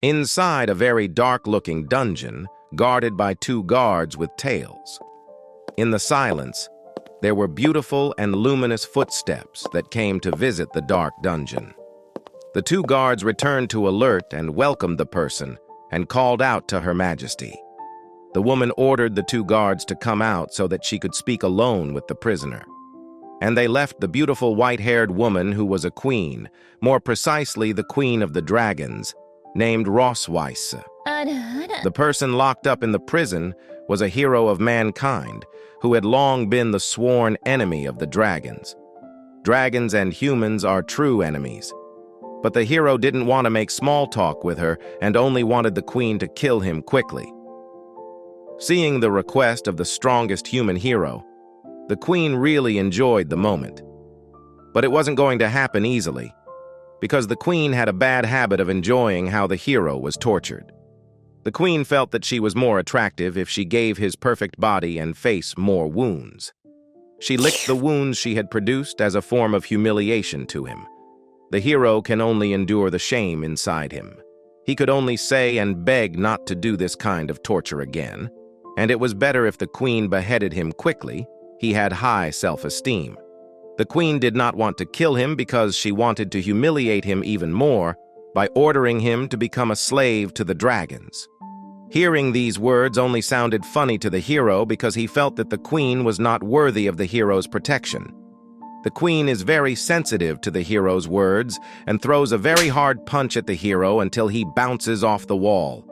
inside a very dark-looking dungeon guarded by two guards with tails. In the silence, there were beautiful and luminous footsteps that came to visit the dark dungeon. The two guards returned to alert and welcomed the person and called out to Her Majesty. The woman ordered the two guards to come out so that she could speak alone with the prisoner. And they left the beautiful white-haired woman who was a queen, more precisely the queen of the dragons, named Rosweiss. The person locked up in the prison was a hero of mankind who had long been the sworn enemy of the dragons. Dragons and humans are true enemies. But the hero didn't want to make small talk with her and only wanted the queen to kill him quickly. Seeing the request of the strongest human hero, the queen really enjoyed the moment. But it wasn't going to happen easily, because the queen had a bad habit of enjoying how the hero was tortured. The queen felt that she was more attractive if she gave his perfect body and face more wounds. She licked the wounds she had produced as a form of humiliation to him. The hero can only endure the shame inside him. He could only say and beg not to do this kind of torture again, and it was better if the queen beheaded him quickly. He had high self-esteem. The queen did not want to kill him because she wanted to humiliate him even more by ordering him to become a slave to the dragons. Hearing these words only sounded funny to the hero because he felt that the queen was not worthy of the hero's protection. The queen is very sensitive to the hero's words and throws a very hard punch at the hero until he bounces off the wall.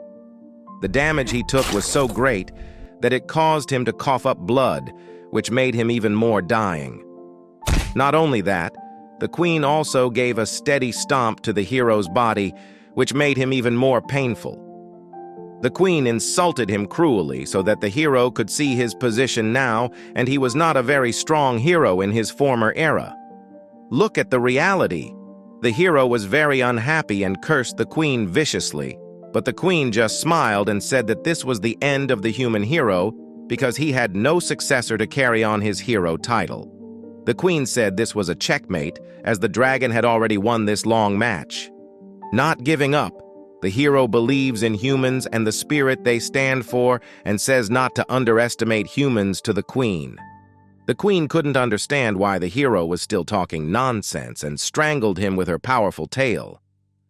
The damage he took was so great that it caused him to cough up blood, which made him even more dying. Not only that, the queen also gave a steady stomp to the hero's body, which made him even more painful. The queen insulted him cruelly so that the hero could see his position now, and he was not a very strong hero in his former era. Look at the reality. The hero was very unhappy and cursed the queen viciously, but the queen just smiled and said that this was the end of the human hero because he had no successor to carry on his hero title. The queen said this was a checkmate, as the dragon had already won this long match. Not giving up, the hero believes in humans and the spirit they stand for and says not to underestimate humans to the queen. The queen couldn't understand why the hero was still talking nonsense and strangled him with her powerful tail.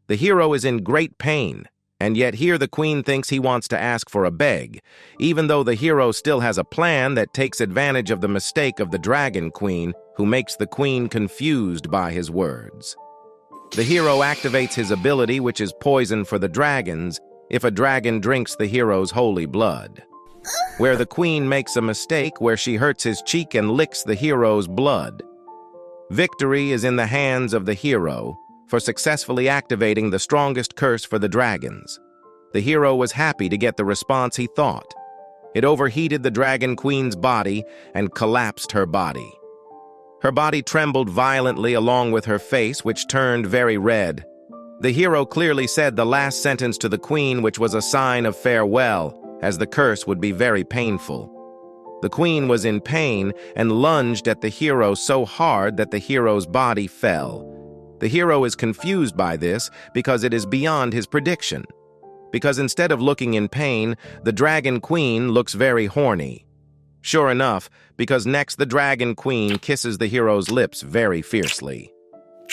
The hero is in great pain, and yet here the queen thinks he wants to ask for a beg, even though the hero still has a plan that takes advantage of the mistake of the dragon queen, who makes the queen confused by his words. The hero activates his ability, which is poison for the dragons, if a dragon drinks the hero's holy blood. Where the queen makes a mistake where she hurts his cheek and licks the hero's blood. Victory is in the hands of the hero for successfully activating the strongest curse for the dragons. The hero was happy to get the response he thought. It overheated the dragon queen's body and collapsed her body. Her body trembled violently along with her face, which turned very red. The hero clearly said the last sentence to the queen, which was a sign of farewell, as the curse would be very painful. The queen was in pain and lunged at the hero so hard that the hero's body fell. The hero is confused by this because it is beyond his prediction. Because instead of looking in pain, the dragon queen looks very horny. Sure enough, because next the dragon queen kisses the hero's lips very fiercely.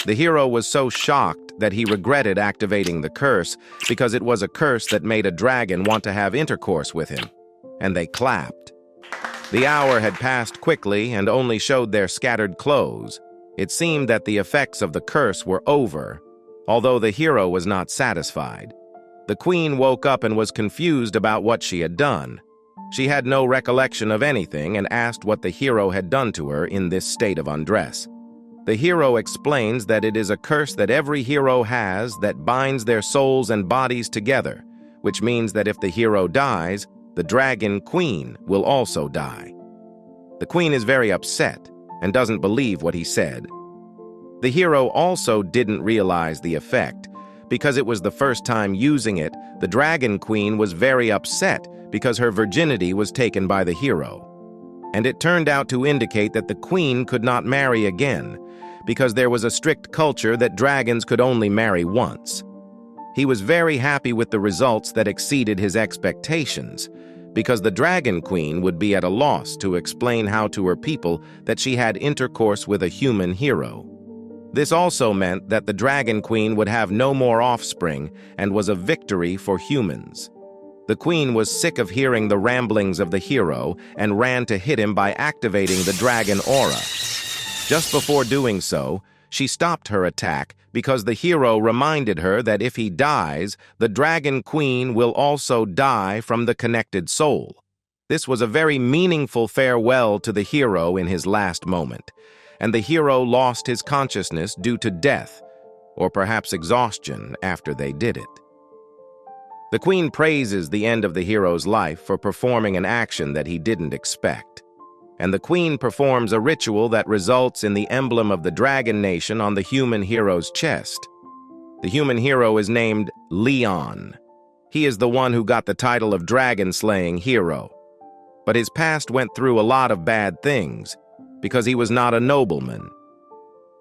The hero was so shocked that he regretted activating the curse because it was a curse that made a dragon want to have intercourse with him. And they clapped. The hour had passed quickly and only showed their scattered clothes. It seemed that the effects of the curse were over, although the hero was not satisfied. The queen woke up and was confused about what she had done. She had no recollection of anything and asked what the hero had done to her in this state of undress. The hero explains that it is a curse that every hero has that binds their souls and bodies together, which means that if the hero dies, the dragon queen will also die. The queen is very upset and doesn't believe what he said. The hero also didn't realize the effect. Because it was the first time using it, the dragon queen was very upset because her virginity was taken by the hero. And it turned out to indicate that the queen could not marry again, because there was a strict culture that dragons could only marry once. He was very happy with the results that exceeded his expectations, because the Dragon Queen would be at a loss to explain how to her people that she had intercourse with a human hero. This also meant that the Dragon Queen would have no more offspring and was a victory for humans. The queen was sick of hearing the ramblings of the hero and ran to hit him by activating the dragon aura. Just before doing so, she stopped her attack because the hero reminded her that if he dies, the Dragon Queen will also die from the connected soul. This was a very meaningful farewell to the hero in his last moment, and the hero lost his consciousness due to death, or perhaps exhaustion after they did it. The queen praises the end of the hero's life for performing an action that he didn't expect, and the queen performs a ritual that results in the emblem of the dragon nation on the human hero's chest. The human hero is named Leon. He is the one who got the title of dragon-slaying hero. But his past went through a lot of bad things, because he was not a nobleman.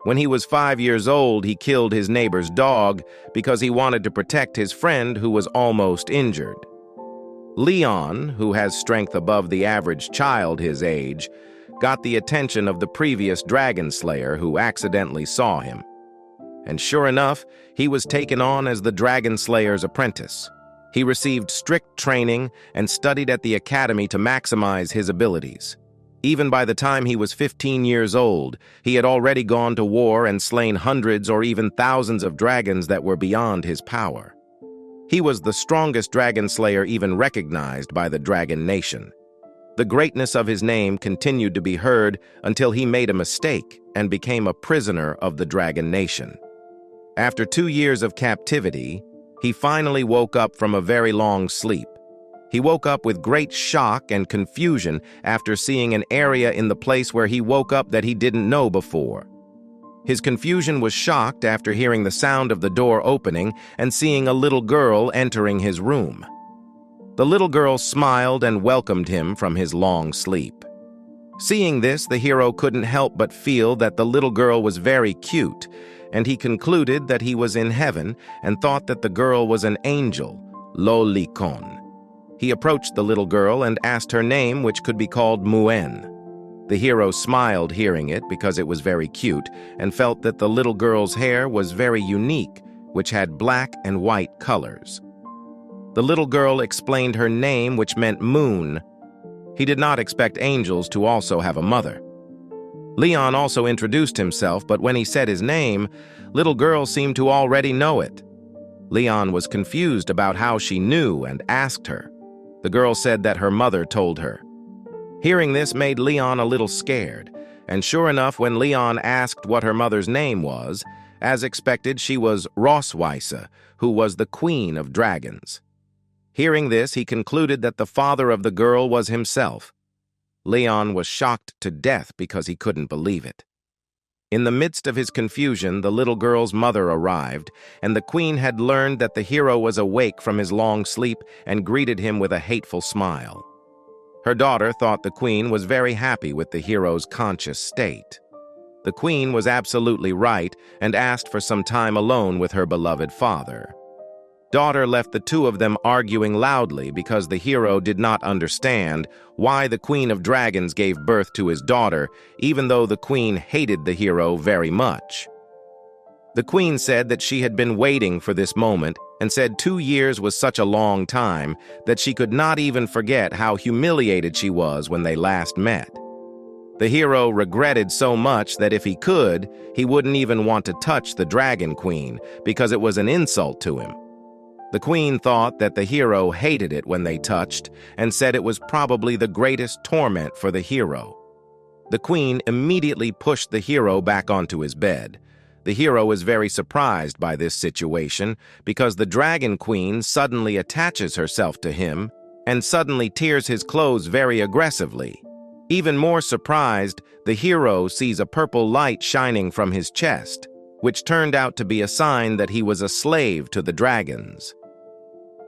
When he was 5 years old, he killed his neighbor's dog because he wanted to protect his friend who was almost injured. Leon, who has strength above the average child his age, got the attention of the previous dragon slayer who accidentally saw him. And sure enough, he was taken on as the dragon slayer's apprentice. He received strict training and studied at the academy to maximize his abilities. Even by the time he was 15 years old, he had already gone to war and slain hundreds or even thousands of dragons that were beyond his power. He was the strongest dragon slayer even recognized by the dragon nation. The greatness of his name continued to be heard until he made a mistake and became a prisoner of the dragon nation. After 2 years of captivity, he finally woke up from a very long sleep. He woke up with great shock and confusion after seeing an area in the place where he woke up that he didn't know before. His confusion was shocked after hearing the sound of the door opening and seeing a little girl entering his room. The little girl smiled and welcomed him from his long sleep. Seeing this, the hero couldn't help but feel that the little girl was very cute, and he concluded that he was in heaven and thought that the girl was an angel, Lolicon. He approached the little girl and asked her name, which could be called Muen. The hero smiled hearing it because it was very cute and felt that the little girl's hair was very unique, which had black and white colors. The little girl explained her name, which meant moon. He did not expect angels to also have a mother. Leon also introduced himself, but when he said his name, little girl seemed to already know it. Leon was confused about how she knew and asked her. The girl said that her mother told her. Hearing this made Leon a little scared, and sure enough, when Leon asked what her mother's name was, as expected, she was Rosweise, who was the queen of dragons. Hearing this, he concluded that the father of the girl was himself. Leon was shocked to death because he couldn't believe it. In the midst of his confusion, the little girl's mother arrived, and the queen had learned that the hero was awake from his long sleep and greeted him with a hateful smile. Her daughter thought the queen was very happy with the hero's conscious state. The queen was absolutely right and asked for some time alone with her beloved father. Daughter left the two of them arguing loudly because the hero did not understand why the Queen of Dragons gave birth to his daughter, even though the queen hated the hero very much. The queen said that she had been waiting for this moment and said 2 years was such a long time that she could not even forget how humiliated she was when they last met. The hero regretted so much that if he could, he wouldn't even want to touch the Dragon Queen because it was an insult to him. The queen thought that the hero hated it when they touched and said it was probably the greatest torment for the hero. The queen immediately pushed the hero back onto his bed. The hero is very surprised by this situation because the Dragon Queen suddenly attaches herself to him and suddenly tears his clothes very aggressively. Even more surprised, the hero sees a purple light shining from his chest, which turned out to be a sign that he was a slave to the dragons.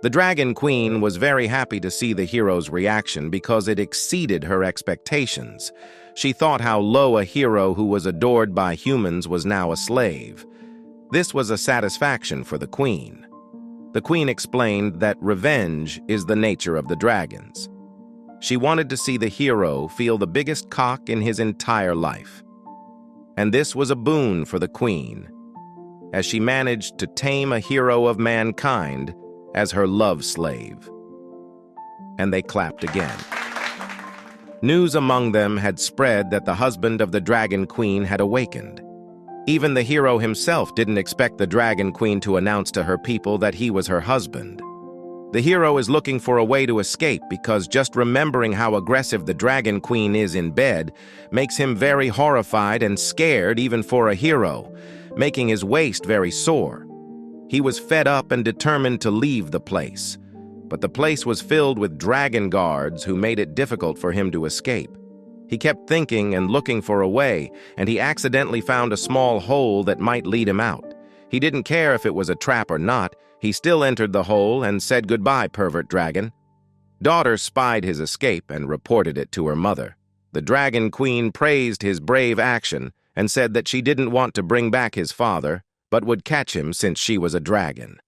The Dragon Queen was very happy to see the hero's reaction because it exceeded her expectations. She thought how low a hero who was adored by humans was now a slave. This was a satisfaction for the queen. the queen explained that revenge is the nature of the dragons. She wanted to see the hero feel the biggest cock in his entire life. And this was a boon for the queen, as she managed to tame a hero of mankind as her love slave. And they clapped again. News among them had spread that the husband of the Dragon Queen had awakened. Even the hero himself didn't expect the Dragon Queen to announce to her people that he was her husband. The hero is looking for a way to escape because just remembering how aggressive the Dragon Queen is in bed makes him very horrified and scared even for a hero, making his waist very sore. He was fed up and determined to leave the place, but the place was filled with dragon guards who made it difficult for him to escape. He kept thinking and looking for a way, and he accidentally found a small hole that might lead him out. He didn't care if it was a trap or not. He still entered the hole and said goodbye, pervert dragon. Daughter spied his escape and reported it to her mother. The Dragon Queen praised his brave action and said that she didn't want to bring back his father, but would catch him since she was a dragon.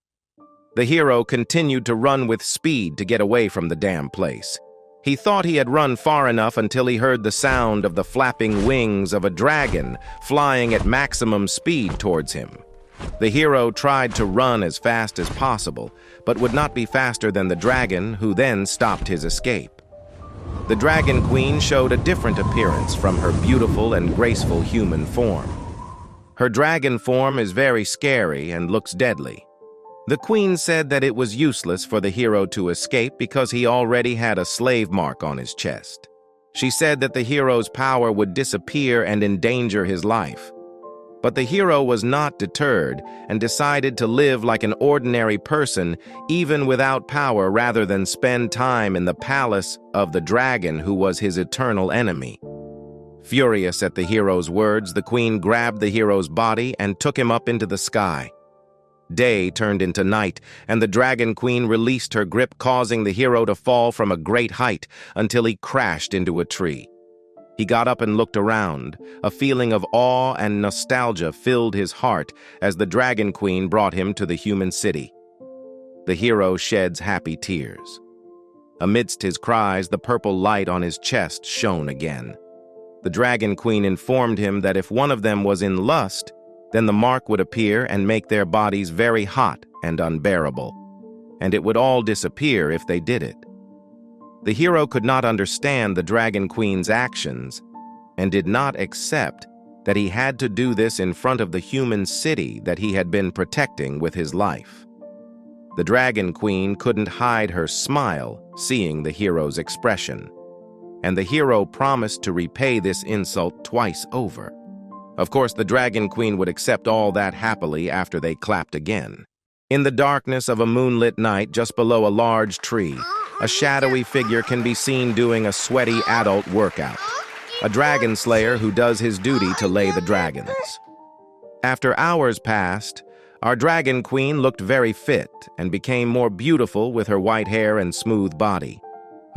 The hero continued to run with speed to get away from the damn place. He thought he had run far enough until he heard the sound of the flapping wings of a dragon flying at maximum speed towards him. The hero tried to run as fast as possible, but would not be faster than the dragon, who then stopped his escape. The Dragon Queen showed a different appearance from her beautiful and graceful human form. Her dragon form is very scary and looks deadly. The queen said that it was useless for the hero to escape because he already had a slave mark on his chest. She said that the hero's power would disappear and endanger his life. But the hero was not deterred and decided to live like an ordinary person, even without power, rather than spend time in the palace of the dragon who was his eternal enemy. Furious at the hero's words, the queen grabbed the hero's body and took him up into the sky. Day turned into night, and the Dragon Queen released her grip, causing the hero to fall from a great height until he crashed into a tree. He got up and looked around. A feeling of awe and nostalgia filled his heart as the Dragon Queen brought him to the human city. The hero sheds happy tears. Amidst his cries, the purple light on his chest shone again. The Dragon Queen informed him that if one of them was in lust, then the mark would appear and make their bodies very hot and unbearable, and it would all disappear if they did it. The hero could not understand the Dragon Queen's actions and did not accept that he had to do this in front of the human city that he had been protecting with his life. The Dragon Queen couldn't hide her smile seeing the hero's expression, and the hero promised to repay this insult twice over. Of course, the Dragon Queen would accept all that happily after they clapped again. In the darkness of a moonlit night just below a large tree, a shadowy figure can be seen doing a sweaty adult workout, a dragon slayer who does his duty to lay the dragons. After hours passed, our Dragon Queen looked very fit and became more beautiful with her white hair and smooth body.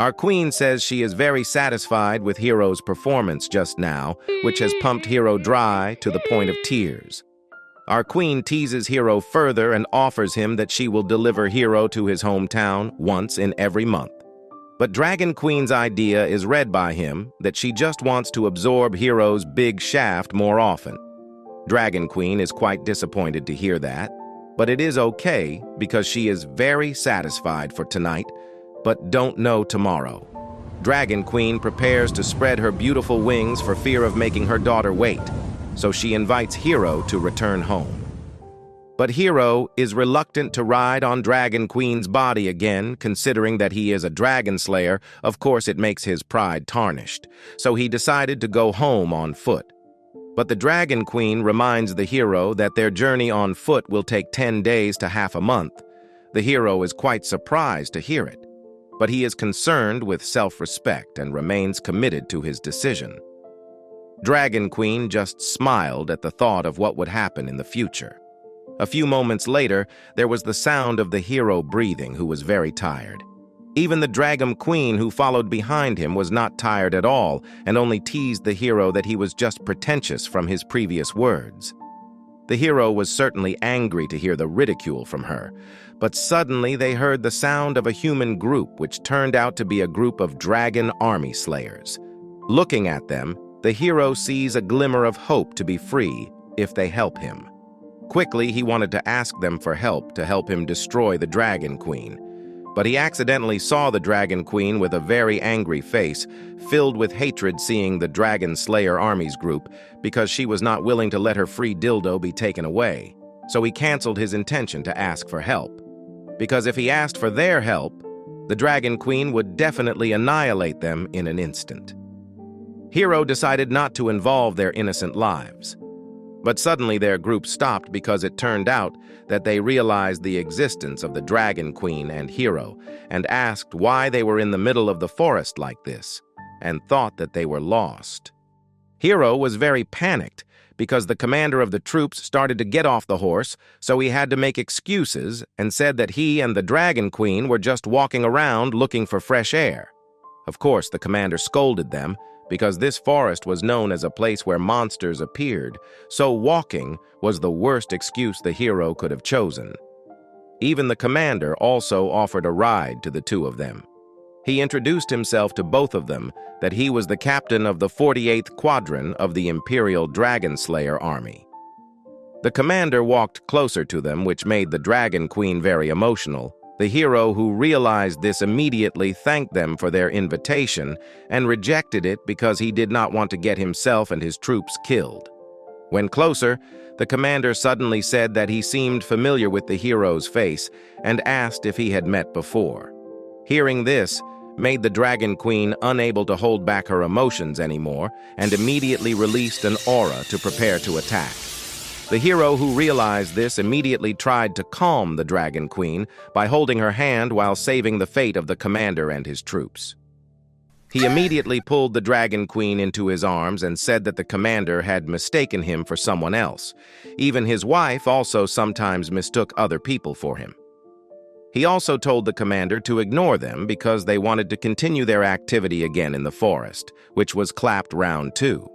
Our queen says she is very satisfied with Hero's performance just now, which has pumped Hero dry to the point of tears. Our queen teases Hero further and offers him that she will deliver Hero to his hometown once in every month. But Dragon Queen's idea is read by him that she just wants to absorb Hero's big shaft more often. Dragon Queen is quite disappointed to hear that, but it is okay because she is very satisfied for tonight, but don't know tomorrow. Dragon Queen prepares to spread her beautiful wings for fear of making her daughter wait, so she invites Hero to return home. But Hero is reluctant to ride on Dragon Queen's body again, considering that he is a dragon slayer. Of course, it makes his pride tarnished, so he decided to go home on foot. But the Dragon Queen reminds the hero that their journey on foot will take 10 days to half a month. The hero is quite surprised to hear it, but he is concerned with self-respect and remains committed to his decision. Dragon Queen just smiled at the thought of what would happen in the future. A few moments later, there was the sound of the hero breathing, who was very tired. Even the Dragon Queen who followed behind him was not tired at all and only teased the hero that he was just pretentious from his previous words. The hero was certainly angry to hear the ridicule from her, but suddenly they heard the sound of a human group which turned out to be a group of dragon army slayers. Looking at them, the hero sees a glimmer of hope to be free if they help him. Quickly, he wanted to ask them for help to help him destroy the Dragon Queen. But he accidentally saw the Dragon Queen with a very angry face, filled with hatred seeing the Dragon Slayer armies group because she was not willing to let her free dildo be taken away. So he canceled his intention to ask for help. Because if he asked for their help, the Dragon Queen would definitely annihilate them in an instant. Hero decided not to involve their innocent lives. But suddenly their group stopped because it turned out that they realized the existence of the Dragon Queen and Hero and asked why they were in the middle of the forest like this and thought that they were lost. Hero was very panicked because the commander of the troops started to get off the horse, so he had to make excuses and said that he and the Dragon Queen were just walking around looking for fresh air. Of course, the commander scolded them because this forest was known as a place where monsters appeared, so walking was the worst excuse the hero could have chosen. Even the commander also offered a ride to the two of them. He introduced himself to both of them that he was the captain of the 48th Squadron of the Imperial Dragon Slayer Army. The commander walked closer to them, which made the Dragon Queen very emotional. The hero, who realized this, immediately thanked them for their invitation and rejected it because he did not want to get himself and his troops killed. When closer, the commander suddenly said that he seemed familiar with the hero's face and asked if he had met before. Hearing this made the Dragon Queen unable to hold back her emotions anymore and immediately released an aura to prepare to attack. The hero, who realized this, immediately tried to calm the Dragon Queen by holding her hand while saving the fate of the commander and his troops. He immediately pulled the Dragon Queen into his arms and said that the commander had mistaken him for someone else. Even his wife also sometimes mistook other people for him. He also told the commander to ignore them because they wanted to continue their activity again in the forest, which was clapped round 2.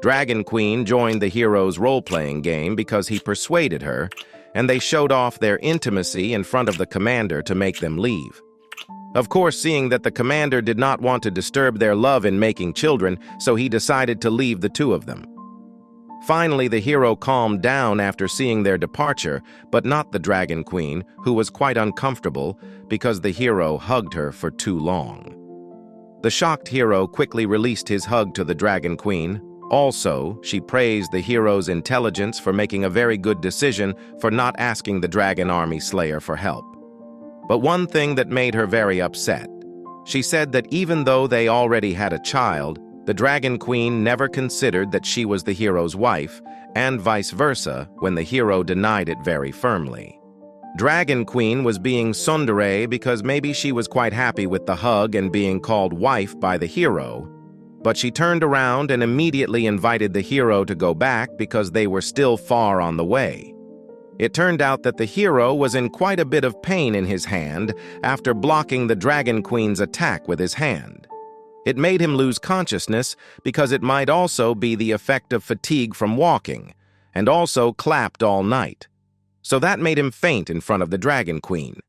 Dragon Queen joined the hero's role-playing game because he persuaded her, and they showed off their intimacy in front of the commander to make them leave. Of course, seeing that the commander did not want to disturb their love in making children, so he decided to leave the two of them. Finally, the hero calmed down after seeing their departure, but not the Dragon Queen, who was quite uncomfortable because the hero hugged her for too long. The shocked hero quickly released his hug to the Dragon Queen. Also, she praised the hero's intelligence for making a very good decision for not asking the Dragon Army Slayer for help. But one thing that made her very upset. She said that even though they already had a child, the Dragon Queen never considered that she was the hero's wife, and vice versa when the hero denied it very firmly. Dragon Queen was being tsundere because maybe she was quite happy with the hug and being called wife by the hero, but she turned around and immediately invited the hero to go back because they were still far on the way. It turned out that the hero was in quite a bit of pain in his hand after blocking the Dragon Queen's attack with his hand. It made him lose consciousness because it might also be the effect of fatigue from walking, and also clapped all night. So that made him faint in front of the Dragon Queen.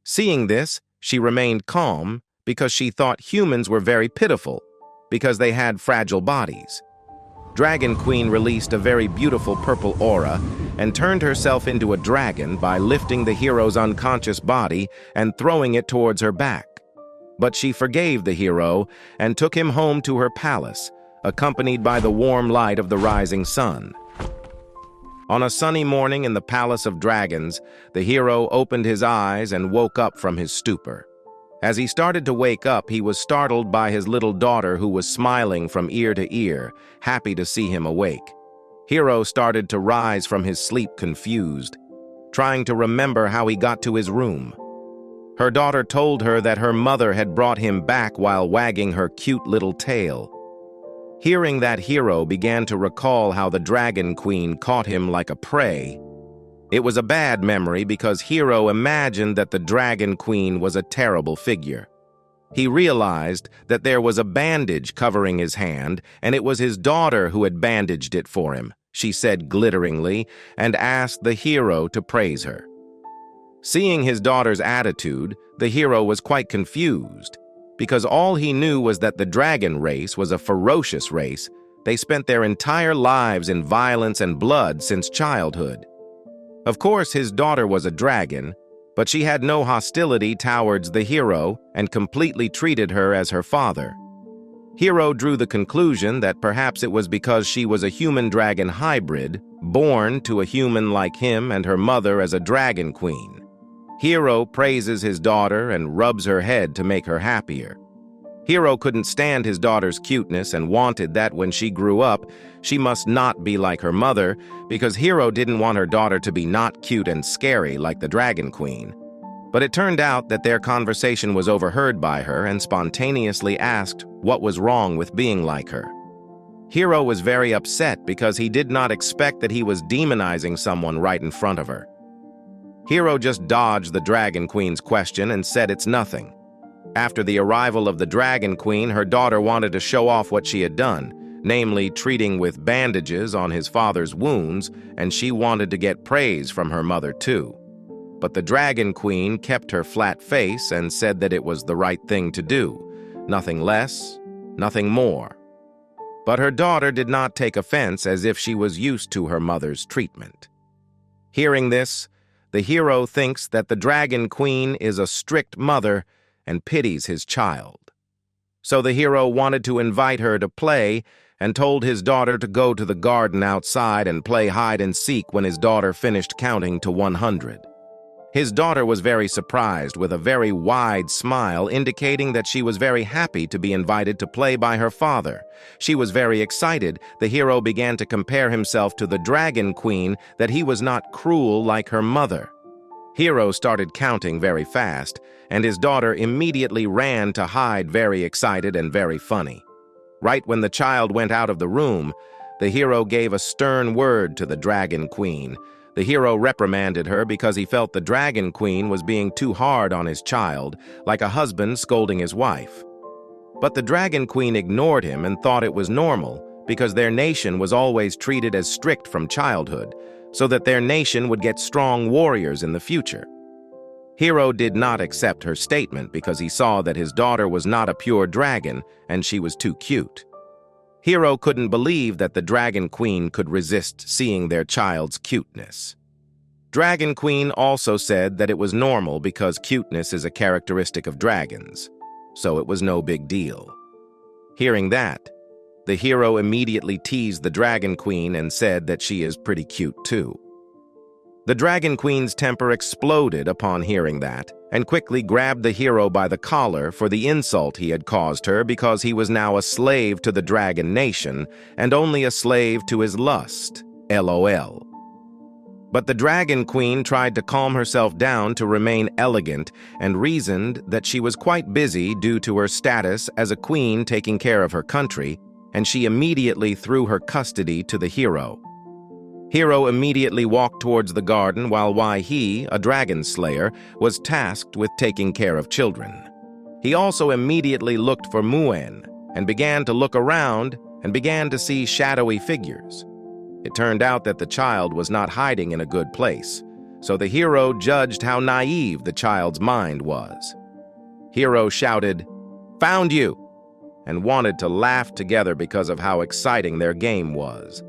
Seeing this, she remained calm because she thought humans were very pitiful because they had fragile bodies. Dragon Queen released a very beautiful purple aura and turned herself into a dragon by lifting the hero's unconscious body and throwing it towards her back. But she forgave the hero and took him home to her palace, accompanied by the warm light of the rising sun. On a sunny morning in the Palace of Dragons, the hero opened his eyes and woke up from his stupor. As he started to wake up, he was startled by his little daughter, who was smiling from ear to ear, happy to see him awake. Hero started to rise from his sleep confused, trying to remember how he got to his room. Her daughter told her that her mother had brought him back while wagging her cute little tail. Hearing that, Hero began to recall how the Dragon Queen caught him like a prey. It was a bad memory because Hero imagined that the Dragon Queen was a terrible figure. He realized that there was a bandage covering his hand, and it was his daughter who had bandaged it for him. she said glitteringly, and asked the hero to praise her. Seeing his daughter's attitude, the hero was quite confused, because all he knew was that the dragon race was a ferocious race. They spent their entire lives in violence and blood since childhood. Of course, his daughter was a dragon, but she had no hostility towards the hero and completely treated her as her father. Hero drew the conclusion that perhaps it was because she was a human-dragon hybrid, born to a human like him and her mother as a dragon queen. Hero praises his daughter and rubs her head to make her happier. Hero couldn't stand his daughter's cuteness and wanted that when she grew up, she must not be like her mother, because Hero didn't want her daughter to be not cute and scary like the Dragon Queen. But it turned out that their conversation was overheard by her and spontaneously asked what was wrong with being like her. Hero was very upset because he did not expect that he was demonizing someone right in front of her. Hero just dodged the Dragon Queen's question and said it's nothing. After the arrival of the Dragon Queen, her daughter wanted to show off what she had done, namely treating with bandages on his father's wounds, and she wanted to get praise from her mother too. But the Dragon Queen kept her flat face and said that it was the right thing to do, nothing less, nothing more. But her daughter did not take offense, as if she was used to her mother's treatment. Hearing this, the hero thinks that the Dragon Queen is a strict mother and pities his child. So the hero wanted to invite her to play and told his daughter to go to the garden outside and play hide and seek when his daughter finished counting to 100. His daughter was very surprised, with a very wide smile indicating that she was very happy to be invited to play by her father. She was very excited. The hero began to compare himself to the Dragon Queen, that he was not cruel like her mother. Hero started counting very fast, and his daughter immediately ran to hide, very excited and very funny. Right when the child went out of the room, the hero gave a stern word to the Dragon Queen. The hero reprimanded her because he felt the Dragon Queen was being too hard on his child, like a husband scolding his wife. But the Dragon Queen ignored him and thought it was normal, because their nation was always treated as strict from childhood, so that their nation would get strong warriors in the future. Hero did not accept her statement because he saw that his daughter was not a pure dragon and she was too cute. Hero couldn't believe that the Dragon Queen could resist seeing their child's cuteness. Dragon Queen also said that it was normal because cuteness is a characteristic of dragons, so it was no big deal. Hearing that, the hero immediately teased the Dragon Queen and said that she is pretty cute too. The Dragon Queen's temper exploded upon hearing that, and quickly grabbed the hero by the collar for the insult he had caused her, because he was now a slave to the Dragon Nation and only a slave to his lust, LOL. But the Dragon Queen tried to calm herself down to remain elegant and reasoned that she was quite busy due to her status as a queen taking care of her country, and she immediately threw her custody to the hero. Hero immediately walked towards the garden while he, a dragon slayer, was tasked with taking care of children. He also immediately looked for Muen and began to look around and began to see shadowy figures. It turned out that the child was not hiding in a good place, so the hero judged how naive the child's mind was. Hero shouted, "Found you!" and wanted to laugh together because of how exciting their game was.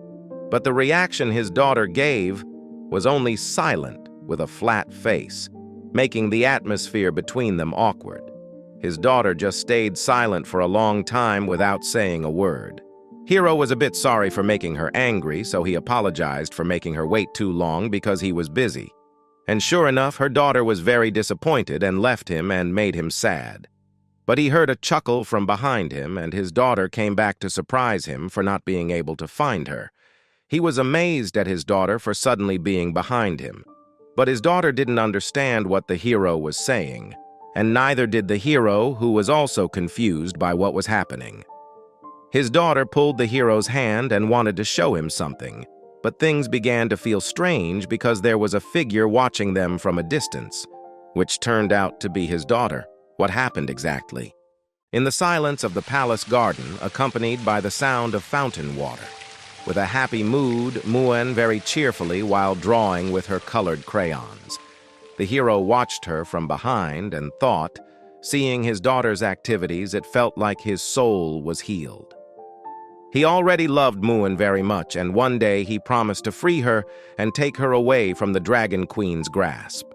But the reaction his daughter gave was only silent with a flat face, making the atmosphere between them awkward. His daughter just stayed silent for a long time without saying a word. Hero was a bit sorry for making her angry, so he apologized for making her wait too long because he was busy. And sure enough, her daughter was very disappointed and left him and made him sad. But he heard a chuckle from behind him, and his daughter came back to surprise him for not being able to find her. He was amazed at his daughter for suddenly being behind him. But his daughter didn't understand what the hero was saying, and neither did the hero, who was also confused by what was happening. His daughter pulled the hero's hand and wanted to show him something, but things began to feel strange because there was a figure watching them from a distance, which turned out to be his daughter. What happened exactly? In the silence of the palace garden, accompanied by the sound of fountain water, With a happy mood, Muen very cheerfully while drawing with her colored crayons. The hero watched her from behind and thought, seeing his daughter's activities, it felt like his soul was healed. He already loved Muen very much, and one day he promised to free her and take her away from the Dragon Queen's grasp.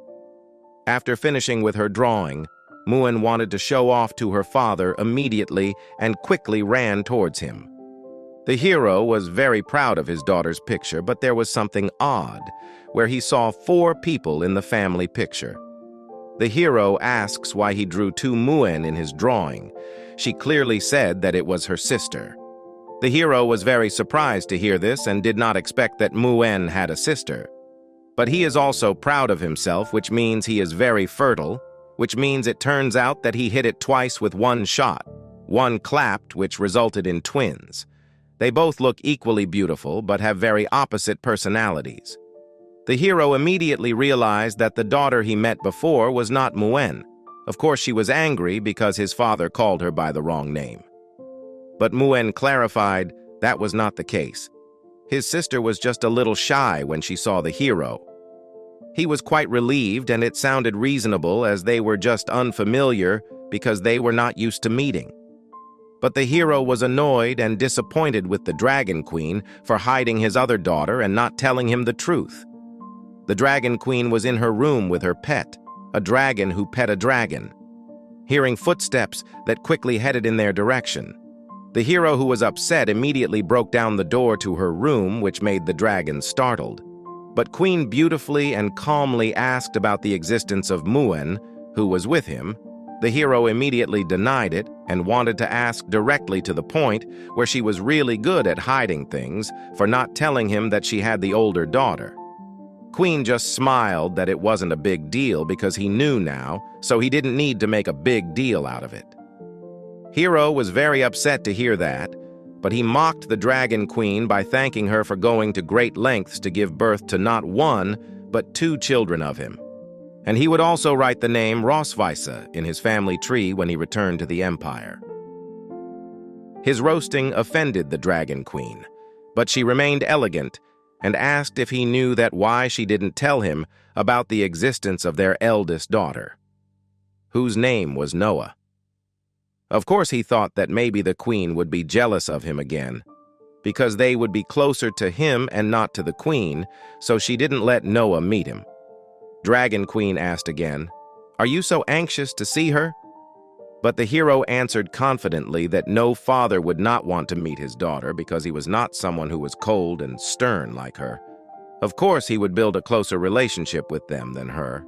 After finishing with her drawing, Muen wanted to show off to her father immediately and quickly ran towards him. The hero was very proud of his daughter's picture, but there was something odd, where he saw 4 people in the family picture. The hero asks why he drew 2 Muen in his drawing. She clearly said that it was her sister. The hero was very surprised to hear this and did not expect that Muen had a sister. But he is also proud of himself, which means he is very fertile, which means it turns out that he hit it twice with one shot. One clapped, which resulted in twins. They both look equally beautiful, but have very opposite personalities. The hero immediately realized that the daughter he met before was not Muen. Of course, she was angry because his father called her by the wrong name. But Muen clarified that was not the case. His sister was just a little shy when she saw the hero. He was quite relieved, and it sounded reasonable as they were just unfamiliar because they were not used to meeting. But the hero was annoyed and disappointed with the Dragon Queen for hiding his other daughter and not telling him the truth. The Dragon Queen was in her room with her pet, a dragon who pet a dragon. Hearing footsteps that quickly headed in their direction, the hero, who was upset, immediately broke down the door to her room, which made the dragon startled. But Queen beautifully and calmly asked about the existence of Muen, who was with him. The hero immediately denied it and wanted to ask directly to the point, where she was really good at hiding things, for not telling him that she had the older daughter. Queen just smiled that it wasn't a big deal because he knew now, so he didn't need to make a big deal out of it. Hero was very upset to hear that, but he mocked the Dragon Queen by thanking her for going to great lengths to give birth to not 1, but 2 children of him. And he would also write the name Rosweise in his family tree when he returned to the Empire. His roasting offended the Dragon Queen, but she remained elegant and asked if he knew that why she didn't tell him about the existence of their eldest daughter, whose name was Noah. Of course, he thought that maybe the queen would be jealous of him again, because they would be closer to him and not to the queen, so she didn't let Noah meet him. Dragon Queen asked again, "Are you so anxious to see her?" But the hero answered confidently that no father would not want to meet his daughter because he was not someone who was cold and stern like her. Of course, he would build a closer relationship with them than her.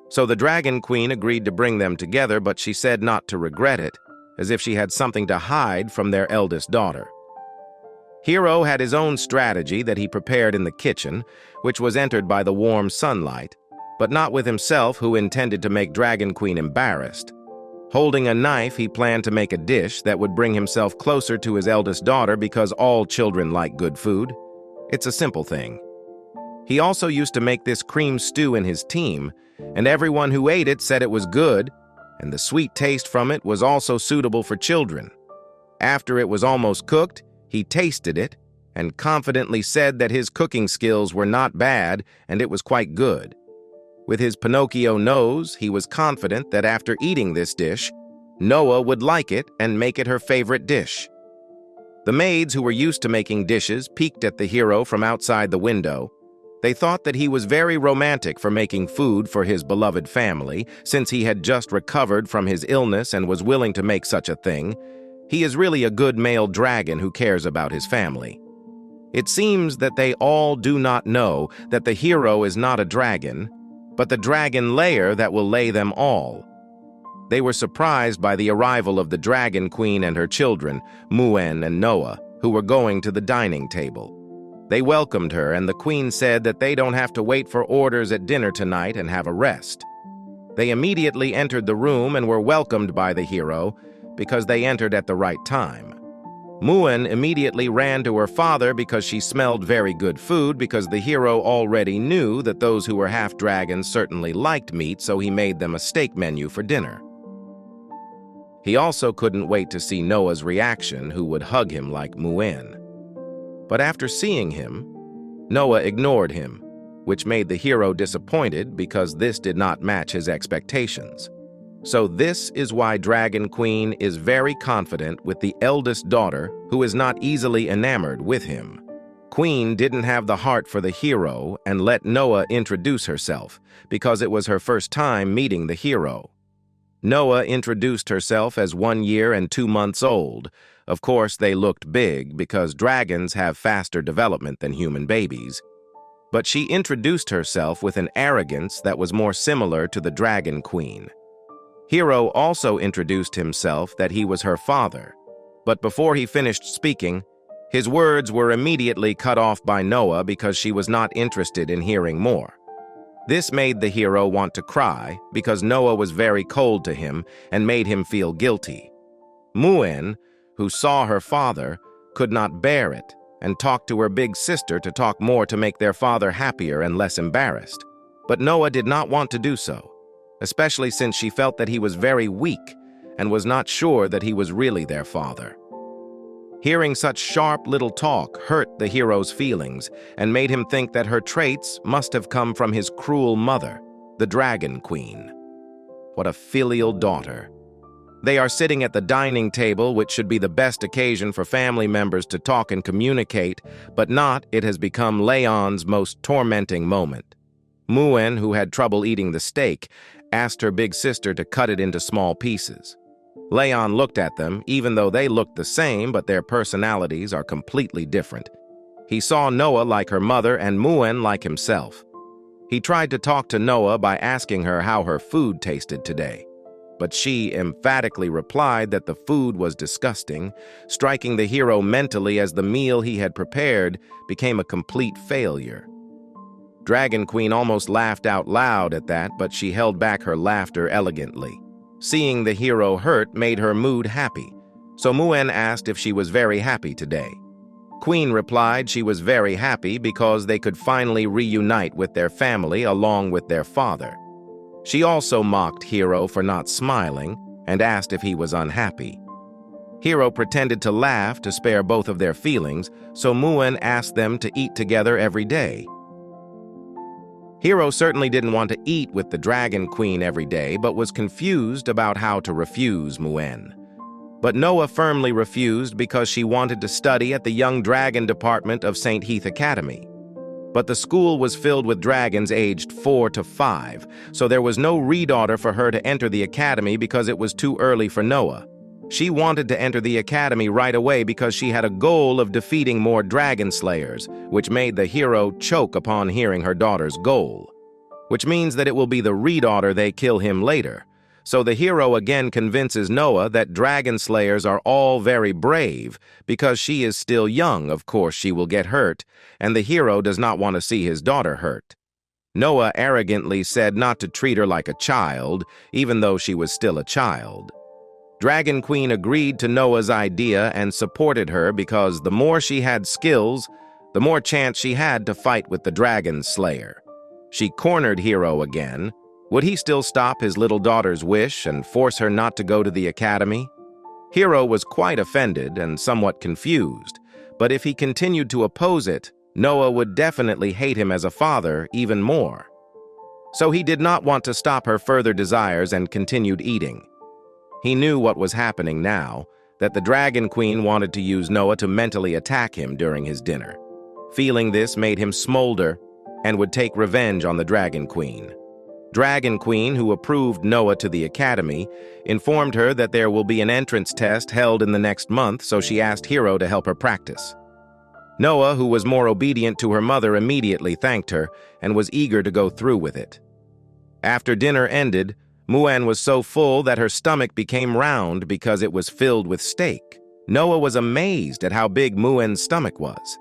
So the Dragon Queen agreed to bring them together, but she said not to regret it, as if she had something to hide from their eldest daughter. Hero had his own strategy that he prepared in the kitchen, which was entered by the warm sunlight, but not with himself, who intended to make Dragon Queen embarrassed. Holding a knife, he planned to make a dish that would bring himself closer to his eldest daughter because all children like good food. It's a simple thing. He also used to make this cream stew in his team, and everyone who ate it said it was good, and the sweet taste from it was also suitable for children. After it was almost cooked, he tasted it and confidently said that his cooking skills were not bad and it was quite good. With his Pinocchio nose, he was confident that after eating this dish, Noah would like it and make it her favorite dish. The maids, who were used to making dishes, peeked at the hero from outside the window. They thought that he was very romantic for making food for his beloved family, since he had just recovered from his illness and was willing to make such a thing. He is really a good male dragon who cares about his family. It seems that they all do not know that the hero is not a dragon, but the dragon layer that will lay them all. They were surprised by the arrival of the Dragon Queen and her children, Muen and Noah, who were going to the dining table. They welcomed her, and the queen said that they don't have to wait for orders at dinner tonight and have a rest. They immediately entered the room and were welcomed by the hero because they entered at the right time. Muen immediately ran to her father because she smelled very good food, because the hero already knew that those who were half-dragons certainly liked meat, so he made them a steak menu for dinner. He also couldn't wait to see Noah's reaction, who would hug him like Muen. But after seeing him, Noah ignored him, which made the hero disappointed because this did not match his expectations. So this is why Dragon Queen is very confident with the eldest daughter who is not easily enamored with him. Queen didn't have the heart for the hero and let Noah introduce herself because it was her first time meeting the hero. Noah introduced herself as 1 year and 2 months old. Of course, they looked big because dragons have faster development than human babies. But she introduced herself with an arrogance that was more similar to the Dragon Queen. Hero also introduced himself that he was her father, but before he finished speaking, his words were immediately cut off by Noah because she was not interested in hearing more. This made the hero want to cry because Noah was very cold to him and made him feel guilty. Muen, who saw her father, could not bear it and talked to her big sister to talk more to make their father happier and less embarrassed. But Noah did not want to do so, especially since she felt that he was very weak and was not sure that he was really their father. Hearing such sharp little talk hurt the hero's feelings and made him think that her traits must have come from his cruel mother, the Dragon Queen. What a filial daughter. They are sitting at the dining table, which should be the best occasion for family members to talk and communicate, but not, it has become Leon's most tormenting moment. Muen, who had trouble eating the steak, asked her big sister to cut it into small pieces. Leon looked at them, even though they looked the same, but their personalities are completely different. He saw Noah like her mother and Muen like himself. He tried to talk to Noah by asking her how her food tasted today, but she emphatically replied that the food was disgusting, striking the hero mentally as the meal he had prepared became a complete failure. Dragon Queen almost laughed out loud at that, but she held back her laughter elegantly. Seeing the hero hurt made her mood happy, so Muen asked if she was very happy today. Queen replied she was very happy because they could finally reunite with their family along with their father. She also mocked Hero for not smiling and asked if he was unhappy. Hero pretended to laugh to spare both of their feelings, so Muen asked them to eat together every day. Hero certainly didn't want to eat with the Dragon Queen every day, but was confused about how to refuse Muen. But Noah firmly refused because she wanted to study at the Young Dragon Department of St. Heath Academy. But the school was filled with dragons aged 4 to 5, so there was no read-order for her to enter the academy because it was too early for Noah. She wanted to enter the academy right away because she had a goal of defeating more dragon slayers, which made the hero choke upon hearing her daughter's goal. Which means that it will be the read-order they kill him later. So the hero again convinces Noah that dragon slayers are all very brave. Because she is still young, of course she will get hurt, and the hero does not want to see his daughter hurt. Noah arrogantly said not to treat her like a child, even though she was still a child. Dragon Queen agreed to Noah's idea and supported her because the more she had skills, the more chance she had to fight with the dragon slayer. She cornered Hero again. Would he still stop his little daughter's wish and force her not to go to the academy? Hero was quite offended and somewhat confused, but if he continued to oppose it, Noah would definitely hate him as a father even more. So he did not want to stop her further desires and continued eating. He knew what was happening now, that the Dragon Queen wanted to use Noah to mentally attack him during his dinner. Feeling this made him smolder and would take revenge on the Dragon Queen. Dragon Queen, who approved Noah to the academy, informed her that there will be an entrance test held in the next month, so she asked Hero to help her practice. Noah, who was more obedient to her mother, immediately thanked her and was eager to go through with it. After dinner ended, Muen was so full that her stomach became round because it was filled with steak. Noah was amazed at how big Muen's stomach was.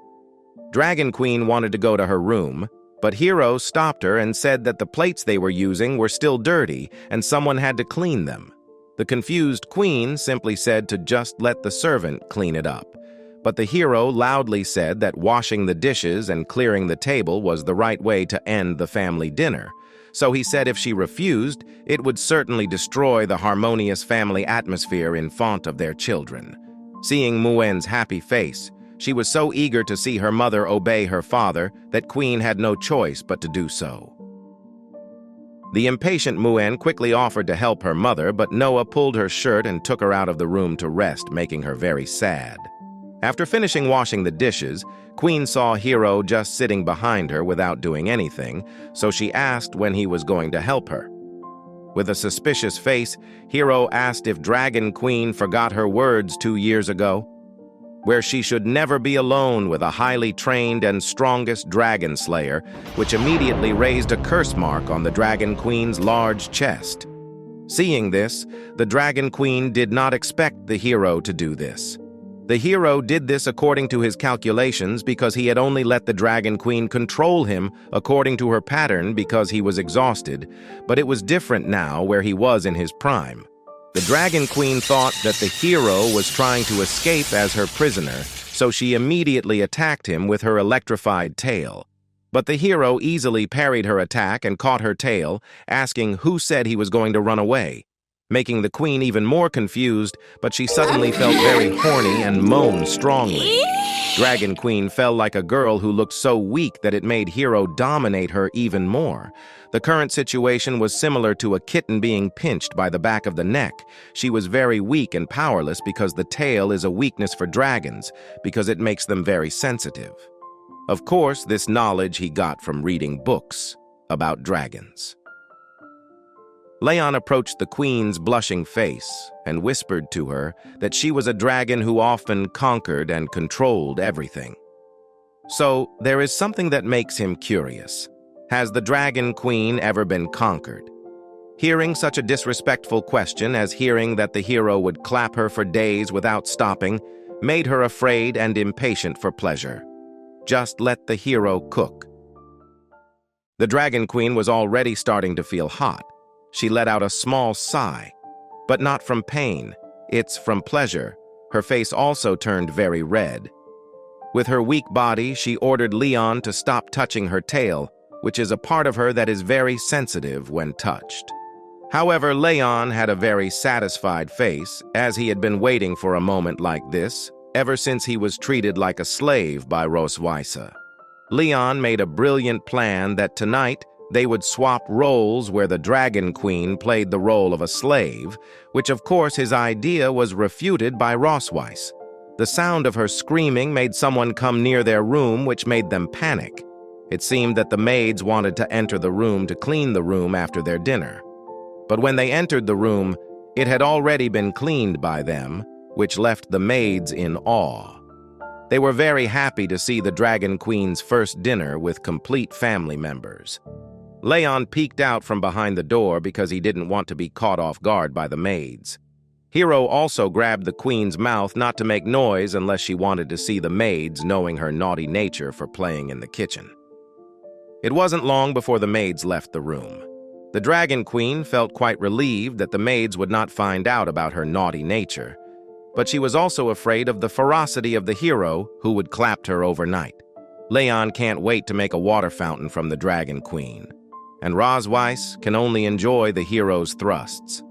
Dragon Queen wanted to go to her room, but Hero stopped her and said that the plates they were using were still dirty and someone had to clean them. The confused queen simply said to just let the servant clean it up. But the hero loudly said that washing the dishes and clearing the table was the right way to end the family dinner. So he said if she refused, it would certainly destroy the harmonious family atmosphere in front of their children. Seeing Muen's happy face, She was so eager to see her mother obey her father that Queen had no choice but to do so. The impatient Muen quickly offered to help her mother, but Noah pulled her shirt and took her out of the room to rest, making her very sad. After finishing washing the dishes, Queen saw Hiro just sitting behind her without doing anything, so she asked when he was going to help her. With a suspicious face, Hiro asked if Dragon Queen forgot her words 2 years ago, where she should never be alone with a highly trained and strongest dragon slayer, which immediately raised a curse mark on the Dragon Queen's large chest. Seeing this, the Dragon Queen did not expect the hero to do this. The hero did this according to his calculations because he had only let the Dragon Queen control him according to her pattern because he was exhausted, but it was different now where he was in his prime. The Dragon Queen thought that the hero was trying to escape as her prisoner, so she immediately attacked him with her electrified tail. But the hero easily parried her attack and caught her tail, asking who said he was going to run away, making the queen even more confused, but she suddenly felt very horny and moaned strongly. Dragon Queen felt like a girl who looked so weak that it made Hero dominate her even more. The current situation was similar to a kitten being pinched by the back of the neck. She was very weak and powerless because the tail is a weakness for dragons, because it makes them very sensitive. Of course, this knowledge he got from reading books about dragons. Leon approached the queen's blushing face and whispered to her that she was a dragon who often conquered and controlled everything. So, there is something that makes him curious. Has the Dragon Queen ever been conquered? Hearing such a disrespectful question as hearing that the hero would clap her for days without stopping made her afraid and impatient for pleasure. Just let the hero cook. The Dragon Queen was already starting to feel hot. She let out a small sigh, but not from pain. It's from pleasure. Her face also turned very red. With her weak body, she ordered Leon to stop touching her tail, which is a part of her that is very sensitive when touched. However, Leon had a very satisfied face, as he had been waiting for a moment like this, ever since he was treated like a slave by Roswisa. Leon made a brilliant plan that tonight they would swap roles where the Dragon Queen played the role of a slave, which of course his idea was refuted by Roswisa. The sound of her screaming made someone come near their room, which made them panic. It seemed that the maids wanted to enter the room to clean the room after their dinner. But when they entered the room, it had already been cleaned by them, which left the maids in awe. They were very happy to see the Dragon Queen's first dinner with complete family members. Leon peeked out from behind the door because he didn't want to be caught off guard by the maids. Hero also grabbed the queen's mouth not to make noise unless she wanted to see the maids, knowing her naughty nature for playing in the kitchen. It wasn't long before the maids left the room. The Dragon Queen felt quite relieved that the maids would not find out about her naughty nature, but she was also afraid of the ferocity of the hero who would clap her overnight. Leon can't wait to make a water fountain from the Dragon Queen, and Roswisa can only enjoy the hero's thrusts.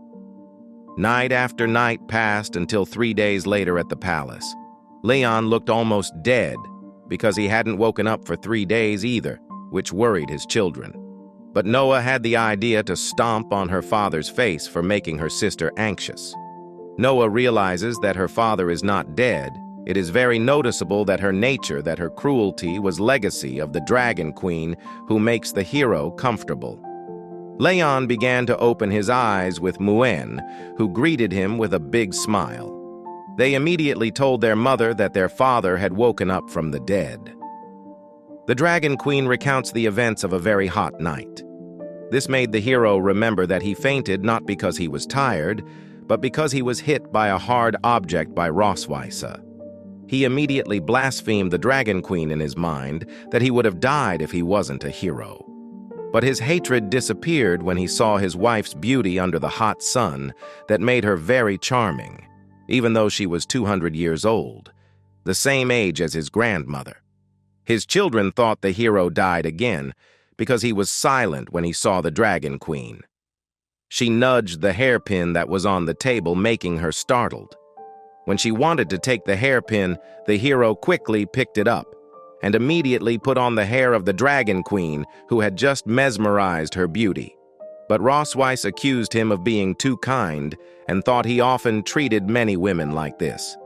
Night after night passed until 3 days later at the palace. Leon looked almost dead because he hadn't woken up for 3 days either, which worried his children. But Noah had the idea to stomp on her father's face for making her sister anxious. Noah realizes that her father is not dead. It is very noticeable that her nature, that her cruelty was legacy of the Dragon Queen who makes the hero comfortable. Leon began to open his eyes with Muen, who greeted him with a big smile. They immediately told their mother that their father had woken up from the dead. The Dragon Queen recounts the events of a very hot night. This made the hero remember that he fainted not because he was tired, but because he was hit by a hard object by Roswisa. He immediately blasphemed the Dragon Queen in his mind that he would have died if he wasn't a hero. But his hatred disappeared when he saw his wife's beauty under the hot sun that made her very charming, even though she was 200 years old, the same age as his grandmother. His children thought the hero died again because he was silent when he saw the Dragon Queen. She nudged the hairpin that was on the table, making her startled. When she wanted to take the hairpin, the hero quickly picked it up and immediately put on the hair of the Dragon Queen, who had just mesmerized her beauty. But Rosweiss accused him of being too kind and thought he often treated many women like this.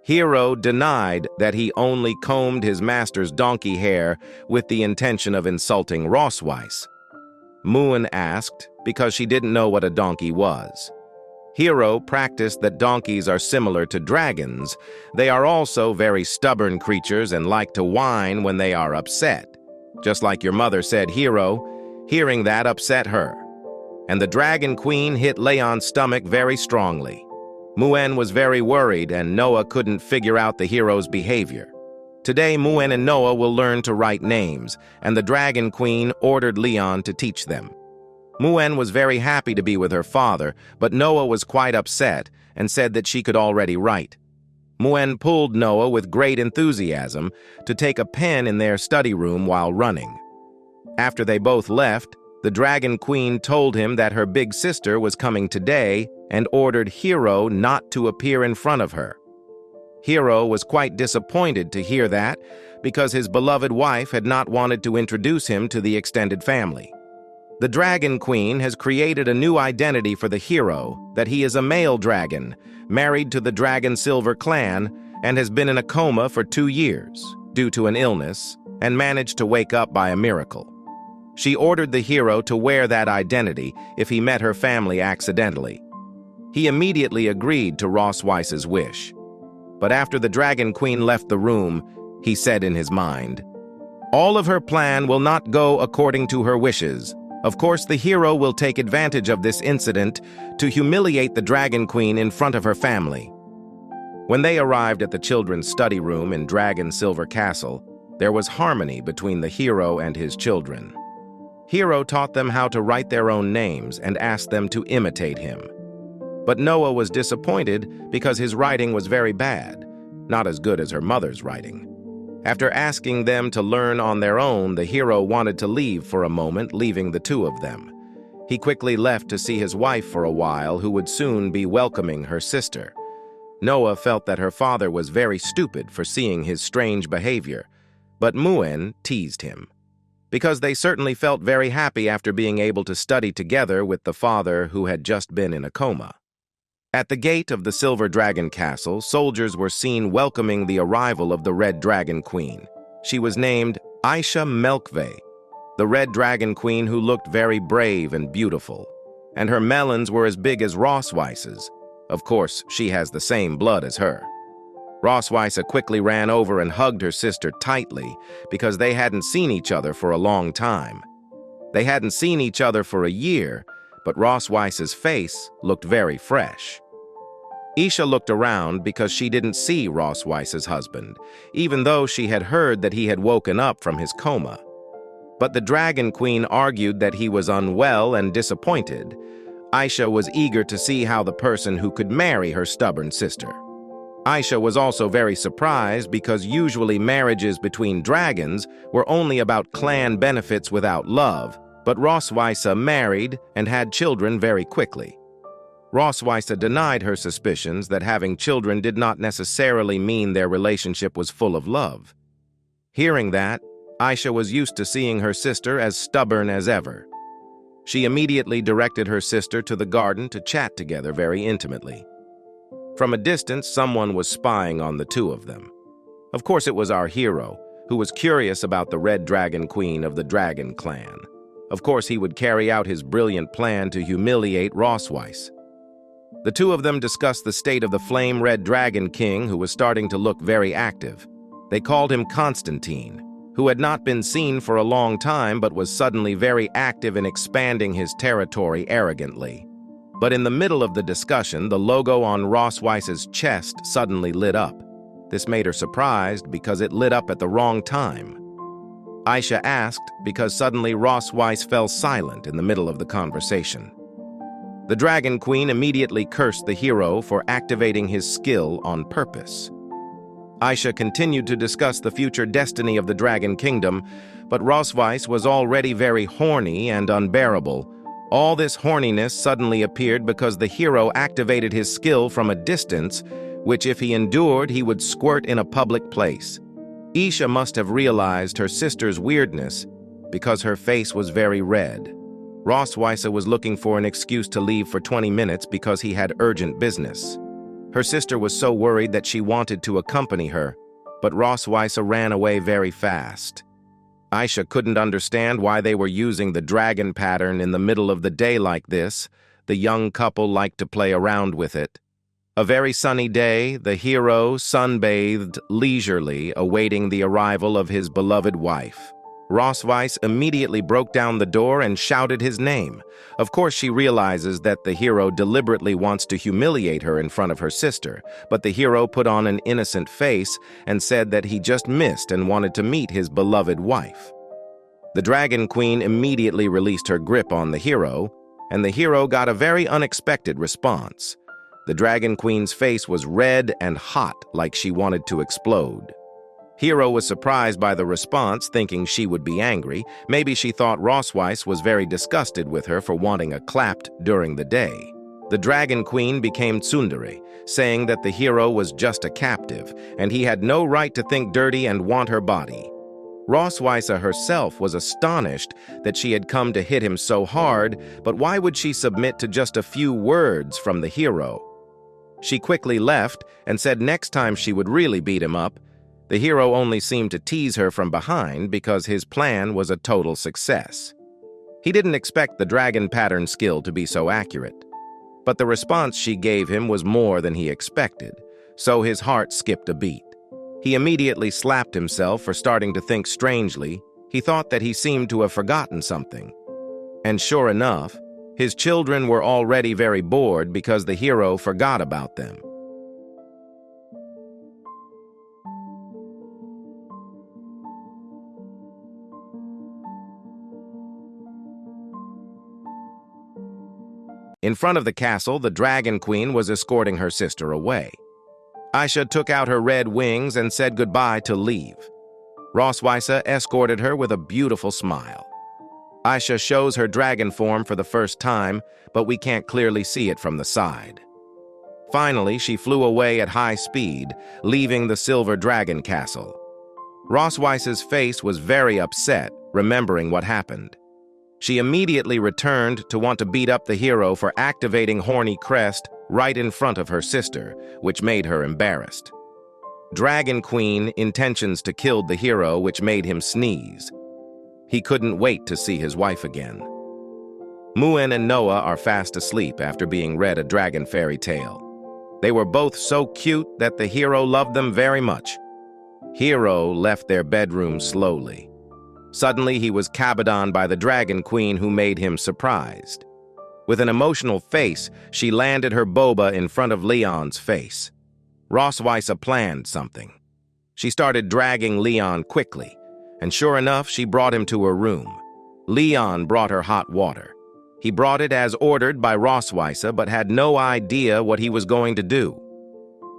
Hero denied that he only combed his master's donkey hair with the intention of insulting Rosweiss. Moon asked because she didn't know what a donkey was. Hero practiced that donkeys are similar to dragons. They are also very stubborn creatures and like to whine when they are upset. Just like your mother said, Hero, hearing that upset her. And the Dragon Queen hit Leon's stomach very strongly. Muen was very worried and Noah couldn't figure out the hero's behavior. Today, Muen and Noah will learn to write names, and the Dragon Queen ordered Leon to teach them. Muen was very happy to be with her father, but Noah was quite upset and said that she could already write. Muen pulled Noah with great enthusiasm to take a pen in their study room while running. After they both left, the Dragon Queen told him that her big sister was coming today and ordered Hero not to appear in front of her. Hero was quite disappointed to hear that because his beloved wife had not wanted to introduce him to the extended family. The Dragon Queen has created a new identity for the hero, that he is a male dragon, married to the Dragon Silver clan, and has been in a coma for 2 years due to an illness and managed to wake up by a miracle. She ordered the hero to wear that identity if he met her family accidentally. He immediately agreed to Rosweiss's wish. But after the Dragon Queen left the room, he said in his mind, "All of her plan will not go according to her wishes. Of course, the hero will take advantage of this incident to humiliate the Dragon Queen in front of her family." When they arrived at the children's study room in Dragon Silver Castle, there was harmony between the hero and his children. Hero taught them how to write their own names and asked them to imitate him. But Noah was disappointed because his writing was very bad, not as good as her mother's writing. After asking them to learn on their own, the hero wanted to leave for a moment, leaving the two of them. He quickly left to see his wife for a while, who would soon be welcoming her sister. Noah felt that her father was very stupid for seeing his strange behavior, but Muen teased him, because they certainly felt very happy after being able to study together with the father who had just been in a coma. At the gate of the Silver Dragon Castle, soldiers were seen welcoming the arrival of the Red Dragon Queen. She was named Aisha Melkve, the Red Dragon Queen, who looked very brave and beautiful. And her melons were as big as Rosweiss's. Of course, she has the same blood as her. Rosweiss quickly ran over and hugged her sister tightly because they hadn't seen each other for a long time. They hadn't seen each other for a year, but Rosweiss's face looked very fresh. Isha looked around because she didn't see Rosweiss's husband, even though she had heard that he had woken up from his coma. But the Dragon Queen argued that he was unwell and disappointed. Aisha was eager to see how the person who could marry her stubborn sister. Aisha was also very surprised because usually marriages between dragons were only about clan benefits without love, but Rosweiss married and had children very quickly. Rosweiss denied her suspicions that having children did not necessarily mean their relationship was full of love. Hearing that, Aisha was used to seeing her sister as stubborn as ever. She immediately directed her sister to the garden to chat together very intimately. From a distance, someone was spying on the two of them. Of course, it was our hero, who was curious about the Red Dragon Queen of the Dragon Clan. Of course, he would carry out his brilliant plan to humiliate Rosweiss. The two of them discussed the state of the Flame Red Dragon King, who was starting to look very active. They called him Constantine, who had not been seen for a long time but was suddenly very active in expanding his territory arrogantly. But in the middle of the discussion, the logo on Rosweiss's chest suddenly lit up. This made her surprised because it lit up at the wrong time. Aisha asked because suddenly Rosweiss fell silent in the middle of the conversation. The Dragon Queen immediately cursed the hero for activating his skill on purpose. Aisha continued to discuss the future destiny of the Dragon Kingdom, but Rosweiss was already very horny and unbearable. All this horniness suddenly appeared because the hero activated his skill from a distance, which if he endured, he would squirt in a public place. Isha must have realized her sister's weirdness because her face was very red. Rossweisse was looking for an excuse to leave for 20 minutes because he had urgent business. Her sister was so worried that she wanted to accompany her, but Rossweisse ran away very fast. Isha couldn't understand why they were using the dragon pattern in the middle of the day like this. The young couple liked to play around with it. A very sunny day, the hero sunbathed leisurely, awaiting the arrival of his beloved wife. Rossweisse immediately broke down the door and shouted his name. Of course, she realizes that the hero deliberately wants to humiliate her in front of her sister, but the hero put on an innocent face and said that he just missed and wanted to meet his beloved wife. The Dragon Queen immediately released her grip on the hero, and the hero got a very unexpected response. The Dragon Queen's face was red and hot, like she wanted to explode. Hero was surprised by the response, thinking she would be angry. Maybe she thought Rossweisse was very disgusted with her for wanting a clapped during the day. The Dragon Queen became tsundere, saying that the hero was just a captive, and he had no right to think dirty and want her body. Rossweisse herself was astonished that she had come to hit him so hard, but why would she submit to just a few words from the hero? She quickly left and said next time she would really beat him up. The hero only seemed to tease her from behind because his plan was a total success. He didn't expect the dragon pattern skill to be so accurate, but the response she gave him was more than he expected, so his heart skipped a beat. He immediately slapped himself for starting to think strangely. He thought that he seemed to have forgotten something. And sure enough, his children were already very bored because the hero forgot about them. In front of the castle, the Dragon Queen was escorting her sister away. Isha took out her red wings and said goodbye to leave. Rossweisse escorted her with a beautiful smile. Isha shows her dragon form for the first time, but we can't clearly see it from the side. Finally, she flew away at high speed, leaving the Silver Dragon Castle. Rossweisse's face was very upset, remembering what happened. She immediately returned to want to beat up the hero for activating Horny Crest right in front of her sister, which made her embarrassed. Dragon Queen intentions to kill the hero, which made him sneeze. He couldn't wait to see his wife again. Muen and Noah are fast asleep after being read a dragon fairy tale. They were both so cute that the hero loved them very much. Hero left their bedroom slowly. Suddenly, he was cabadoned by the Dragon Queen, who made him surprised. With an emotional face, she landed her boba in front of Leon's face. Rossweisse planned something. She started dragging Leon quickly, and sure enough, she brought him to her room. Leon brought her hot water. He brought it as ordered by Rossweisse, but had no idea what he was going to do.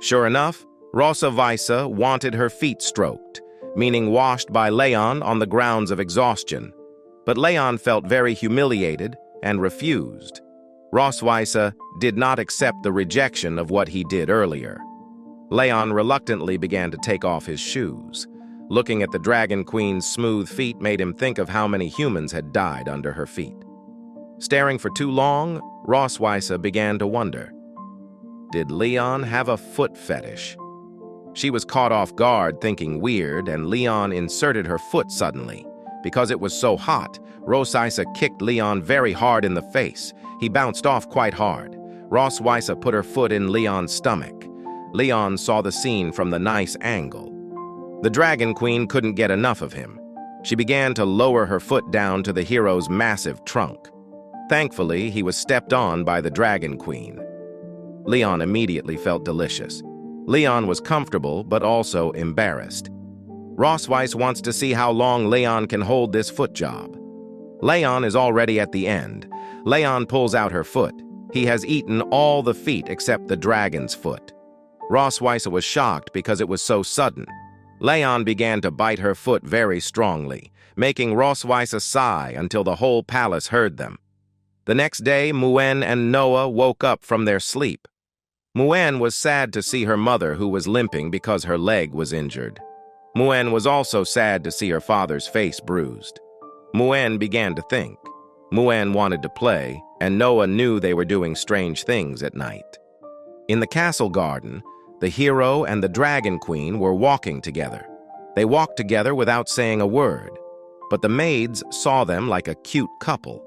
Sure enough, Rossweisse wanted her feet stroked, meaning washed by Leon on the grounds of exhaustion. But Leon felt very humiliated and refused. Rossweisse did not accept the rejection of what he did earlier. Leon reluctantly began to take off his shoes. Looking at the Dragon Queen's smooth feet made him think of how many humans had died under her feet. Staring for too long, Rossweisse began to wonder, did Leon have a foot fetish? She was caught off guard, thinking weird, and Leon inserted her foot suddenly. Because it was so hot, Rossweisse kicked Leon very hard in the face. He bounced off quite hard. Rossweisse put her foot in Leon's stomach. Leon saw the scene from the nice angle. The Dragon Queen couldn't get enough of him. She began to lower her foot down to the hero's massive trunk. Thankfully, he was stepped on by the Dragon Queen. Leon immediately felt delicious. Leon was comfortable, but also embarrassed. Rossweisse wants to see how long Leon can hold this foot job. Leon is already at the end. Leon pulls out her foot. He has eaten all the feet except the dragon's foot. Rossweisse was shocked because it was so sudden. Leon began to bite her foot very strongly, making Rossweisse sigh until the whole palace heard them. The next day, Muen and Noah woke up from their sleep. Muen was sad to see her mother, who was limping because her leg was injured. Muen was also sad to see her father's face bruised. Muen began to think. Muen wanted to play, and Noah knew they were doing strange things at night. In the castle garden, the hero and the dragon queen were walking together. They walked together without saying a word, but the maids saw them like a cute couple.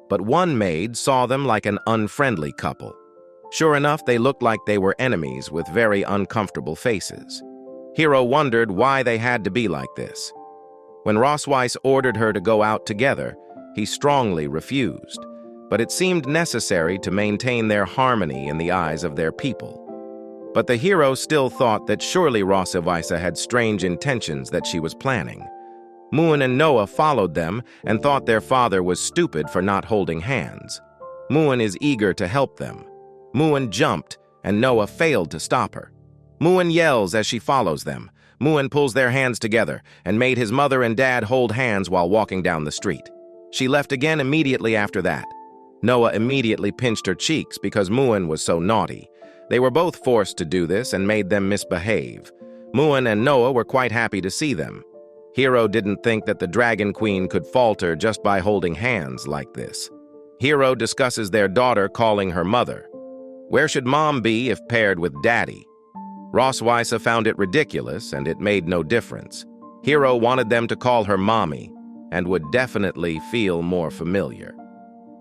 But one maid saw them like an unfriendly couple. Sure enough, they looked like they were enemies with very uncomfortable faces. Hero wondered why they had to be like this. When Rosweiss ordered her to go out together, he strongly refused, but it seemed necessary to maintain their harmony in the eyes of their people. But the hero still thought that surely Rosweiss had strange intentions that she was planning. Muen and Noah followed them and thought their father was stupid for not holding hands. Muen is eager to help them. Muen jumped, and Noah failed to stop her. Muen yells as she follows them. Muen pulls their hands together and made his mother and dad hold hands while walking down the street. She left again immediately after that. Noah immediately pinched her cheeks because Muen was so naughty. They were both forced to do this and made them misbehave. Muen and Noah were quite happy to see them. Hero didn't think that the Dragon Queen could falter just by holding hands like this. Hero discusses their daughter calling her mother. Where should mom be if paired with daddy? Rosweiss found it ridiculous, and it made no difference. Hero wanted them to call her mommy, and would definitely feel more familiar.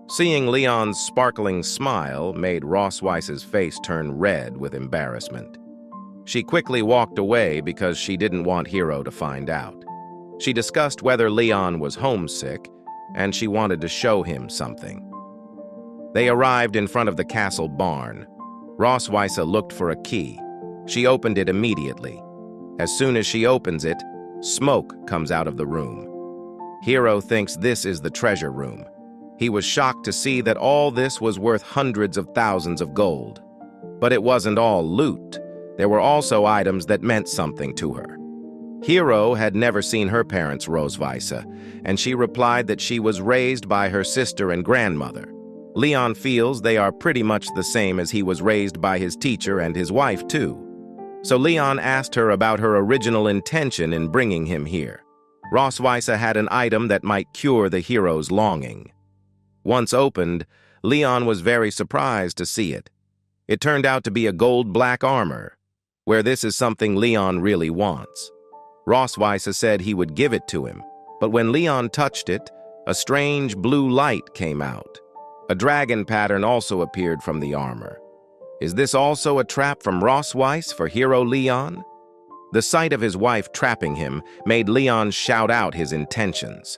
Seeing Leon's sparkling smile made Rosweiss's face turn red with embarrassment. She quickly walked away because she didn't want Hero to find out. She discussed whether Leon was homesick, and she wanted to show him something. They arrived in front of the castle barn. Rosweiss looked for a key. She opened it immediately. As soon as she opens it, smoke comes out of the room. Hero thinks this is the treasure room. He was shocked to see that all this was worth hundreds of thousands of gold. But it wasn't all loot. There were also items that meant something to her. Hero had never seen her parents, Rosweiss, and she replied that she was raised by her sister and grandmother. Leon feels they are pretty much the same, as he was raised by his teacher and his wife too. So Leon asked her about her original intention in bringing him here. Rosweiss had an item that might cure the hero's longing. Once opened, Leon was very surprised to see it. It turned out to be a gold-black armor, where this is something Leon really wants. Rosweiss said he would give it to him, but when Leon touched it, a strange blue light came out. A dragon pattern also appeared from the armor. Is this also a trap from Rosweiss for hero Leon? The sight of his wife trapping him made Leon shout out his intentions.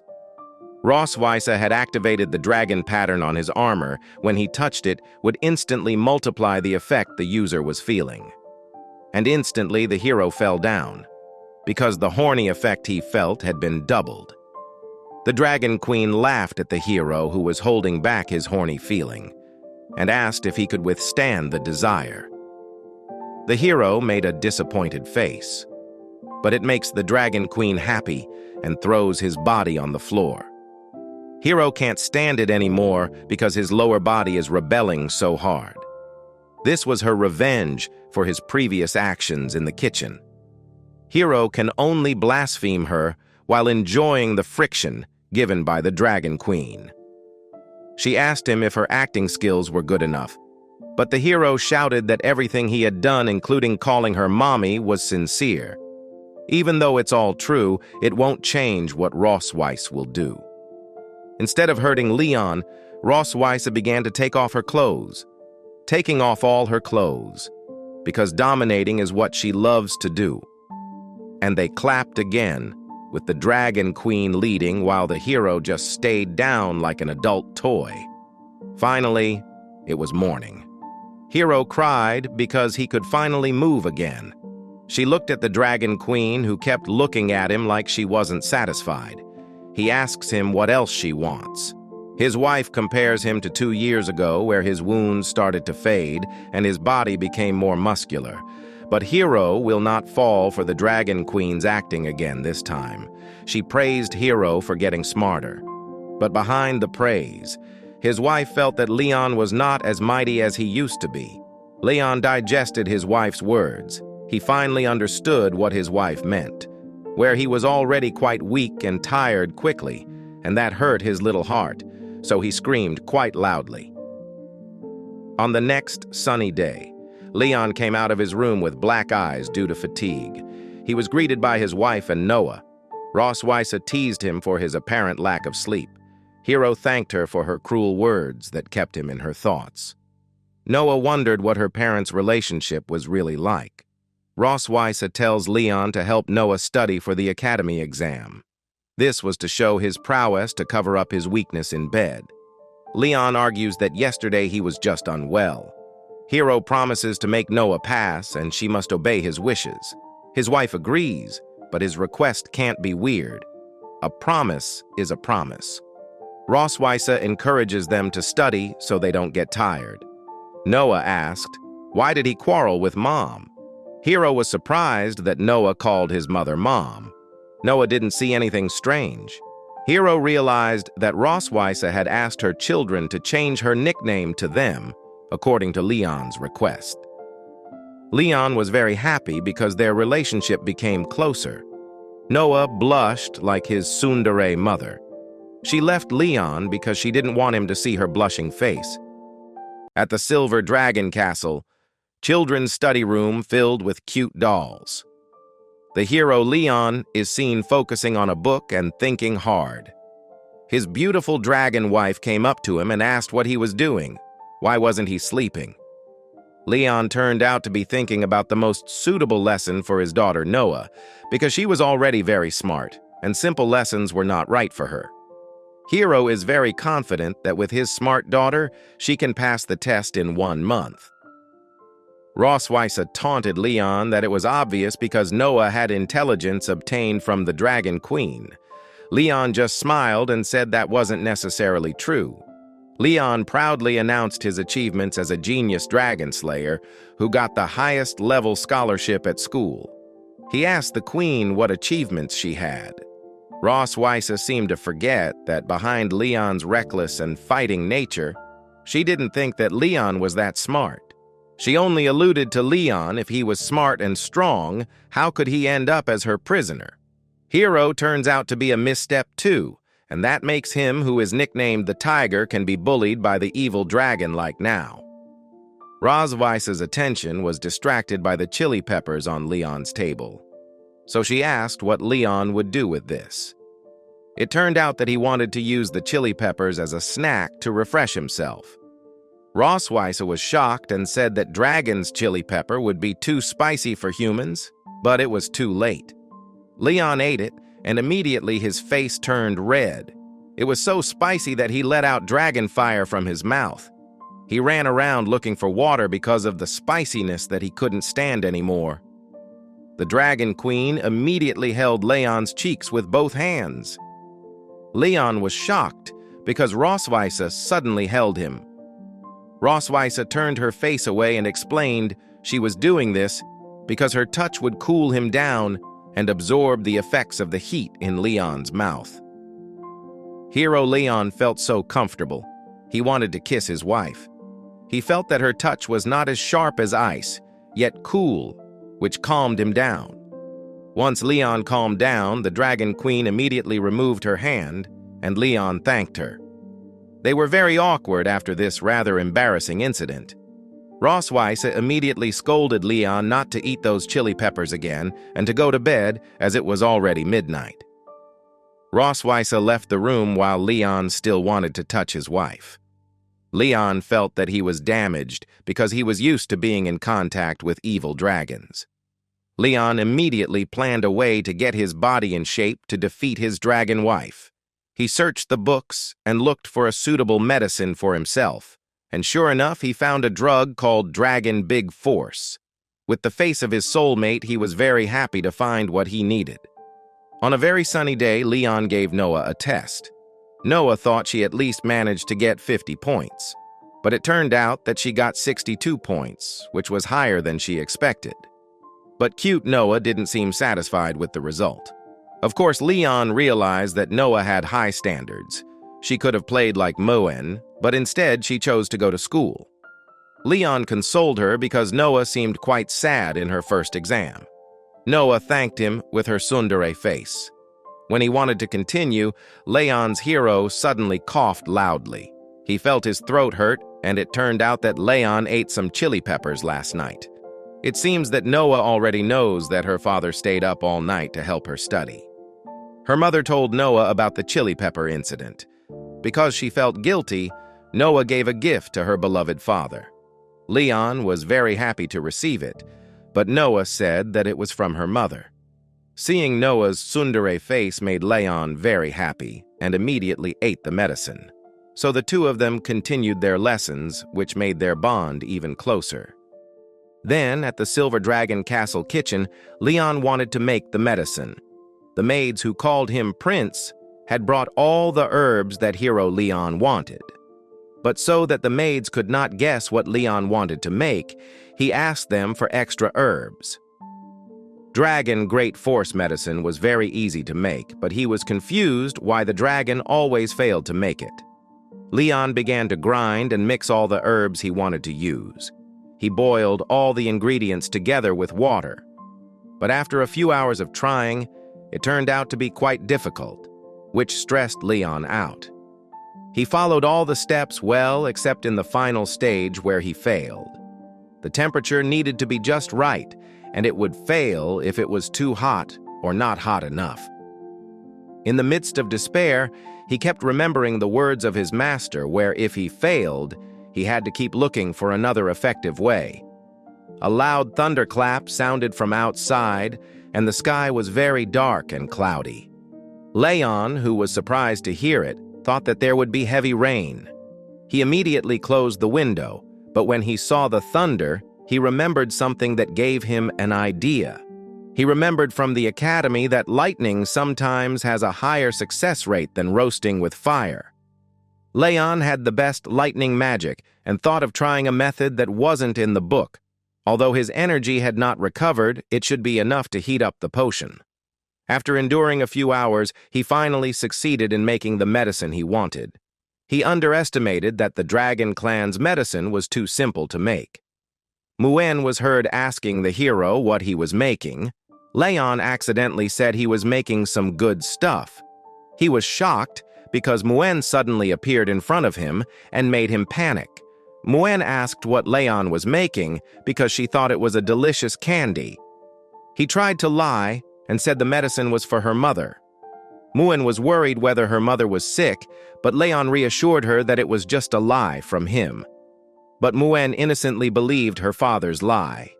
Rosweiss had activated the dragon pattern on his armor. When he touched it, would instantly multiply the effect the user was feeling. And instantly the hero fell down, because the horny effect he felt had been doubled. The Dragon Queen laughed at the hero, who was holding back his horny feeling, and asked if he could withstand the desire. The hero made a disappointed face, but it makes the Dragon Queen happy and throws his body on the floor. Hero can't stand it anymore because his lower body is rebelling so hard. This was her revenge for his previous actions in the kitchen. Hero can only blaspheme her while enjoying the friction given by the Dragon Queen. She asked him if her acting skills were good enough, but the hero shouted that everything he had done, including calling her mommy, was sincere. Even though it's all true, it won't change what Rosweiss will do. Instead of hurting Leon, Rosweiss began to take off her clothes, taking off all her clothes, because dominating is what she loves to do. And they clapped again, with the Dragon Queen leading while the hero just stayed down like an adult toy. Finally, it was morning. Hero cried because he could finally move again. She looked at the Dragon Queen, who kept looking at him like she wasn't satisfied. He asks him what else she wants. His wife compares him to 2 years ago, where his wounds started to fade and his body became more muscular. But Hero will not fall for the Dragon Queen's acting again this time. She praised Hero for getting smarter. But behind the praise, his wife felt that Leon was not as mighty as he used to be. Leon digested his wife's words. He finally understood what his wife meant, where he was already quite weak and tired quickly, and that hurt his little heart, so he screamed quite loudly. On the next sunny day, Leon came out of his room with black eyes due to fatigue. He was greeted by his wife and Noah. Rossweisse teased him for his apparent lack of sleep. Hiro thanked her for her cruel words that kept him in her thoughts. Noah wondered what her parents' relationship was really like. Rossweisse tells Leon to help Noah study for the academy exam. This was to show his prowess to cover up his weakness in bed. Leon argues that yesterday he was just unwell. Hiro promises to make Noah pass, and she must obey his wishes. His wife agrees, but his request can't be weird. A promise is a promise. Rossweisse encourages them to study so they don't get tired. Noah asked, why did he quarrel with Mom? Hiro was surprised that Noah called his mother Mom. Noah didn't see anything strange. Hiro realized that Rossweisse had asked her children to change her nickname to them, according to Leon's request. Leon was very happy because their relationship became closer. Noah blushed like his tsundere mother. She left Leon because she didn't want him to see her blushing face. At the Silver Dragon Castle, children's study room filled with cute dolls. The hero Leon is seen focusing on a book and thinking hard. His beautiful dragon wife came up to him and asked what he was doing. Why wasn't he sleeping? Leon turned out to be thinking about the most suitable lesson for his daughter Noah, because she was already very smart, and simple lessons were not right for her. Hiro is very confident that with his smart daughter, she can pass the test in 1 month. Rossweisse taunted Leon that it was obvious because Noah had intelligence obtained from the Dragon Queen. Leon just smiled and said that wasn't necessarily true. Leon proudly announced his achievements as a genius dragon slayer who got the highest level scholarship at school. He asked the queen what achievements she had. Rossweisse seemed to forget that behind Leon's reckless and fighting nature, she didn't think that Leon was that smart. She only alluded to Leon. If he was smart and strong, how could he end up as her prisoner? Hiro turns out to be a misstep too, and that makes him, who is nicknamed the Tiger, can be bullied by the evil dragon like now. Rossweisse's attention was distracted by the chili peppers on Leon's table, so she asked what Leon would do with this. It turned out that he wanted to use the chili peppers as a snack to refresh himself. Rossweisse was shocked and said that dragon's chili pepper would be too spicy for humans, but it was too late. Leon ate it, and immediately his face turned red. It was so spicy that he let out dragon fire from his mouth. He ran around looking for water because of the spiciness that he couldn't stand anymore. The Dragon Queen immediately held Leon's cheeks with both hands. Leon was shocked because Rossweisse suddenly held him. Rossweisse turned her face away and explained she was doing this because her touch would cool him down and absorb the effects of the heat in Leon's mouth. Hero Leon felt so comfortable, he wanted to kiss his wife. He felt that her touch was not as sharp as ice, yet cool, which calmed him down. Once Leon calmed down, the Dragon Queen immediately removed her hand, and Leon thanked her. They were very awkward after this rather embarrassing incident. Rossweisse immediately scolded Leon not to eat those chili peppers again and to go to bed as it was already midnight. Rossweisse left the room while Leon still wanted to touch his wife. Leon felt that he was damaged because he was used to being in contact with evil dragons. Leon immediately planned a way to get his body in shape to defeat his dragon wife. He searched the books and looked for a suitable medicine for himself, and sure enough, he found a drug called Dragon Big Force. With the face of his soulmate, he was very happy to find what he needed. On a very sunny day, Leon gave Noah a test. Noah thought she at least managed to get 50 points, but it turned out that she got 62 points, which was higher than she expected. But cute Noah didn't seem satisfied with the result. Of course, Leon realized that Noah had high standards. She could have played like Moen, but instead she chose to go to school. Leon consoled her because Noah seemed quite sad in her first exam. Noah thanked him with her tsundere face. When he wanted to continue, Leon's hero suddenly coughed loudly. He felt his throat hurt, and it turned out that Leon ate some chili peppers last night. It seems that Noah already knows that her father stayed up all night to help her study. Her mother told Noah about the chili pepper incident. Because she felt guilty, Noah gave a gift to her beloved father. Leon was very happy to receive it, but Noah said that it was from her mother. Seeing Noah's tsundere face made Leon very happy and immediately ate the medicine. So the two of them continued their lessons, which made their bond even closer. Then, at the Silver Dragon Castle kitchen, Leon wanted to make the medicine. The maids who called him Prince had brought all the herbs that hero Leon wanted. But so that the maids could not guess what Leon wanted to make, he asked them for extra herbs. Dragon Great Force medicine was very easy to make, but he was confused why the dragon always failed to make it. Leon began to grind and mix all the herbs he wanted to use. He boiled all the ingredients together with water. But after a few hours of trying, it turned out to be quite difficult, which stressed Leon out. He followed all the steps well except in the final stage where he failed. The temperature needed to be just right, and it would fail if it was too hot or not hot enough. In the midst of despair, he kept remembering the words of his master where if he failed, he had to keep looking for another effective way. A loud thunderclap sounded from outside, and the sky was very dark and cloudy. Leon, who was surprised to hear it, thought that there would be heavy rain. He immediately closed the window, but when he saw the thunder, he remembered something that gave him an idea. He remembered from the academy that lightning sometimes has a higher success rate than roasting with fire. Leon had the best lightning magic and thought of trying a method that wasn't in the book. Although his energy had not recovered, it should be enough to heat up the potion. After enduring a few hours, he finally succeeded in making the medicine he wanted. He underestimated that the Dragon Clan's medicine was too simple to make. Muen was heard asking the hero what he was making. Leon accidentally said he was making some good stuff. He was shocked because Muen suddenly appeared in front of him and made him panic. Muen asked what Leon was making because she thought it was a delicious candy. He tried to lie and said the medicine was for her mother. Muen was worried whether her mother was sick, but Leon reassured her that it was just a lie from him. But Muen innocently believed her father's lie.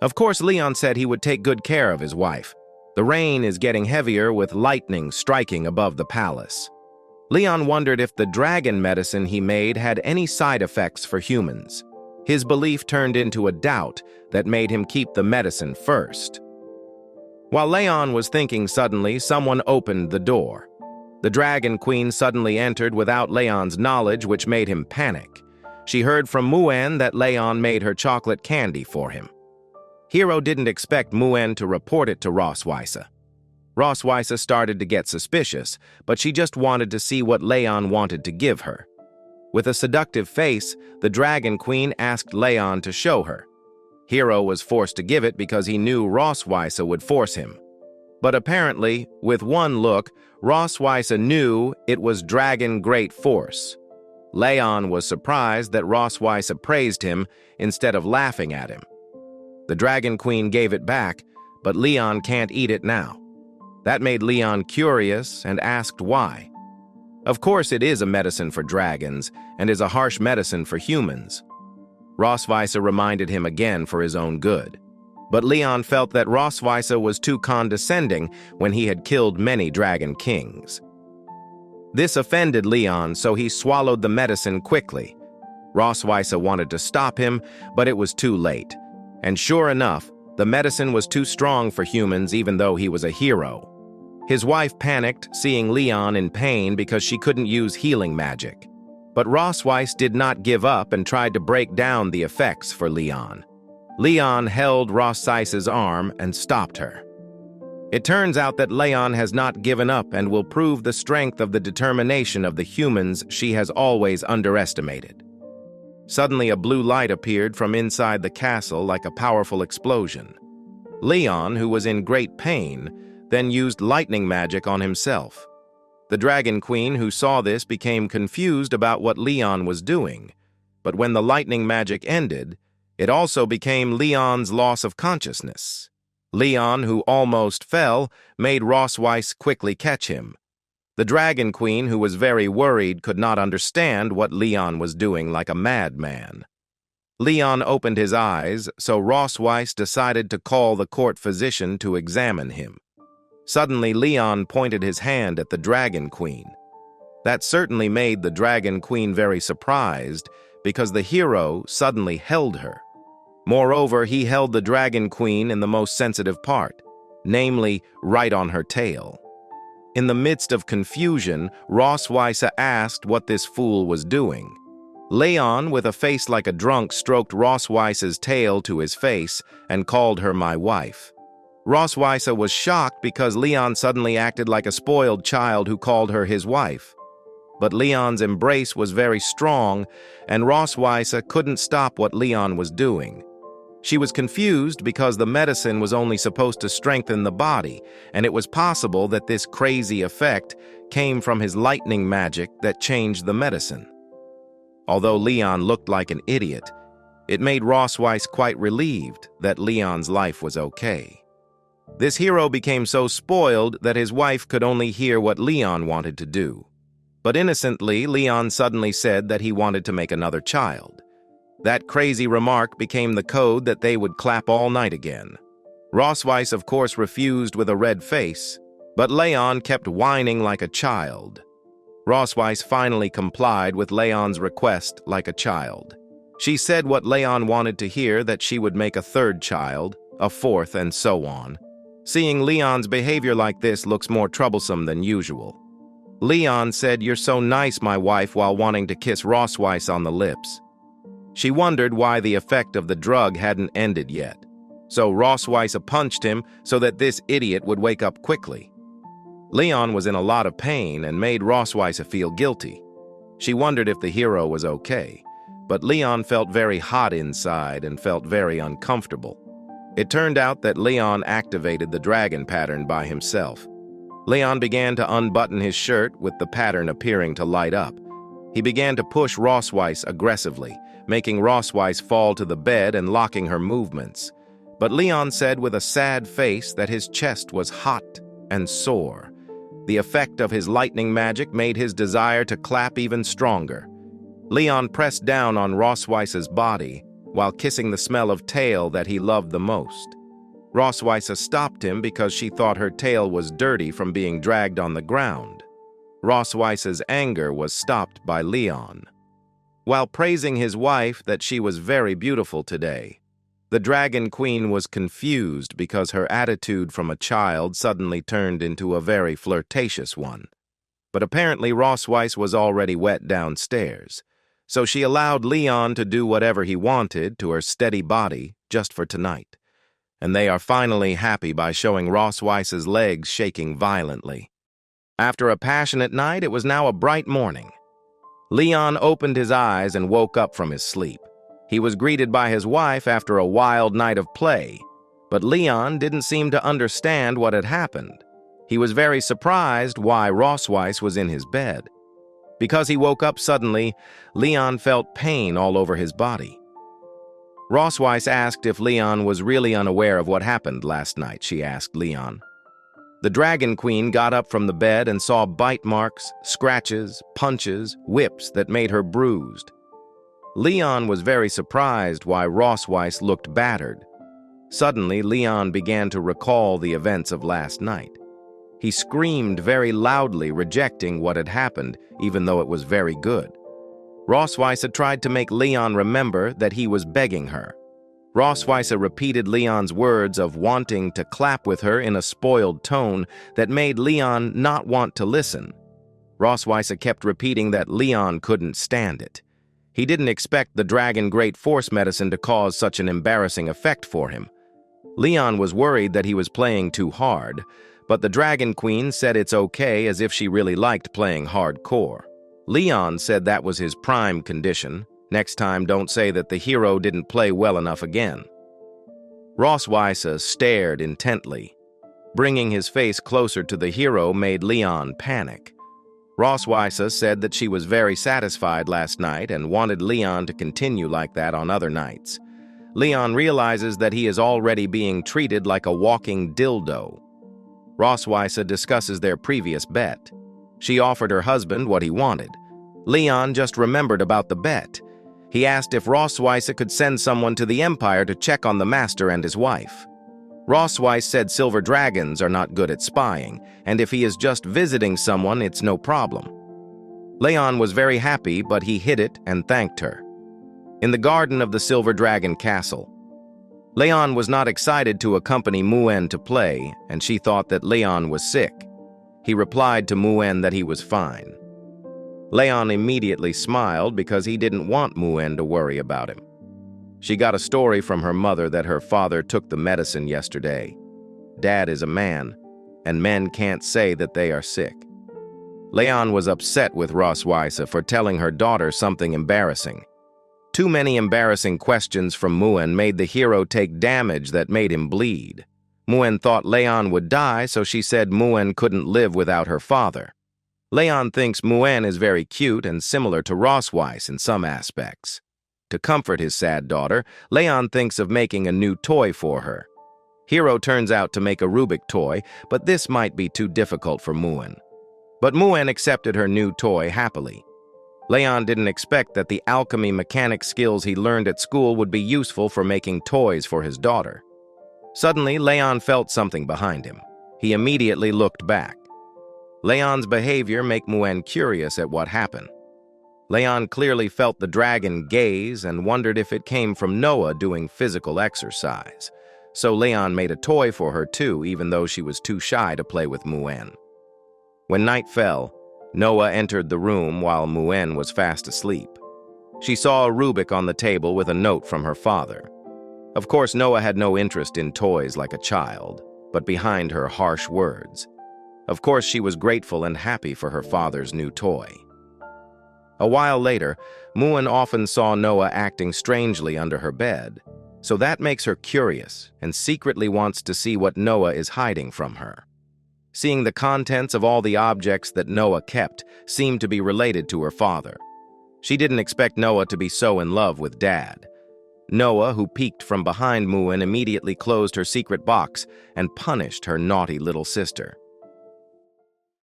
Of course, Leon said he would take good care of his wife. The rain is getting heavier with lightning striking above the palace. Leon wondered if the dragon medicine he made had any side effects for humans. His belief turned into a doubt that made him keep the medicine first. While Leon was thinking, suddenly someone opened the door. The Dragon Queen suddenly entered without Leon's knowledge, which made him panic. She heard from Muen that Leon made her chocolate candy for him. Hero didn't expect Muen to report it to Rosweiser. Rosweiser started to get suspicious, but she just wanted to see what Leon wanted to give her. With a seductive face, the Dragon Queen asked Leon to show her. Hero was forced to give it because he knew Rosweiser would force him. But apparently, with one look, Rosweiser knew it was Dragon Great Force. Leon was surprised that Rosweiser praised him instead of laughing at him. The Dragon Queen gave it back, but Leon can't eat it now. That made Leon curious and asked why. Of course, it is a medicine for dragons and is a harsh medicine for humans. Rosweiser reminded him again for his own good. But Leon felt that Rosweiser was too condescending when he had killed many dragon kings. This offended Leon, so he swallowed the medicine quickly. Rosweiser wanted to stop him, but it was too late. And sure enough, the medicine was too strong for humans even though he was a hero. His wife panicked, seeing Leon in pain because she couldn't use healing magic. But Rosweiser did not give up and tried to break down the effects for Leon. Leon held Rosweiser's arm and stopped her. It turns out that Leon has not given up and will prove the strength of the determination of the humans she has always underestimated. Suddenly, a blue light appeared from inside the castle like a powerful explosion. Leon, who was in great pain, then used lightning magic on himself. The Dragon Queen, who saw this, became confused about what Leon was doing. But when the lightning magic ended, it also became Leon's loss of consciousness. Leon, who almost fell, made Rossweiss quickly catch him. The Dragon Queen, who was very worried, could not understand what Leon was doing like a madman. Leon opened his eyes, so Rossweiss decided to call the court physician to examine him. Suddenly, Leon pointed his hand at the Dragon Queen. That certainly made the Dragon Queen very surprised, because the hero suddenly held her. Moreover, he held the Dragon Queen in the most sensitive part, namely, right on her tail. In the midst of confusion, Rossweiss asked what this fool was doing. Leon, with a face like a drunk, stroked Rossweiss's tail to his face and called her my wife. Rossweiss was shocked because Leon suddenly acted like a spoiled child who called her his wife. But Leon's embrace was very strong, and Rossweiss couldn't stop what Leon was doing. She was confused because the medicine was only supposed to strengthen the body, and it was possible that this crazy effect came from his lightning magic that changed the medicine. Although Leon looked like an idiot, it made Rossweiss quite relieved that Leon's life was okay. This hero became so spoiled that his wife could only hear what Leon wanted to do. But innocently, Leon suddenly said that he wanted to make another child. That crazy remark became the code that they would clap all night again. Rossweiss, of course, refused with a red face, but Leon kept whining like a child. Rossweiss finally complied with Leon's request like a child. She said what Leon wanted to hear, that she would make a third child, a fourth, and so on. Seeing Leon's behavior like this looks more troublesome than usual. Leon said, "You're so nice, my wife," while wanting to kiss Rossweiss on the lips. She wondered why the effect of the drug hadn't ended yet. So Rossweiss punched him so that this idiot would wake up quickly. Leon was in a lot of pain and made Rossweiss feel guilty. She wondered if the hero was okay, but Leon felt very hot inside and felt very uncomfortable. It turned out that Leon activated the dragon pattern by himself. Leon began to unbutton his shirt with the pattern appearing to light up. He began to push Rossweiss aggressively, making Rossweiss fall to the bed and locking her movements. But Leon said with a sad face that his chest was hot and sore. The effect of his lightning magic made his desire to clap even stronger. Leon pressed down on Rossweiss's body while kissing the smell of tail that he loved the most. Rossweiss stopped him because she thought her tail was dirty from being dragged on the ground. Rossweiss's anger was stopped by Leon. While praising his wife that she was very beautiful today, the Dragon Queen was confused because her attitude from a child suddenly turned into a very flirtatious one. But apparently Rossweiss was already wet downstairs, so she allowed Leon to do whatever he wanted to her steady body just for tonight. And they are finally happy by showing Rossweiss's legs shaking violently. After a passionate night, it was now a bright morning. Leon opened his eyes and woke up from his sleep. He was greeted by his wife after a wild night of play, but Leon didn't seem to understand what had happened. He was very surprised why Rossweiss was in his bed. Because he woke up suddenly, Leon felt pain all over his body. Rossweiss asked if Leon was really unaware of what happened last night, she asked Leon. The Dragon Queen got up from the bed and saw bite marks, scratches, punches, whips that made her bruised. Leon was very surprised why Rossweiss looked battered. Suddenly, Leon began to recall the events of last night. He screamed very loudly, rejecting what had happened, even though it was very good. Rossweiss tried to make Leon remember that he was begging her. Rossweiss repeated Leon's words of wanting to clap with her in a spoiled tone that made Leon not want to listen. Rossweiss kept repeating that Leon couldn't stand it. He didn't expect the Dragon Great Force medicine to cause such an embarrassing effect for him. Leon was worried that he was playing too hard, but the Dragon Queen said it's okay, as if she really liked playing hardcore. Leon said that was his prime condition, Next time, don't say that the hero didn't play well enough again. Rosweiser stared intently. Bringing his face closer to the hero made Leon panic. Rosweiser said that she was very satisfied last night and wanted Leon to continue like that on other nights. Leon realizes that he is already being treated like a walking dildo. Rosweiser discusses their previous bet. She offered her husband what he wanted. Leon just remembered about the bet. He asked if Rosweiser could send someone to the Empire to check on the master and his wife. Rosweiser said silver dragons are not good at spying, and if he is just visiting someone, it's no problem. Leon was very happy, but he hid it and thanked her. In the garden of the Silver Dragon Castle, Leon was not excited to accompany Muen to play, and she thought that Leon was sick. He replied to Muen that he was fine. Leon immediately smiled because he didn't want Muen to worry about him. She got a story from her mother that her father took the medicine yesterday. Dad is a man, and men can't say that they are sick. Leon was upset with Rosweiser for telling her daughter something embarrassing. Too many embarrassing questions from Muen made the hero take damage that made him bleed. Muen thought Leon would die, so she said Muen couldn't live without her father. Leon thinks Muen is very cute and similar to Rosweiser in some aspects. To comfort his sad daughter, Leon thinks of making a new toy for her. Hero turns out to make a Rubik toy, but this might be too difficult for Muen. But Muen accepted her new toy happily. Leon didn't expect that the alchemy mechanic skills he learned at school would be useful for making toys for his daughter. Suddenly, Leon felt something behind him. He immediately looked back. Leon's behavior made Muen curious at what happened. Leon clearly felt the dragon gaze and wondered if it came from Noah doing physical exercise. So Leon made a toy for her too, even though she was too shy to play with Muen. When night fell, Noah entered the room while Muen was fast asleep. She saw a Rubik on the table with a note from her father. Of course, Noah had no interest in toys like a child, but behind her harsh words. Of course, she was grateful and happy for her father's new toy. A while later, Muen often saw Noah acting strangely under her bed, so that makes her curious and secretly wants to see what Noah is hiding from her. Seeing the contents of all the objects that Noah kept seemed to be related to her father. She didn't expect Noah to be so in love with Dad. Noah, who peeked from behind Muen, immediately closed her secret box and punished her naughty little sister.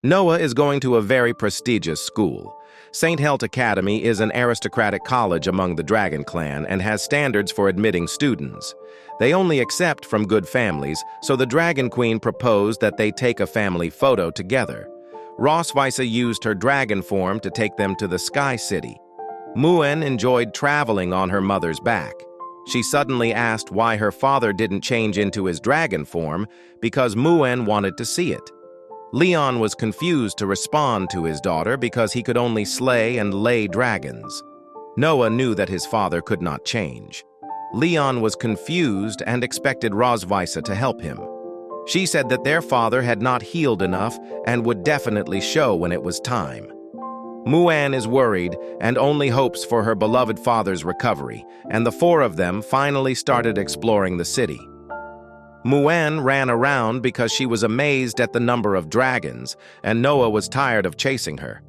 Noah is going to a very prestigious school. St. Helt Academy is an aristocratic college among the Dragon Clan and has standards for admitting students. They only accept from good families, so the Dragon Queen proposed that they take a family photo together. Rosweiser used her dragon form to take them to the Sky City. Muen enjoyed traveling on her mother's back. She suddenly asked why her father didn't change into his dragon form because Muen wanted to see it. Leon was confused to respond to his daughter because he could only slay and lay dragons. Noah knew that his father could not change. Leon was confused and expected Rosweiser to help him. She said that their father had not healed enough and would definitely show when it was time. Muen is worried and only hopes for her beloved father's recovery, and the four of them finally started exploring the city. Muen ran around because she was amazed at the number of dragons, and Noah was tired of chasing her.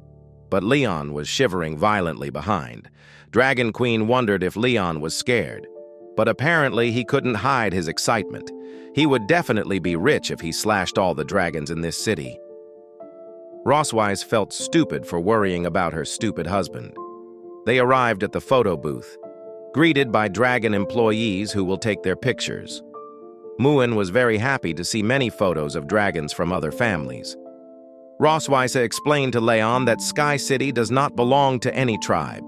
But Leon was shivering violently behind. Dragon Queen wondered if Leon was scared. But apparently he couldn't hide his excitement. He would definitely be rich if he slashed all the dragons in this city. Rosweiser felt stupid for worrying about her stupid husband. They arrived at the photo booth, greeted by dragon employees who will take their pictures. Muen was very happy to see many photos of dragons from other families. Rosweiser explained to Leon that Sky City does not belong to any tribe.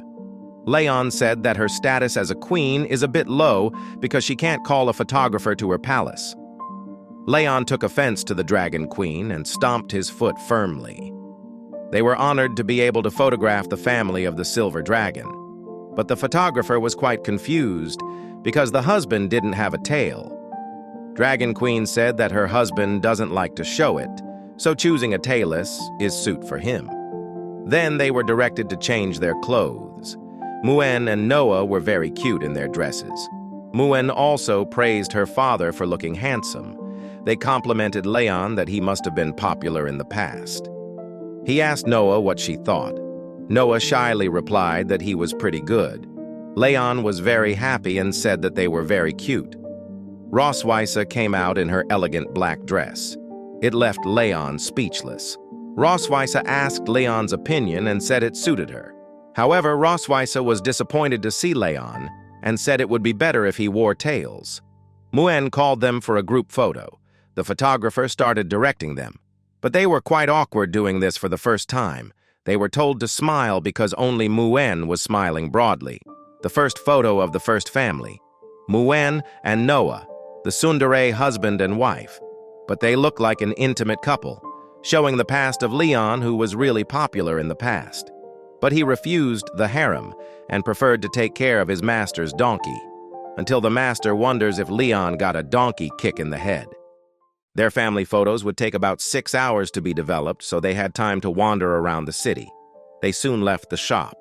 Leon said that her status as a queen is a bit low because she can't call a photographer to her palace. Leon took offense to the Dragon Queen and stomped his foot firmly. They were honored to be able to photograph the family of the Silver Dragon. But the photographer was quite confused because the husband didn't have a tail. Dragon Queen said that her husband doesn't like to show it, so choosing a tailless is suit for him. Then they were directed to change their clothes. Muen and Noah were very cute in their dresses. Muen also praised her father for looking handsome. They complimented Leon that he must have been popular in the past. He asked Noah what she thought. Noah shyly replied that he was pretty good. Leon was very happy and said that they were very cute. Roswisa came out in her elegant black dress. It left Leon speechless. Roswisa asked Leon's opinion and said it suited her. However, Roswisa was disappointed to see Leon and said it would be better if he wore tails. Muen called them for a group photo. The photographer started directing them, but they were quite awkward doing this for the first time. They were told to smile because only Muen was smiling broadly. The first photo of the first family. Muen and Noah, the tsundere husband and wife. But they looked like an intimate couple, showing the past of Leon, who was really popular in the past. But he refused the harem and preferred to take care of his master's donkey, until the master wonders if Leon got a donkey kick in the head. Their family photos would take about 6 hours to be developed, so they had time to wander around the city. They soon left the shop.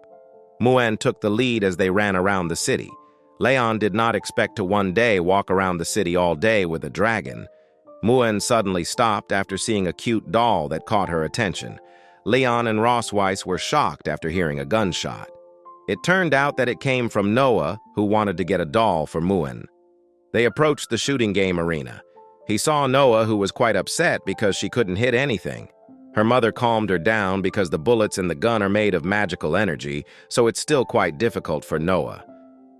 Muen took the lead as they ran around the city. Leon did not expect to one day walk around the city all day with a dragon. Muen suddenly stopped after seeing a cute doll that caught her attention. Leon and Roswisa were shocked after hearing a gunshot. It turned out that it came from Noah, who wanted to get a doll for Muen. They approached the shooting game arena. He saw Noah, who was quite upset because she couldn't hit anything. Her mother calmed her down because the bullets in the gun are made of magical energy, so it's still quite difficult for Noah.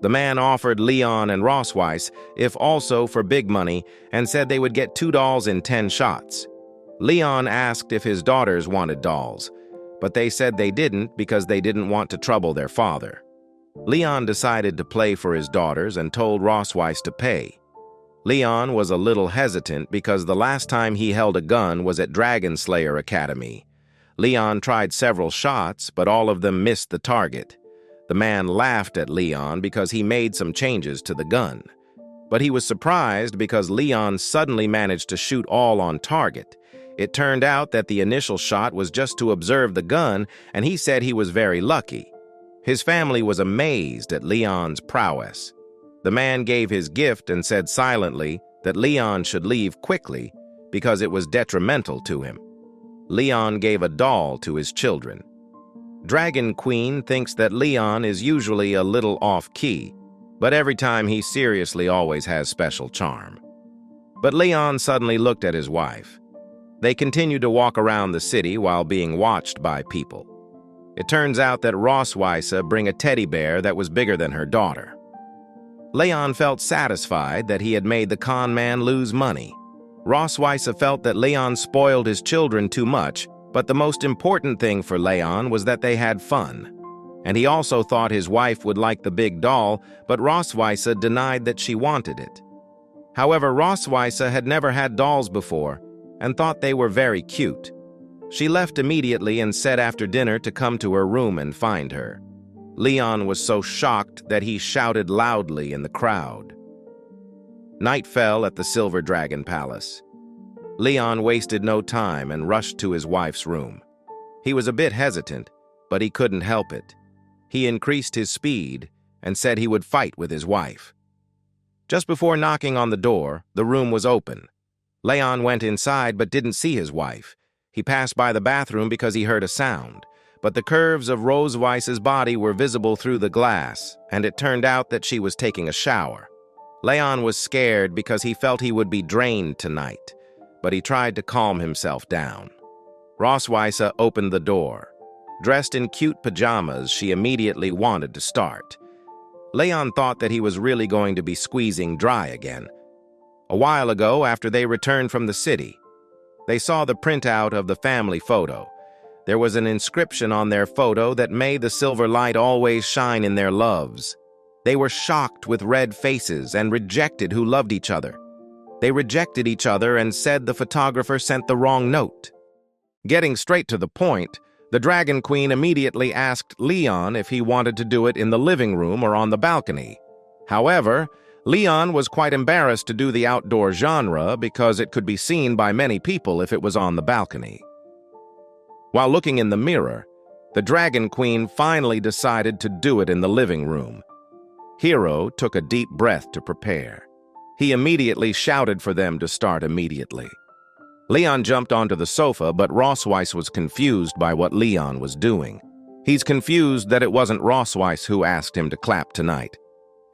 The man offered Leon and Roswisa, if also for big money, and said they would get 2 dolls in 10 shots. Leon asked if his daughters wanted dolls, but they said they didn't because they didn't want to trouble their father. Leon decided to play for his daughters and told Roswisa to pay. Leon was a little hesitant because the last time he held a gun was at Dragon Slayer Academy. Leon tried several shots, but all of them missed the target. The man laughed at Leon because he made some changes to the gun. But he was surprised because Leon suddenly managed to shoot all on target. It turned out that the initial shot was just to observe the gun, and he said he was very lucky. His family was amazed at Leon's prowess. The man gave his gift and said silently that Leon should leave quickly because it was detrimental to him. Leon gave a doll to his children. Dragon Queen thinks that Leon is usually a little off-key, but every time he seriously always has special charm. But Leon suddenly looked at his wife. They continued to walk around the city while being watched by people. It turns out that Roswisa bring a teddy bear that was bigger than her daughter. Leon felt satisfied that he had made the con man lose money. Roswisa felt that Leon spoiled his children too much, but the most important thing for Leon was that they had fun. And he also thought his wife would like the big doll, but Roswisa denied that she wanted it. However, Roswisa had never had dolls before and thought they were very cute. She left immediately and said after dinner to come to her room and find her. Leon was so shocked that he shouted loudly in the crowd. Night fell at the Silver Dragon Palace. Leon wasted no time and rushed to his wife's room. He was a bit hesitant, but he couldn't help it. He increased his speed and said he would fight with his wife. Just before knocking on the door, the room was open. Leon went inside but didn't see his wife. He passed by the bathroom because he heard a sound, but the curves of Roswisa's body were visible through the glass, and it turned out that she was taking a shower. Leon was scared because he felt he would be drained tonight, but he tried to calm himself down. Roswisa opened the door. Dressed in cute pajamas, she immediately wanted to start. Leon thought that he was really going to be squeezing dry again. A while ago, after they returned from the city, they saw the printout of the family photo. There was an inscription on their photo that may the silver light always shine in their loves. They were shocked with red faces and rejected who loved each other. They rejected each other and said the photographer sent the wrong note. Getting straight to the point, the Dragon Queen immediately asked Leon if he wanted to do it in the living room or on the balcony. However, Leon was quite embarrassed to do the outdoor genre because it could be seen by many people if it was on the balcony. While looking in the mirror, The Dragon Queen finally decided to do it in the living room. Hiro took a deep breath to prepare. He immediately shouted for them to start immediately. Leon jumped onto the sofa, but Rossweiss was confused by what Leon was doing. He's confused that it wasn't Rossweiss who asked him to clap tonight.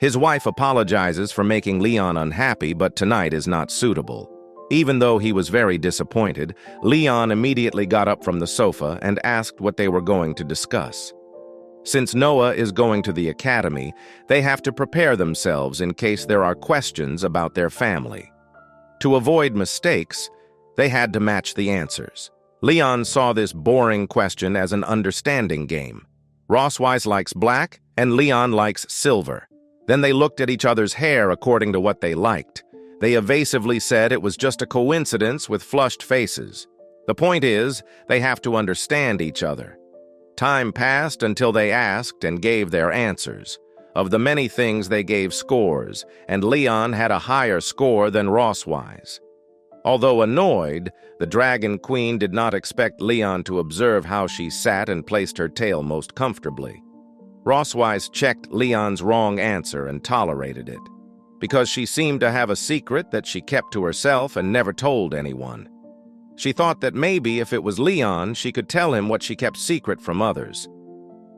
His wife apologizes for making Leon unhappy, but tonight is not suitable. Even though he was very disappointed, Leon immediately got up from the sofa and asked what they were going to discuss. Since Noah is going to the academy, they have to prepare themselves in case there are questions about their family. To avoid mistakes, they had to match the answers. Leon saw this boring question as an understanding game. Rossweiss likes black, and Leon likes silver. Then they looked at each other's hair according to what they liked. They evasively said it was just a coincidence with flushed faces. The point is, they have to understand each other. Time passed until they asked and gave their answers. Of the many things, they gave scores, and Leon had a higher score than Rossweiss. Although annoyed, the Dragon Queen did not expect Leon to observe how she sat and placed her tail most comfortably. Rossweiss checked Leon's wrong answer and tolerated it, because she seemed to have a secret that she kept to herself and never told anyone. She thought that maybe if it was Leon, she could tell him what she kept secret from others.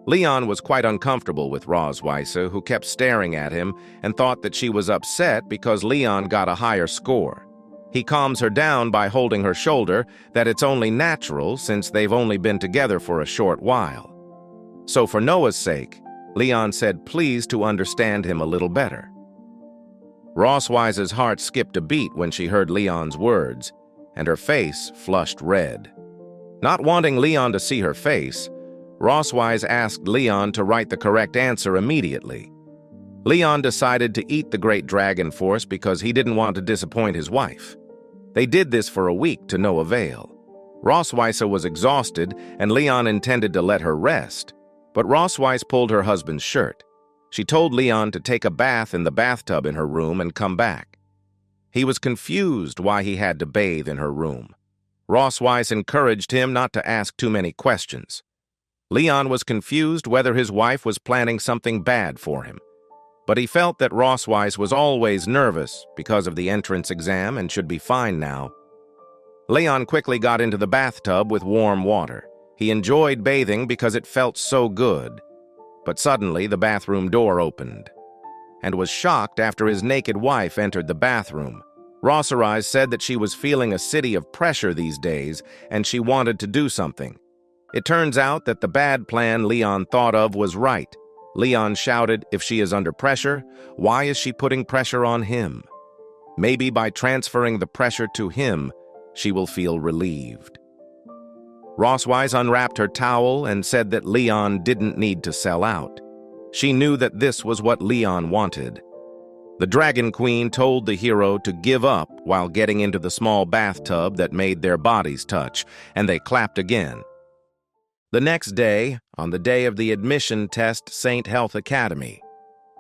Leon was quite uncomfortable with Rossweiss, who kept staring at him and thought that she was upset because Leon got a higher score. He calms her down by holding her shoulder that it's only natural since they've only been together for a short while. So for Noah's sake, Leon said please to understand him a little better. Rossweiss's heart skipped a beat when she heard Leon's words, and her face flushed red. Not wanting Leon to see her face, Rossweiss asked Leon to write the correct answer immediately. Leon decided to eat the Great Dragon Force because he didn't want to disappoint his wife. They did this for a week to no avail. Rossweiss was exhausted, and Leon intended to let her rest, but Rossweiss pulled her husband's shirt. She told Leon to take a bath in the bathtub in her room and come back. He was confused why he had to bathe in her room. Rossweiss encouraged him not to ask too many questions. Leon was confused whether his wife was planning something bad for him, but he felt that Rossweiss was always nervous because of the entrance exam and should be fine now. Leon quickly got into the bathtub with warm water. He enjoyed bathing because it felt so good. But suddenly the bathroom door opened, and was shocked after his naked wife entered the bathroom. Rossweiss said that she was feeling a city of pressure these days, and she wanted to do something. It turns out that the bad plan Leon thought of was right. Leon shouted, if she is under pressure, why is she putting pressure on him? Maybe by transferring the pressure to him, she will feel relieved. Rossweiss unwrapped her towel and said that Leon didn't need to sell out. She knew that this was what Leon wanted. The Dragon Queen told the hero to give up while getting into the small bathtub that made their bodies touch, and they clapped again. The next day, on the day of the admission test St. Health Academy,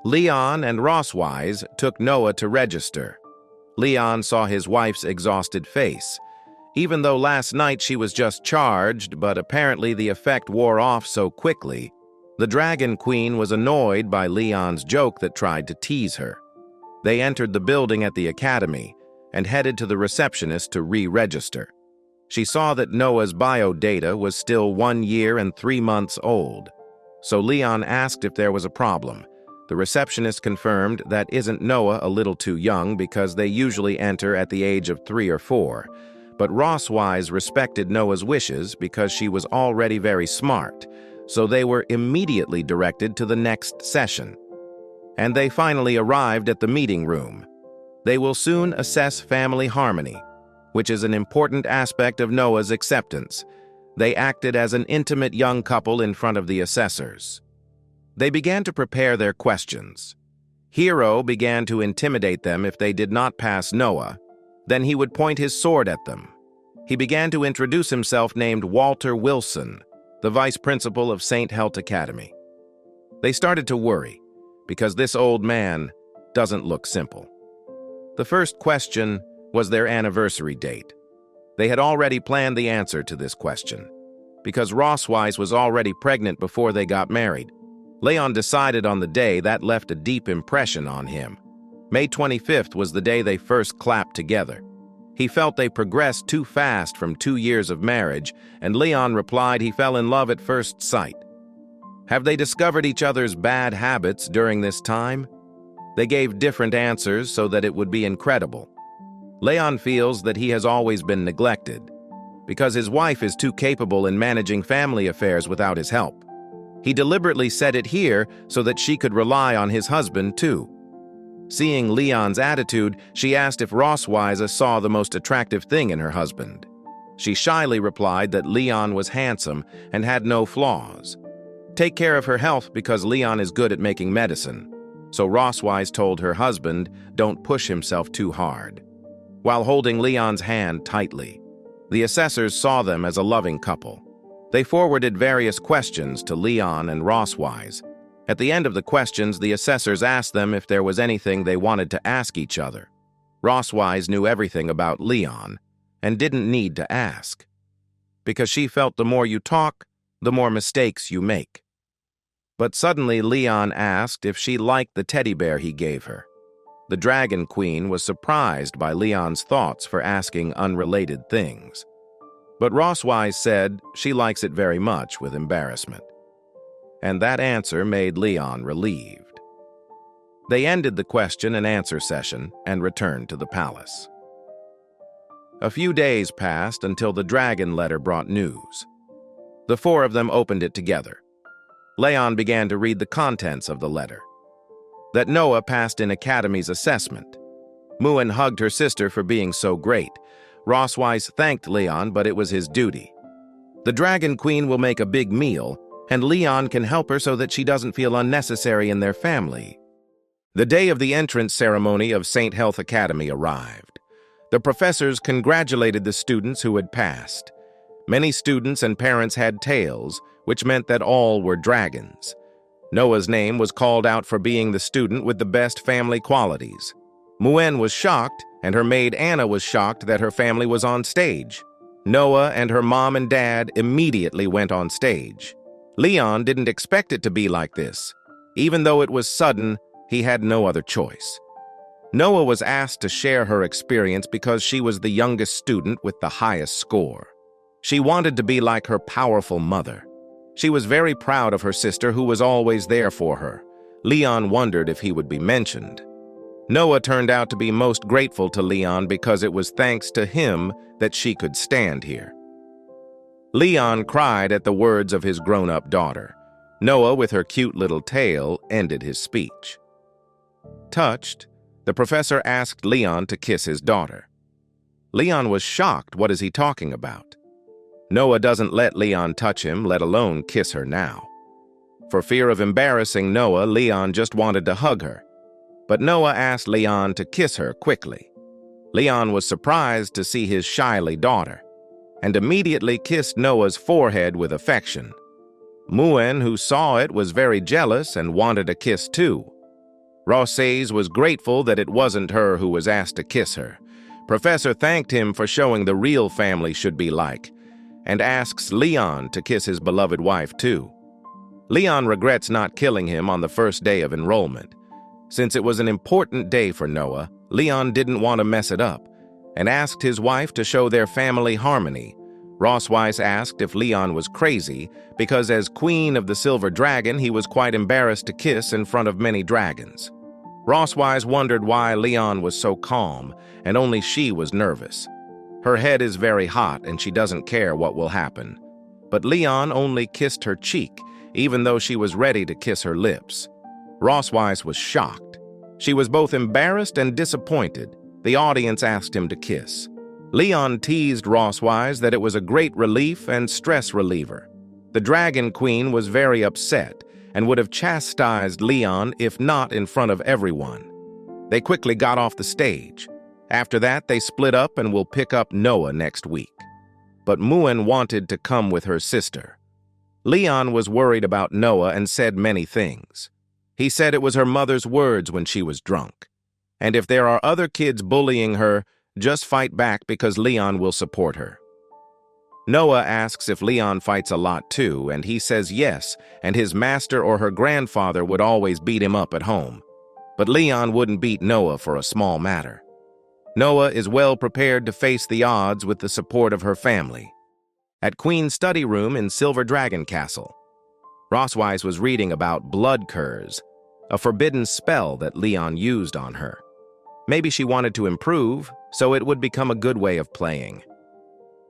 Leon and Rossweiss took Noah to register. Leon saw his wife's exhausted face. Even though last night she was just charged, but apparently the effect wore off so quickly, the Dragon Queen was annoyed by Leon's joke that tried to tease her. They entered the building at the academy and headed to the receptionist to re-register. She saw that Noah's biodata was still 1 year and 3 months old. So Leon asked if there was a problem. The receptionist confirmed that isn't Noah a little too young because they usually enter at the age of 3 or 4. But Rossweiss respected Noah's wishes because she was already very smart, so they were immediately directed to the next session. And they finally arrived at the meeting room. They will soon assess family harmony, which is an important aspect of Noah's acceptance. They acted as an intimate young couple in front of the assessors. They began to prepare their questions. Hiro began to intimidate them if they did not pass Noah. Then he would point his sword at them. He began to introduce himself named Walter Wilson, the vice principal of St. Health Academy. They started to worry, because this old man doesn't look simple. The first question was their anniversary date. They had already planned the answer to this question. because Rosswise was already pregnant before they got married. Leon decided on the day that left a deep impression on him. May 25th was the day they first clapped together. He felt they progressed too fast from 2 years of marriage, and Leon replied he fell in love at first sight. Have they discovered each other's bad habits during this time? They gave different answers so that it would be incredible. Leon feels that he has always been neglected, because his wife is too capable in managing family affairs without his help. He deliberately said it here so that she could rely on his husband too. Seeing Leon's attitude, she asked if Rosswise saw the most attractive thing in her husband. She shyly replied that Leon was handsome and had no flaws. Take care of her health because Leon is good at making medicine. So Rosswise told her husband, don't push himself too hard, while holding Leon's hand tightly. The assessors saw them as a loving couple. They forwarded various questions to Leon and Rosswise. At the end of the questions, the assessors asked them if there was anything they wanted to ask each other. Rosswise knew everything about Leon and didn't need to ask, because she felt the more you talk, the more mistakes you make. But suddenly Leon asked if she liked the teddy bear he gave her. The Dragon Queen was surprised by Leon's thoughts for asking unrelated things. But Rosswise said she likes it very much with embarrassment. And that answer made Leon relieved. They ended the question and answer session and returned to the palace. A few days passed until the dragon letter brought news. The four of them opened it together. Leon began to read the contents of the letter. That Noah passed in Academy's assessment. Muin hugged her sister for being so great. Rosswise thanked Leon, but it was his duty. The Dragon Queen will make a big meal, and Leon can help her so that she doesn't feel unnecessary in their family. The day of the entrance ceremony of St. Health Academy arrived. The professors congratulated the students who had passed. Many students and parents had tails, which meant that all were dragons. Noah's name was called out for being the student with the best family qualities. Muin was shocked, and her maid Anna was shocked that her family was on stage. Noah and her mom and dad immediately went on stage. Leon didn't expect it to be like this. Even though it was sudden, he had no other choice. Noah was asked to share her experience because she was the youngest student with the highest score. She wanted to be like her powerful mother. She was very proud of her sister who was always there for her. Leon wondered if he would be mentioned. Noah turned out to be most grateful to Leon because it was thanks to him that she could stand here. Leon cried at the words of his grown-up daughter. Noah, with her cute little tail, ended his speech. Touched, the professor asked Leon to kiss his daughter. Leon was shocked. What is he talking about? Noah doesn't let Leon touch him, let alone kiss her now. For fear of embarrassing Noah, Leon just wanted to hug her. But Noah asked Leon to kiss her quickly. Leon was surprised to see his shyly daughter, and immediately kissed Noah's forehead with affection. Muin, who saw it, was very jealous and wanted a kiss too. Rosswise was grateful that it wasn't her who was asked to kiss her. Professor thanked him for showing the real family should be like, and asks Leon to kiss his beloved wife too. Leon regrets not killing him on the first day of enrollment. Since it was an important day for Noah, Leon didn't want to mess it up, and asked his wife to show their family harmony. Rosswise asked if Leon was crazy, because as Queen of the Silver Dragon, he was quite embarrassed to kiss in front of many dragons. Rosswise wondered why Leon was so calm, and only she was nervous. Her head is very hot, and she doesn't care what will happen. But Leon only kissed her cheek, even though she was ready to kiss her lips. Rosswise was shocked. She was both embarrassed and disappointed. The audience asked him to kiss. Leon teased Rosswise that it was a great relief and stress reliever. The Dragon Queen was very upset and would have chastised Leon if not in front of everyone. They quickly got off the stage. After that, they split up and will pick up Noah next week. But Muin wanted to come with her sister. Leon was worried about Noah and said many things. He said it was her mother's words when she was drunk. And if there are other kids bullying her, just fight back because Leon will support her. Noah asks if Leon fights a lot too, and he says yes, and his master or her grandfather would always beat him up at home. But Leon wouldn't beat Noah for a small matter. Noah is well prepared to face the odds with the support of her family. At Queen's study room in Silver Dragon Castle, Rosswise was reading about blood curs, a forbidden spell that Leon used on her. Maybe she wanted to improve, so it would become a good way of playing.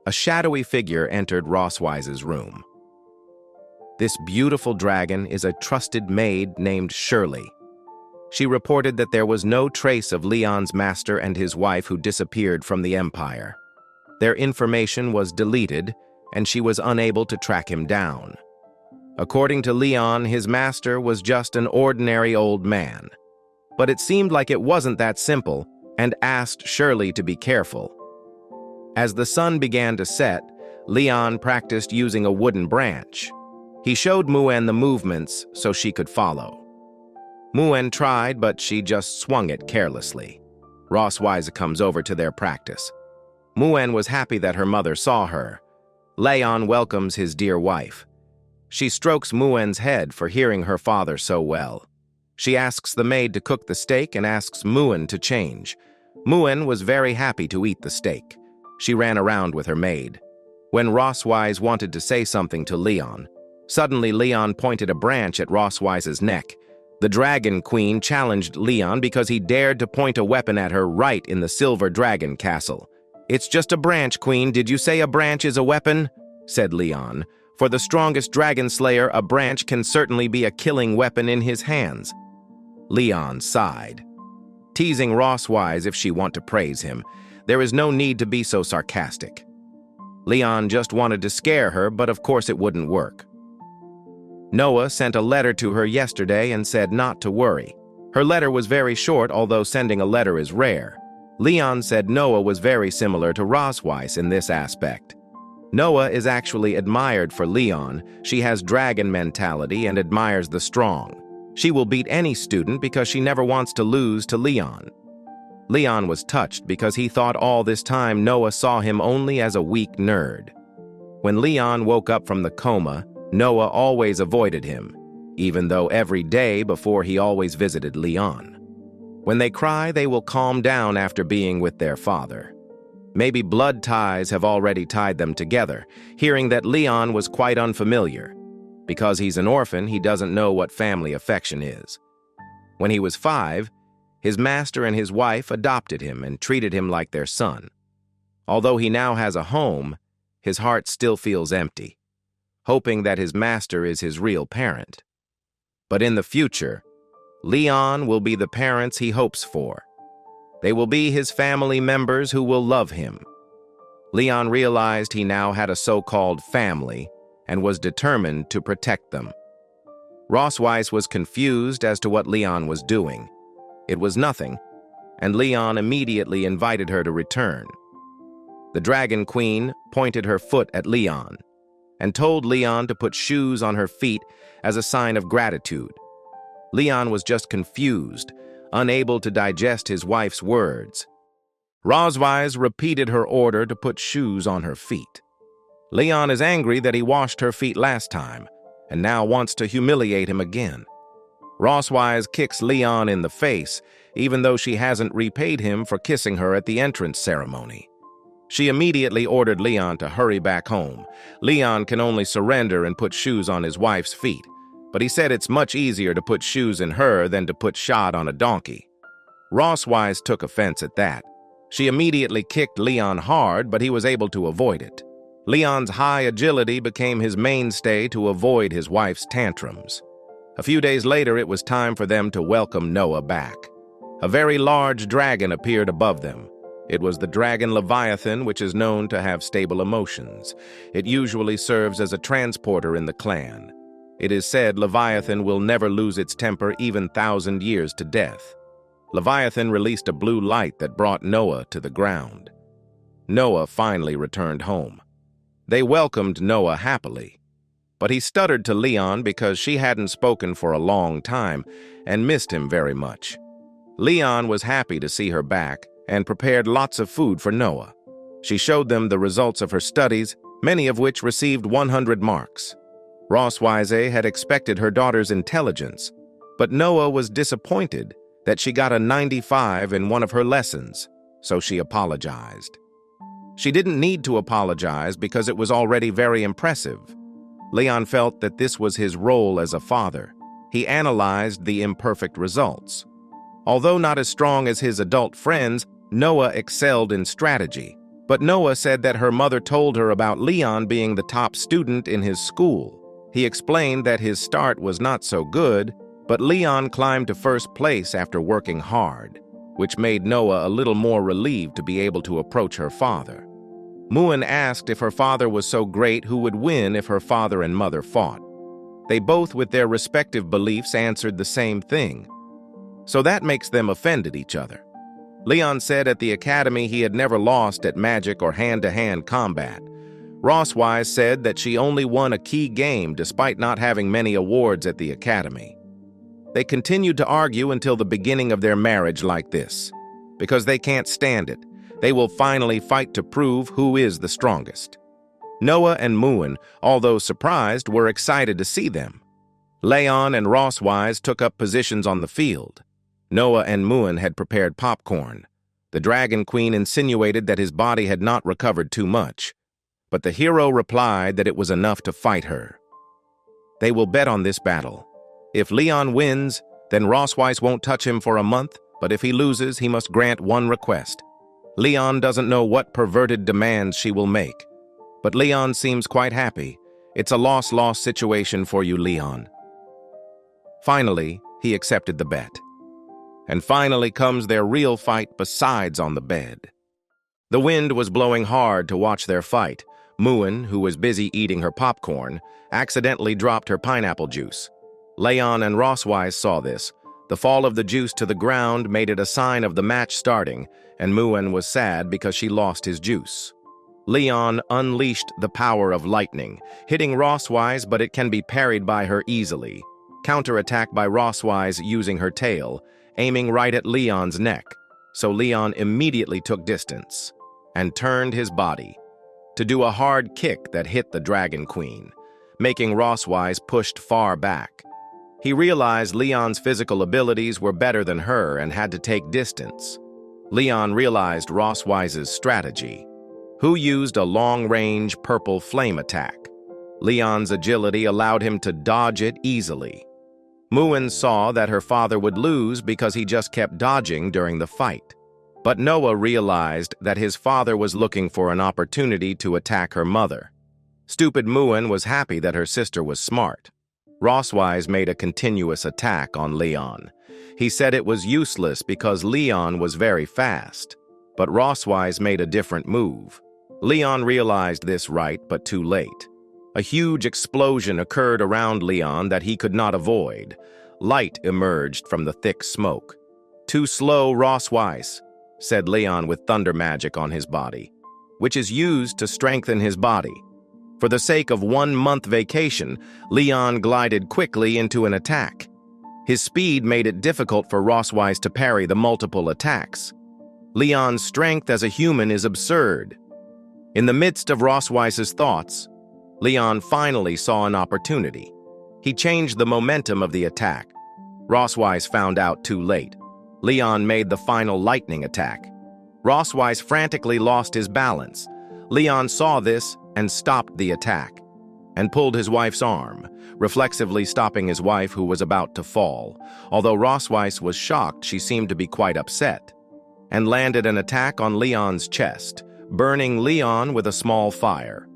A shadowy figure entered Rosswise's room. This beautiful dragon is a trusted maid named Shirley. She reported that there was no trace of Leon's master and his wife who disappeared from the Empire. Their information was deleted, and she was unable to track him down. According to Leon, his master was just an ordinary old man. But it seemed like it wasn't that simple, and asked Shirley to be careful. As the sun began to set, Leon practiced using a wooden branch. He showed Muen the movements so she could follow. Muen tried, but she just swung it carelessly. Rosswise comes over to their practice. Muen was happy that her mother saw her. Leon welcomes his dear wife. She strokes Muen's head for hearing her father so well. She asks the maid to cook the steak and asks Muen to change. Muen was very happy to eat the steak. She ran around with her maid. When Rosswise wanted to say something to Leon, suddenly Leon pointed a branch at Rosswise's neck. The Dragon Queen challenged Leon because he dared to point a weapon at her right in the Silver Dragon Castle. "It's just a branch, Queen. Did you say a branch is a weapon?" said Leon. For the strongest dragon slayer, a branch can certainly be a killing weapon in his hands. Leon sighed, teasing Rosswise if she want to praise him. There is no need to be so sarcastic. Leon just wanted to scare her, but of course it wouldn't work. Noah sent a letter to her yesterday and said not to worry. Her letter was very short, although sending a letter is rare. Leon said Noah was very similar to Rosswise in this aspect. Noah is actually admired for Leon. She has dragon mentality and admires the strong. She will beat any student because she never wants to lose to Leon. Leon was touched because he thought all this time Noah saw him only as a weak nerd. When Leon woke up from the coma, Noah always avoided him, even though every day before he always visited Leon. When they cry, they will calm down after being with their father. Maybe blood ties have already tied them together, hearing that Leon was quite unfamiliar. Because he's an orphan, he doesn't know what family affection is. When he was 5, his master and his wife adopted him and treated him like their son. Although he now has a home, his heart still feels empty, hoping that his master is his real parent. But in the future, Leon will be the parents he hopes for. They will be his family members who will love him. Leon realized he now had a so-called family and was determined to protect them. Rosswise was confused as to what Leon was doing. It was nothing, and Leon immediately invited her to return. The Dragon Queen pointed her foot at Leon and told Leon to put shoes on her feet as a sign of gratitude. Leon was just confused, unable to digest his wife's words. Rosswise repeated her order to put shoes on her feet. Leon is angry that he washed her feet last time, and now wants to humiliate him again. Rosswise kicks Leon in the face, even though she hasn't repaid him for kissing her at the entrance ceremony. She immediately ordered Leon to hurry back home. Leon can only surrender and put shoes on his wife's feet, but he said it's much easier to put shoes in her than to put shod on a donkey. Rosswise took offense at that. She immediately kicked Leon hard, but he was able to avoid it. Leon's high agility became his mainstay to avoid his wife's tantrums. A few days later, it was time for them to welcome Noah back. A very large dragon appeared above them. It was the dragon Leviathan, which is known to have stable emotions. It usually serves as a transporter in the clan. It is said Leviathan will never lose its temper even 1,000 years to death. Leviathan released a blue light that brought Noah to the ground. Noah finally returned home. They welcomed Noah happily, but he stuttered to Leon because she hadn't spoken for a long time and missed him very much. Leon was happy to see her back and prepared lots of food for Noah. She showed them the results of her studies many of which received 100 marks. Roswise had expected her daughter's intelligence, but Noah was disappointed that she got a 95 in one of her lessons, so she apologized. She didn't need to apologize because it was already very impressive. Leon felt that this was his role as a father. He analyzed the imperfect results. Although not as strong as his adult friends, Noah excelled in strategy. But Noah said that her mother told her about Leon being the top student in his school. He explained that his start was not so good, but Leon climbed to first place after working hard, which made Noah a little more relieved to be able to approach her father. Muin asked if her father was so great, who would win if her father and mother fought. They both, with their respective beliefs, answered the same thing. So that makes them offended each other. Leon said at the academy he had never lost at magic or hand-to-hand combat. Roswise said that she only won a key game despite not having many awards at the academy. They continued to argue until the beginning of their marriage like this. Because they can't stand it, they will finally fight to prove who is the strongest. Noah and Muin, although surprised, were excited to see them. Leon and Roswise took up positions on the field. Noah and Muin had prepared popcorn. The Dragon Queen insinuated that his body had not recovered too much, but the hero replied that it was enough to fight her. They will bet on this battle. If Leon wins, then Roswise won't touch him for a month, but if he loses, he must grant one request. Leon doesn't know what perverted demands she will make, but Leon seems quite happy. It's a loss-loss situation for you, Leon. Finally, he accepted the bet. And finally comes their real fight besides on the bed. The wind was blowing hard to watch their fight. Muin, who was busy eating her popcorn, accidentally dropped her pineapple juice. Leon and Roswise saw this. The fall of the juice to the ground made it a sign of the match starting, and Muin was sad because she lost his juice. Leon unleashed the power of lightning, hitting Roswise, but it can be parried by her easily. Counterattack by Roswise using her tail, aiming right at Leon's neck, so Leon immediately took distance and turned his body to do a hard kick that hit the Dragon Queen, making Roswise pushed far back. He realized Leon's physical abilities were better than her and had to take distance. Leon realized Roswise's strategy, who used a long-range purple flame attack. Leon's agility allowed him to dodge it easily. Muin saw that her father would lose because he just kept dodging during the fight. But Noah realized that his father was looking for an opportunity to attack her mother. Stupid Muin was happy that her sister was smart. Roswise made a continuous attack on Leon. He said it was useless because Leon was very fast. But Roswise made a different move. Leon realized this right, but too late. A huge explosion occurred around Leon that he could not avoid. Light emerged from the thick smoke. "Too slow, Roswise," said Leon with thunder magic on his body, which is used to strengthen his body. For the sake of 1-month vacation, Leon glided quickly into an attack. His speed made it difficult for Roswise to parry the multiple attacks. Leon's strength as a human is absurd. In the midst of Roswise's thoughts, Leon finally saw an opportunity. He changed the momentum of the attack. Roswise found out too late. Leon made the final lightning attack. Roswise frantically lost his balance. Leon saw this and stopped the attack, and pulled his wife's arm, reflexively stopping his wife who was about to fall. Although Roswise was shocked, she seemed to be quite upset, and landed an attack on Leon's chest, burning Leon with a small fire.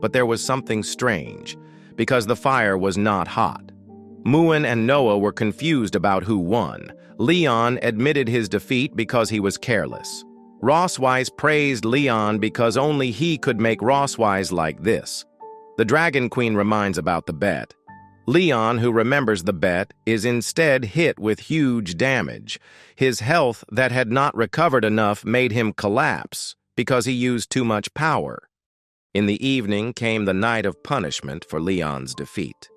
But there was something strange, because the fire was not hot. Muin and Noah were confused about who won. Leon admitted his defeat because he was careless. Roswise praised Leon because only he could make Roswise like this. The Dragon Queen reminds about the bet. Leon, who remembers the bet, is instead hit with huge damage. His health that had not recovered enough made him collapse because he used too much power. In the evening came the night of punishment for Leon's defeat.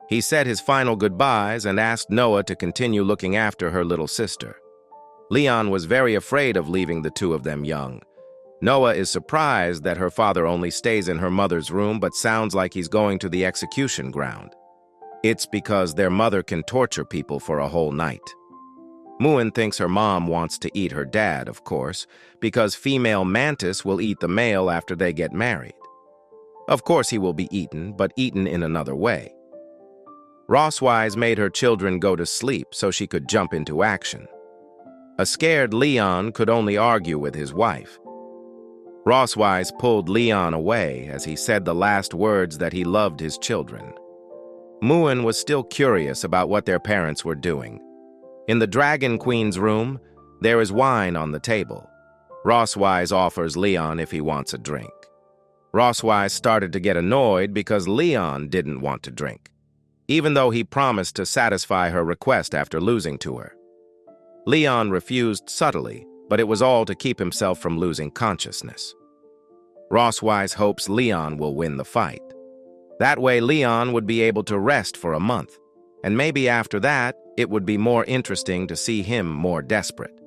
He said his final goodbyes and asked Noah to continue looking after her little sister. Leon was very afraid of leaving the two of them young. Noah is surprised that her father only stays in her mother's room but sounds like he's going to the execution ground. It's because their mother can torture people for a whole night. Moon thinks her mom wants to eat her dad, of course, because female mantis will eat the male after they get married. Of course he will be eaten, but eaten in another way. Rosswise made her children go to sleep so she could jump into action. A scared Leon could only argue with his wife. Rosswise pulled Leon away as he said the last words that he loved his children. Moon was still curious about what their parents were doing. In the Dragon Queen's room, there is wine on the table. Rosswise offers Leon if he wants a drink. Rosswise started to get annoyed because Leon didn't want to drink, even though he promised to satisfy her request after losing to her. Leon refused subtly, but it was all to keep himself from losing consciousness. Rosswise hopes Leon will win the fight. That way Leon would be able to rest for a month, and maybe after that, it would be more interesting to see him more desperate.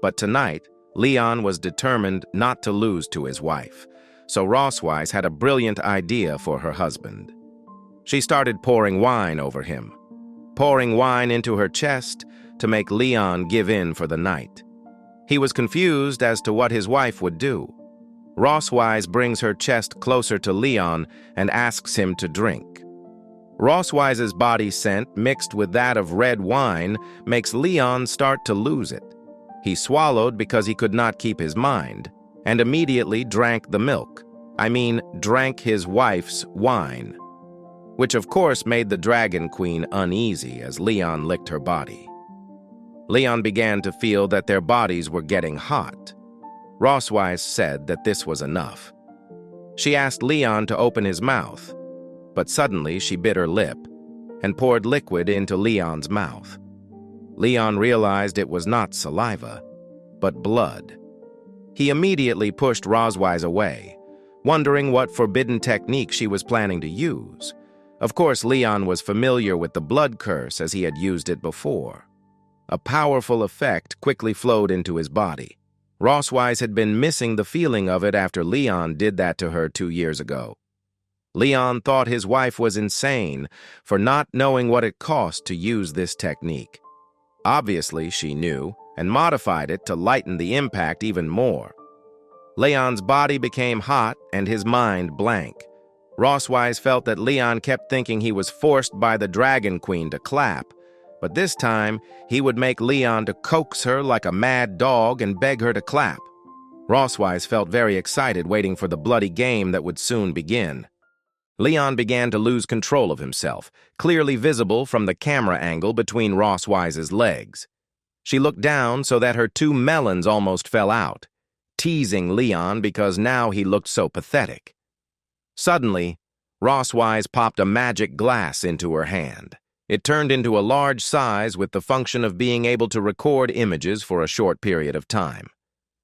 But tonight, Leon was determined not to lose to his wife, so Rosswise had a brilliant idea for her husband. She started pouring wine over him, pouring wine into her chest to make Leon give in for the night. He was confused as to what his wife would do. Rosswise brings her chest closer to Leon and asks him to drink. Rosswise's body scent mixed with that of red wine makes Leon start to lose it. He swallowed because he could not keep his mind, and immediately drank the milk. Drank his wife's wine, which of course made the Dragon Queen uneasy as Leon licked her body. Leon began to feel that their bodies were getting hot. Rosswise said that this was enough. She asked Leon to open his mouth, but suddenly she bit her lip and poured liquid into Leon's mouth. Leon realized it was not saliva, but blood. He immediately pushed Rosswise away, wondering what forbidden technique she was planning to use. Of course, Leon was familiar with the blood curse as he had used it before. A powerful effect quickly flowed into his body. Rosswise had been missing the feeling of it after Leon did that to her 2 years ago. Leon thought his wife was insane for not knowing what it cost to use this technique. Obviously, she knew and modified it to lighten the impact even more. Leon's body became hot and his mind blank. Rosswise felt that Leon kept thinking he was forced by the Dragon Queen to clap, but this time he would make Leon to coax her like a mad dog and beg her to clap. Rosswise felt very excited waiting for the bloody game that would soon begin. Leon began to lose control of himself, clearly visible from the camera angle between Rosswise's legs. She looked down so that her 2 melons almost fell out, teasing Leon because now he looked so pathetic. Suddenly, Rosswise popped a magic glass into her hand. It turned into a large size with the function of being able to record images for a short period of time.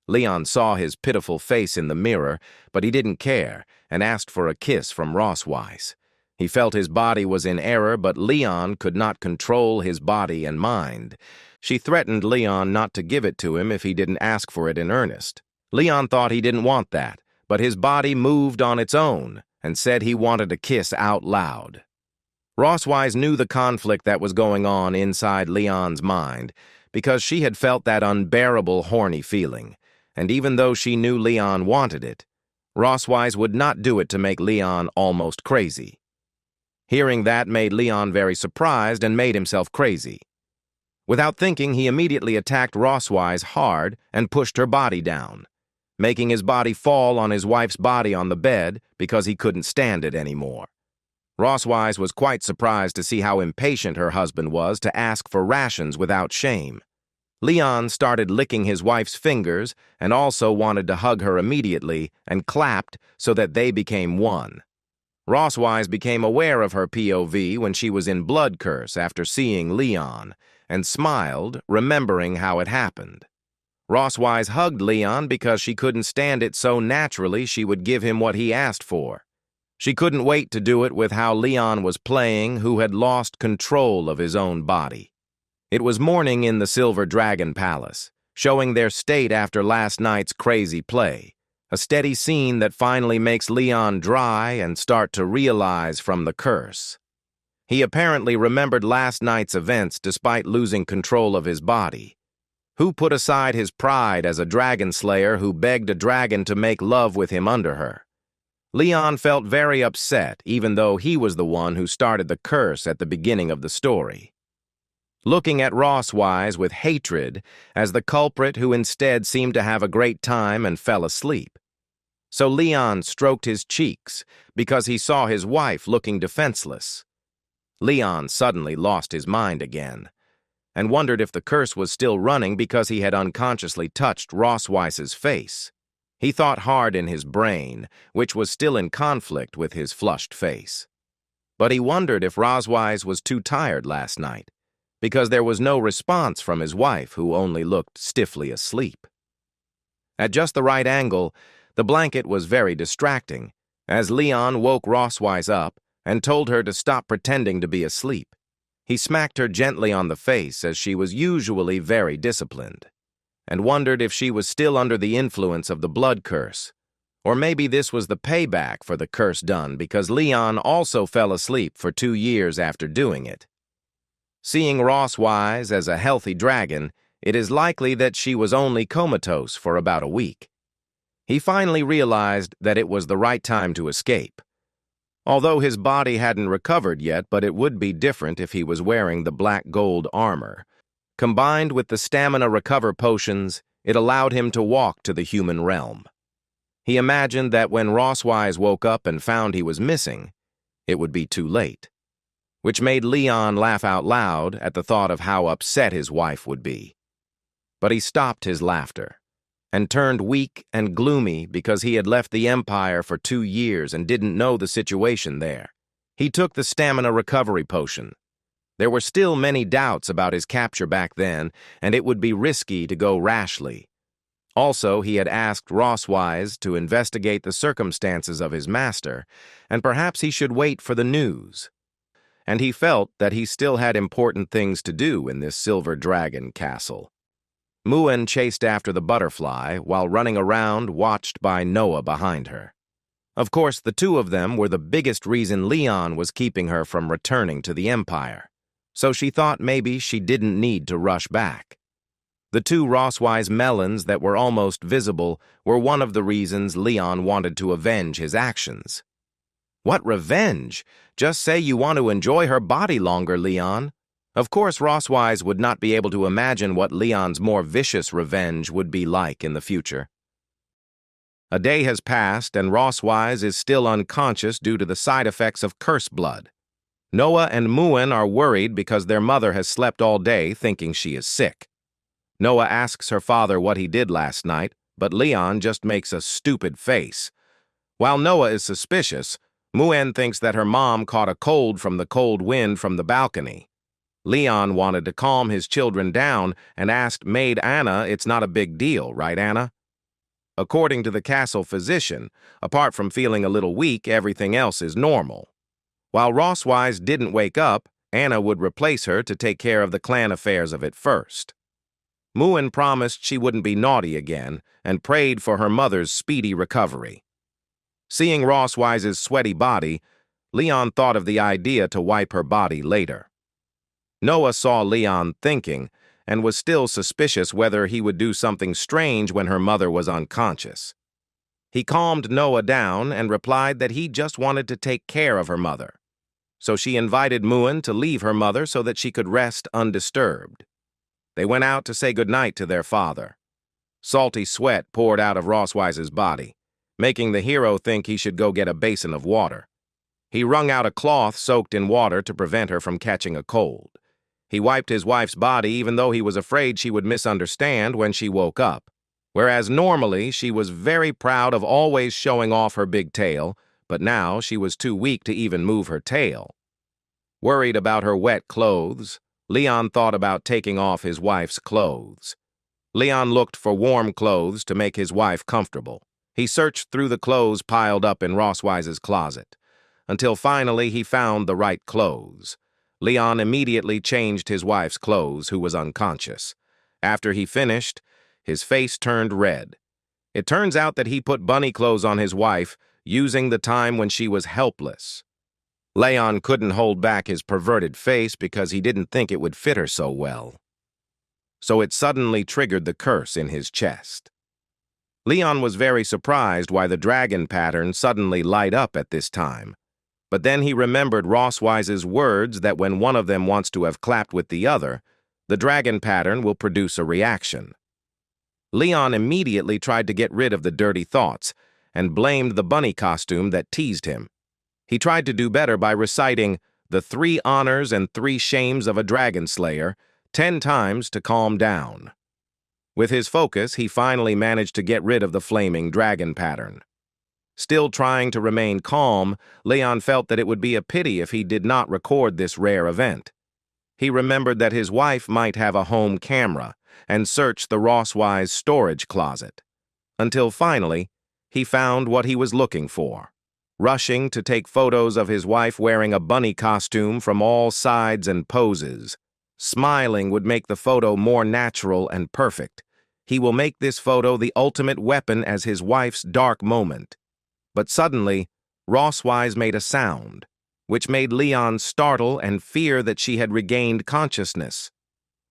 Leon saw his pitiful face in the mirror, but he didn't care and asked for a kiss from Rosswise. He felt his body was in error, but Leon could not control his body and mind. She threatened Leon not to give it to him if he didn't ask for it in earnest. Leon thought he didn't want that, but his body moved on its own and said he wanted a kiss out loud. Rosswise knew the conflict that was going on inside Leon's mind because she had felt that unbearable horny feeling, and even though she knew Leon wanted it, Rosswise would not do it to make Leon almost crazy. Hearing that made Leon very surprised and made himself crazy. Without thinking, he immediately attacked Rosswise hard and pushed her body down, making his body fall on his wife's body on the bed because he couldn't stand it anymore. Rosswise was quite surprised to see how impatient her husband was to ask for rations without shame. Leon started licking his wife's fingers and also wanted to hug her immediately and clapped so that they became one. Rosswise became aware of her POV when she was in blood curse after seeing Leon and smiled, remembering how it happened. Rosswise hugged Leon because she couldn't stand it so naturally she would give him what he asked for. She couldn't wait to do it with how Leon was playing, who had lost control of his own body. It was morning in the Silver Dragon Palace, showing their state after last night's crazy play. a steady scene that finally makes Leon dry and start to realize from the curse. He apparently remembered last night's events despite losing control of his body. Who put aside his pride as a dragon slayer who begged a dragon to make love with him under her? Leon felt very upset, even though he was the one who started the curse at the beginning of the story. Looking at Rosswise with hatred as the culprit who instead seemed to have a great time and fell asleep. So Leon stroked his cheeks because he saw his wife looking defenseless. Leon suddenly lost his mind again and wondered if the curse was still running because he had unconsciously touched Rosswise's face. He thought hard in his brain, which was still in conflict with his flushed face. But he wondered if Rosswise was too tired last night, because there was no response from his wife, who only looked stiffly asleep. At just the right angle, the blanket was very distracting, as Leon woke Rosswise up and told her to stop pretending to be asleep. He smacked her gently on the face, as she was usually very disciplined, and wondered if she was still under the influence of the blood curse. Or maybe this was the payback for the curse done, because Leon also fell asleep for 2 years after doing it. Seeing Rosswise as a healthy dragon, it is likely that she was only comatose for about a week. He finally realized that it was the right time to escape. Although his body hadn't recovered yet, but it would be different if he was wearing the black gold armor. Combined with the stamina recover potions, it allowed him to walk to the human realm. He imagined that when Rosswise woke up and found he was missing, it would be too late, which made Leon laugh out loud at the thought of how upset his wife would be. But he stopped his laughter and turned weak and gloomy because he had left the Empire for 2 years and didn't know the situation there. He took the stamina recovery potion. There were still many doubts about his capture back then, and it would be risky to go rashly. Also, he had asked Rosswise to investigate the circumstances of his master, and perhaps he should wait for the news. And he felt that he still had important things to do in this silver dragon castle. Muen chased after the butterfly while running around, watched by Noah behind her. Of course, the two of them were the biggest reason Leon was keeping her from returning to the Empire, so she thought maybe she didn't need to rush back. The 2 Rosswise melons that were almost visible were one of the reasons Leon wanted to avenge his actions. What revenge? Just say you want to enjoy her body longer, Leon. Of course, Rosswise would not be able to imagine what Leon's more vicious revenge would be like in the future. A day has passed, and Rosswise is still unconscious due to the side effects of curse blood. Noah and Muen are worried because their mother has slept all day thinking she is sick. Noah asks her father what he did last night, but Leon just makes a stupid face. While Noah is suspicious, Muen thinks that her mom caught a cold from the cold wind from the balcony. Leon wanted to calm his children down and asked Maid Anna it's not a big deal, right, Anna? According to the castle physician, apart from feeling a little weak, everything else is normal. While Rosswise didn't wake up, Anna would replace her to take care of the clan affairs of it first. Muen promised she wouldn't be naughty again and prayed for her mother's speedy recovery. Seeing Rosswise's sweaty body, Leon thought of the idea to wipe her body later. Noah saw Leon thinking and was still suspicious whether he would do something strange when her mother was unconscious. He calmed Noah down and replied that he just wanted to take care of her mother. So she invited Muen to leave her mother so that she could rest undisturbed. They went out to say goodnight to their father. Salty sweat poured out of Rosswise's body, making the hero think he should go get a basin of water. He wrung out a cloth soaked in water to prevent her from catching a cold. He wiped his wife's body even though he was afraid she would misunderstand when she woke up, whereas normally she was very proud of always showing off her big tail, but now she was too weak to even move her tail. Worried about her wet clothes, Leon thought about taking off his wife's clothes. Leon looked for warm clothes to make his wife comfortable. He searched through the clothes piled up in Rosswise's closet, until finally he found the right clothes. Leon immediately changed his wife's clothes, who was unconscious. After he finished, his face turned red. It turns out that he put bunny clothes on his wife, using the time when she was helpless. Leon couldn't hold back his perverted face because he didn't think it would fit her so well. So it suddenly triggered the curse in his chest. Leon was very surprised why the dragon pattern suddenly light up at this time. But then he remembered Rosswise's words that when one of them wants to have clapped with the other, the dragon pattern will produce a reaction. Leon immediately tried to get rid of the dirty thoughts and blamed the bunny costume that teased him. He tried to do better by reciting the 3 honors and 3 shames of a dragon slayer 10 times to calm down. With his focus, he finally managed to get rid of the flaming dragon pattern. Still trying to remain calm, Leon felt that it would be a pity if he did not record this rare event. He remembered that his wife might have a home camera and searched the Rosswise storage closet. Until finally, he found what he was looking for. Rushing to take photos of his wife wearing a bunny costume from all sides and poses. Smiling would make the photo more natural and perfect. He will make this photo the ultimate weapon as his wife's dark moment. But suddenly, Rosswise made a sound, which made Leon startle and fear that she had regained consciousness.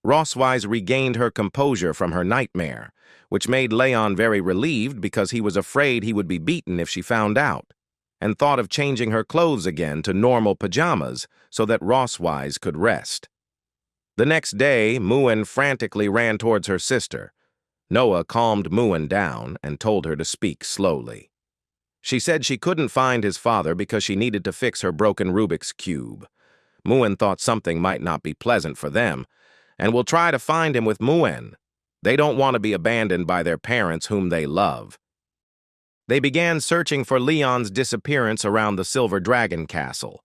Rosswise regained her composure from her nightmare, which made Leon very relieved because he was afraid he would be beaten if she found out, and thought of changing her clothes again to normal pajamas so that Rosswise could rest. The next day, Muin frantically ran towards her sister. Noah calmed Muin down and told her to speak slowly. She said she couldn't find his father because she needed to fix her broken Rubik's Cube. Muin thought something might not be pleasant for them, and will try to find him with Muin. They don't want to be abandoned by their parents whom they love. They began searching for Leon's disappearance around the Silver Dragon Castle.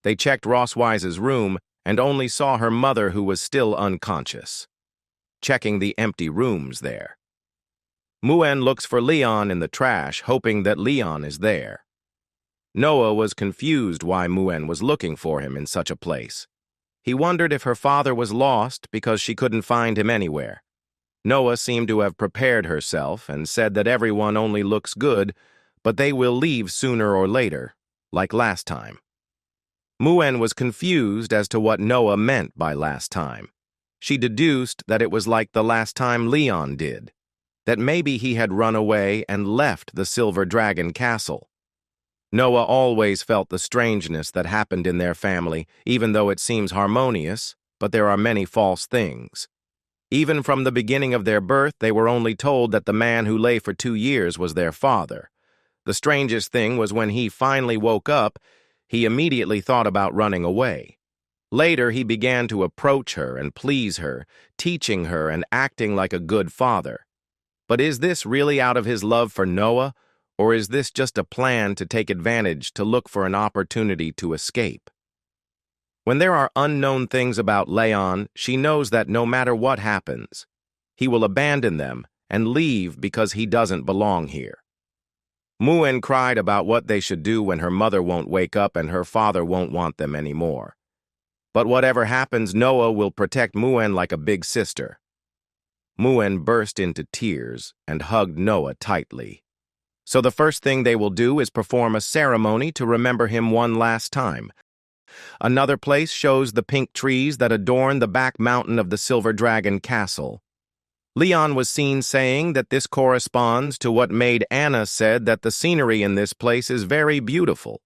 They checked Rosswise's room and only saw her mother who was still unconscious. Checking the empty rooms there. Muin looks for Leon in the trash, hoping that Leon is there. Noah was confused why Muin was looking for him in such a place. He wondered if her father was lost because she couldn't find him anywhere. Noah seemed to have prepared herself and said that everyone only looks good, but they will leave sooner or later, like last time. Muin was confused as to what Noah meant by last time. She deduced that it was like the last time Leon did, that maybe he had run away and left the Silver Dragon Castle. Noah always felt the strangeness that happened in their family, even though it seems harmonious, but there are many false things. Even from the beginning of their birth, they were only told that the man who lay for 2 years was their father. The strangest thing was when he finally woke up, he immediately thought about running away. Later, he began to approach her and please her, teaching her and acting like a good father. But is this really out of his love for Noah, or is this just a plan to take advantage to look for an opportunity to escape? When there are unknown things about Leon, she knows that no matter what happens, he will abandon them and leave because he doesn't belong here. Muin cried about what they should do when her mother won't wake up and her father won't want them anymore. But whatever happens, Noah will protect Muin like a big sister. Muin burst into tears and hugged Noah tightly. So the first thing they will do is perform a ceremony to remember him one last time. Another place shows the pink trees that adorn the back mountain of the Silver Dragon Castle. Leon was seen saying that this corresponds to what made Anna said that the scenery in this place is very beautiful.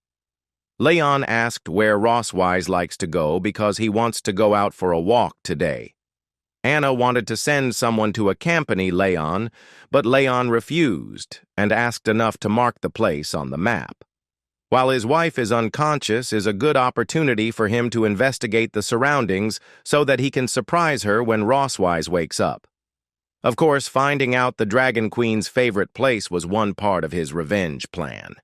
Leon asked where Rosswise likes to go because he wants to go out for a walk today. Anna wanted to send someone to accompany Leon, but Leon refused and asked enough to mark the place on the map. While his wife is unconscious is a good opportunity for him to investigate the surroundings so that he can surprise her when Rosswise wakes up. Of course, finding out the Dragon Queen's favorite place was one part of his revenge plan.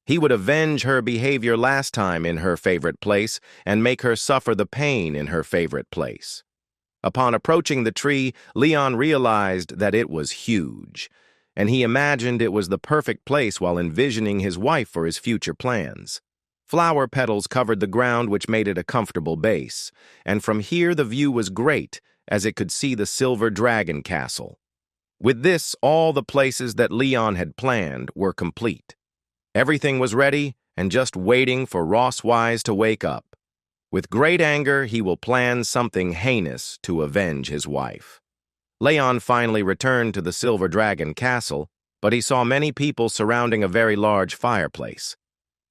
He would avenge her behavior last time in her favorite place and make her suffer the pain in her favorite place. Upon approaching the tree, Leon realized that it was huge, and he imagined it was the perfect place while envisioning his wife for his future plans. Flower petals covered the ground, which made it a comfortable base, and from here the view was great, as it could see the Silver Dragon Castle. With this, all the places that Leon had planned were complete. Everything was ready and just waiting for Rosswise to wake up. With great anger, he will plan something heinous to avenge his wife. Leon finally returned to the Silver Dragon Castle, but he saw many people surrounding a very large fireplace.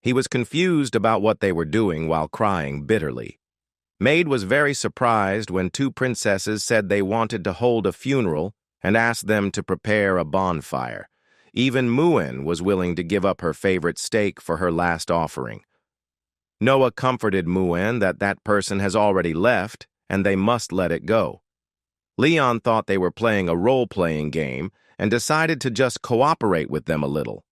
He was confused about what they were doing while crying bitterly. Maid was very surprised when two princesses said they wanted to hold a funeral and asked them to prepare a bonfire. Even Muen was willing to give up her favorite steak for her last offering. Noah comforted Muen that that person has already left and they must let it go. Leon thought they were playing a role-playing game and decided to just cooperate with them a little.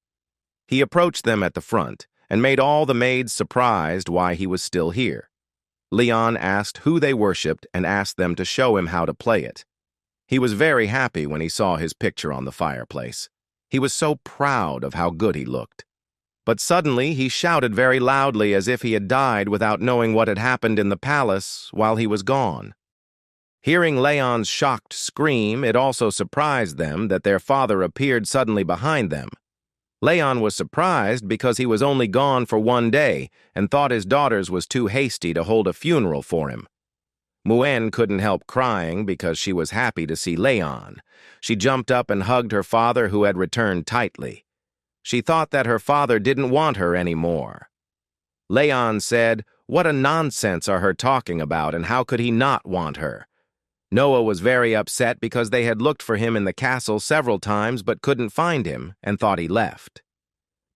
He approached them at the front and made all the maids surprised why he was still here. Leon asked who they worshipped and asked them to show him how to play it. He was very happy when he saw his picture on the fireplace. He was so proud of how good he looked. But suddenly he shouted very loudly as if he had died without knowing what had happened in the palace while he was gone. Hearing Leon's shocked scream, it also surprised them that their father appeared suddenly behind them. Leon was surprised because he was only gone for 1 day and thought his daughters was too hasty to hold a funeral for him. Muen couldn't help crying because she was happy to see Leon. She jumped up and hugged her father, who had returned tightly. She thought that her father didn't want her anymore. Leon said, "What a nonsense are her talking about, and how could he not want her?" Noah was very upset because they had looked for him in the castle several times but couldn't find him and thought he left.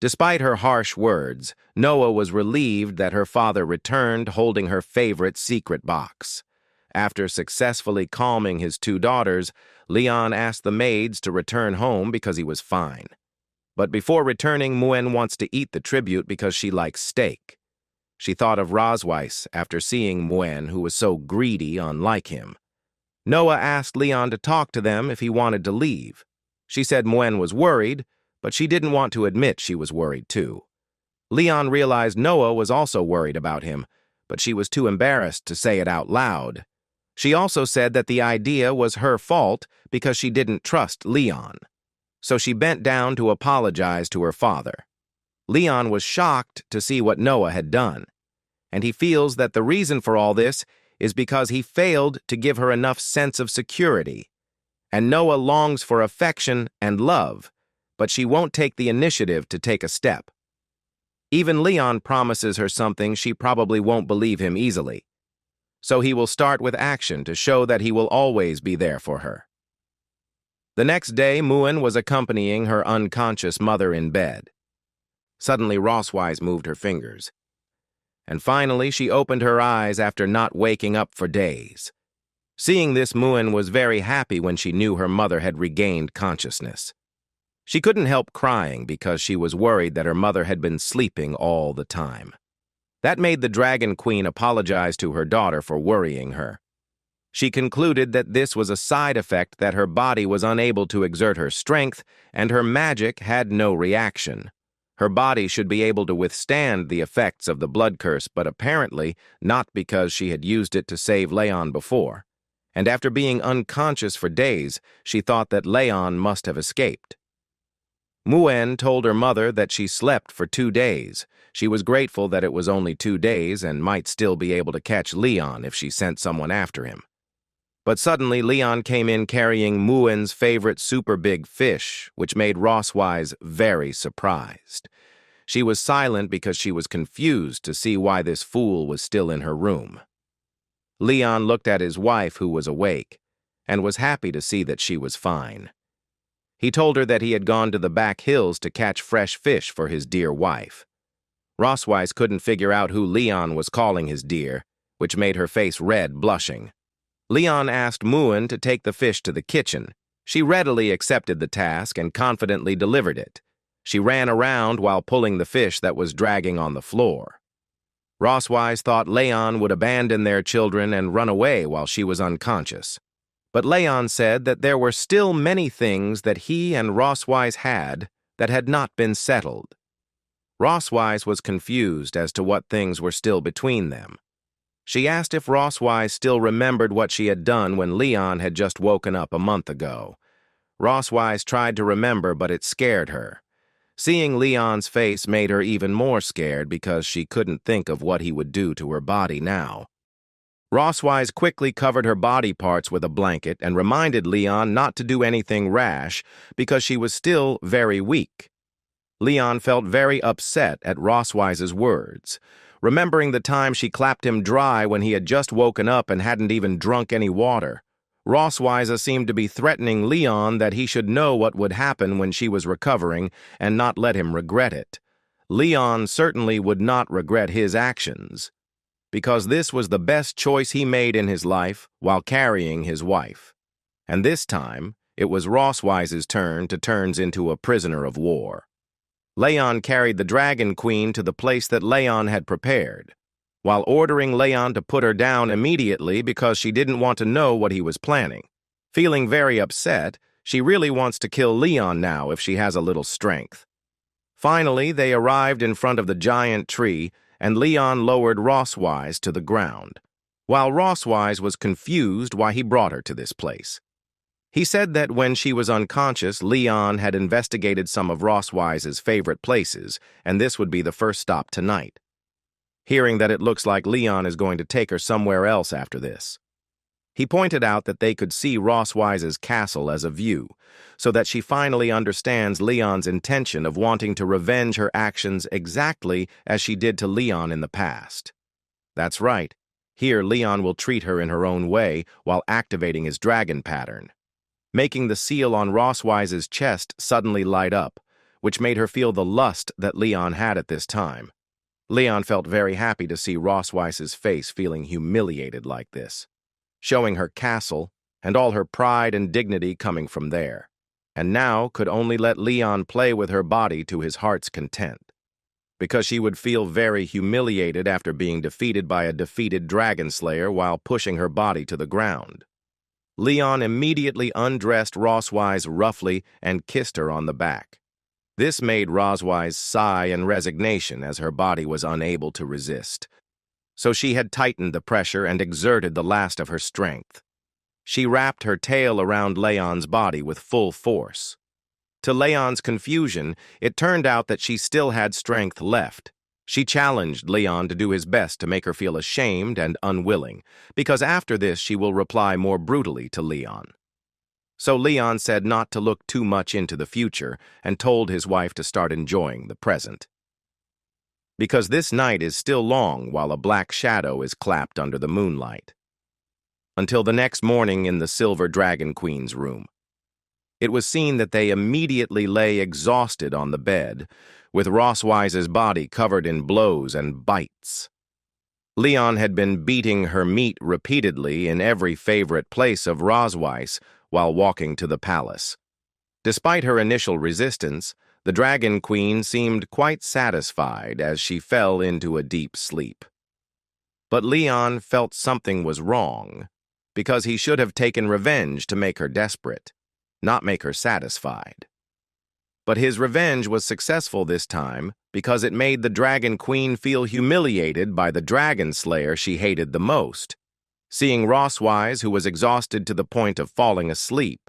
Despite her harsh words, Noah was relieved that her father returned holding her favorite secret box. After successfully calming his two daughters, Leon asked the maids to return home because he was fine. But before returning, Muen wants to eat the tribute because she likes steak. She thought of Rosweiss after seeing Muen, who was so greedy unlike him. Noah asked Leon to talk to them if he wanted to leave. She said Muen was worried, but she didn't want to admit she was worried too. Leon realized Noah was also worried about him, but she was too embarrassed to say it out loud. She also said that the idea was her fault because she didn't trust Leon. So she bent down to apologize to her father. Leon was shocked to see what Noah had done, and he feels that the reason for all this is because he failed to give her enough sense of security. And Noah longs for affection and love, but she won't take the initiative to take a step. Even Leon promises her something she probably won't believe him easily. So he will start with action to show that he will always be there for her. The next day, Muen was accompanying her unconscious mother in bed. Suddenly, Rosswise moved her fingers. And finally, she opened her eyes after not waking up for days. Seeing this, Muen was very happy when she knew her mother had regained consciousness. She couldn't help crying because she was worried that her mother had been sleeping all the time. That made the Dragon Queen apologize to her daughter for worrying her. She concluded that this was a side effect that her body was unable to exert her strength and her magic had no reaction. Her body should be able to withstand the effects of the blood curse, but apparently not because she had used it to save Leon before. And after being unconscious for days, she thought that Leon must have escaped. Muen told her mother that she slept for 2 days. She was grateful that it was only 2 days and might still be able to catch Leon if she sent someone after him. But suddenly Leon came in carrying Muen's favorite super big fish, which made Rosswise very surprised. She was silent because she was confused to see why this fool was still in her room. Leon looked at his wife, who was awake, and was happy to see that she was fine. He told her that he had gone to the back hills to catch fresh fish for his dear wife. Rosswise couldn't figure out who Leon was calling his dear, which made her face red, blushing. Leon asked Muen to take the fish to the kitchen. She readily accepted the task and confidently delivered it. She ran around while pulling the fish that was dragging on the floor. Rosswise thought Leon would abandon their children and run away while she was unconscious. But Leon said that there were still many things that he and Rosswise had that had not been settled. Rosswise was confused as to what things were still between them. She asked if Rosswise still remembered what she had done when Leon had just woken up a month ago. Rosswise tried to remember, but it scared her. Seeing Leon's face made her even more scared because she couldn't think of what he would do to her body now. Rosswise quickly covered her body parts with a blanket and reminded Leon not to do anything rash because she was still very weak. Leon felt very upset at Rosswise's words, remembering the time she clapped him dry when he had just woken up and hadn't even drunk any water. Rosswise seemed to be threatening Leon that he should know what would happen when she was recovering and not let him regret it. Leon certainly would not regret his actions, because this was the best choice he made in his life while carrying his wife. And this time, it was Rosswise's turn to turn into a prisoner of war. Leon carried the Dragon Queen to the place that Leon had prepared, while ordering Leon to put her down immediately because she didn't want to know what he was planning. Feeling very upset, she really wants to kill Leon now if she has a little strength. Finally, they arrived in front of the giant tree, and Leon lowered Rosswise to the ground, while Rosswise was confused why he brought her to this place. He said that when she was unconscious, Leon had investigated some of Rosswise's favorite places, and this would be the first stop tonight. Hearing that it looks like Leon is going to take her somewhere else after this, he pointed out that they could see Rosswise's castle as a view, so that she finally understands Leon's intention of wanting to revenge her actions exactly as she did to Leon in the past. That's right. Here, Leon will treat her in her own way while activating his dragon pattern, making the seal on Rosswise's chest suddenly light up, which made her feel the lust that Leon had at this time. Leon felt very happy to see Rosswise's face feeling humiliated like this, showing her castle and all her pride and dignity coming from there, and now could only let Leon play with her body to his heart's content, because she would feel very humiliated after being defeated by a defeated dragon slayer while pushing her body to the ground. Leon immediately undressed Rosswise roughly and kissed her on the back. This made Rosswise sigh in resignation as her body was unable to resist. So she had tightened the pressure and exerted the last of her strength. She wrapped her tail around Leon's body with full force. To Leon's confusion, it turned out that she still had strength left. She challenged Leon to do his best to make her feel ashamed and unwilling, because after this she will reply more brutally to Leon. So Leon said not to look too much into the future and told his wife to start enjoying the present, because this night is still long while a black shadow is clapped under the moonlight. Until the next morning in the Silver Dragon Queen's room. It was seen that they immediately lay exhausted on the bed, with Rosswise's body covered in blows and bites. Leon had been beating her meat repeatedly in every favorite place of Rosswise while walking to the palace. Despite her initial resistance, the Dragon Queen seemed quite satisfied as she fell into a deep sleep. But Leon felt something was wrong, because he should have taken revenge to make her desperate, not make her satisfied. But his revenge was successful this time because it made the Dragon Queen feel humiliated by the dragon slayer she hated the most. Seeing Rosswise, who was exhausted to the point of falling asleep,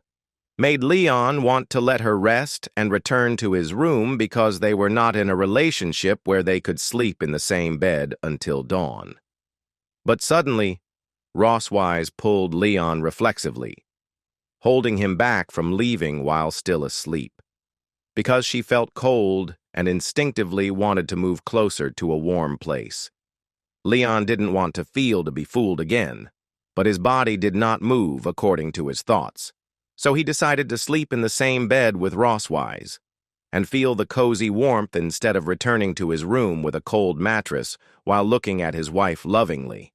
made Leon want to let her rest and return to his room because they were not in a relationship where they could sleep in the same bed until dawn. But suddenly, Rosswise pulled Leon reflexively, holding him back from leaving while still asleep, because she felt cold and instinctively wanted to move closer to a warm place. Leon didn't want to be fooled again, but his body did not move according to his thoughts, so he decided to sleep in the same bed with Rosswise and feel the cozy warmth instead of returning to his room with a cold mattress while looking at his wife lovingly.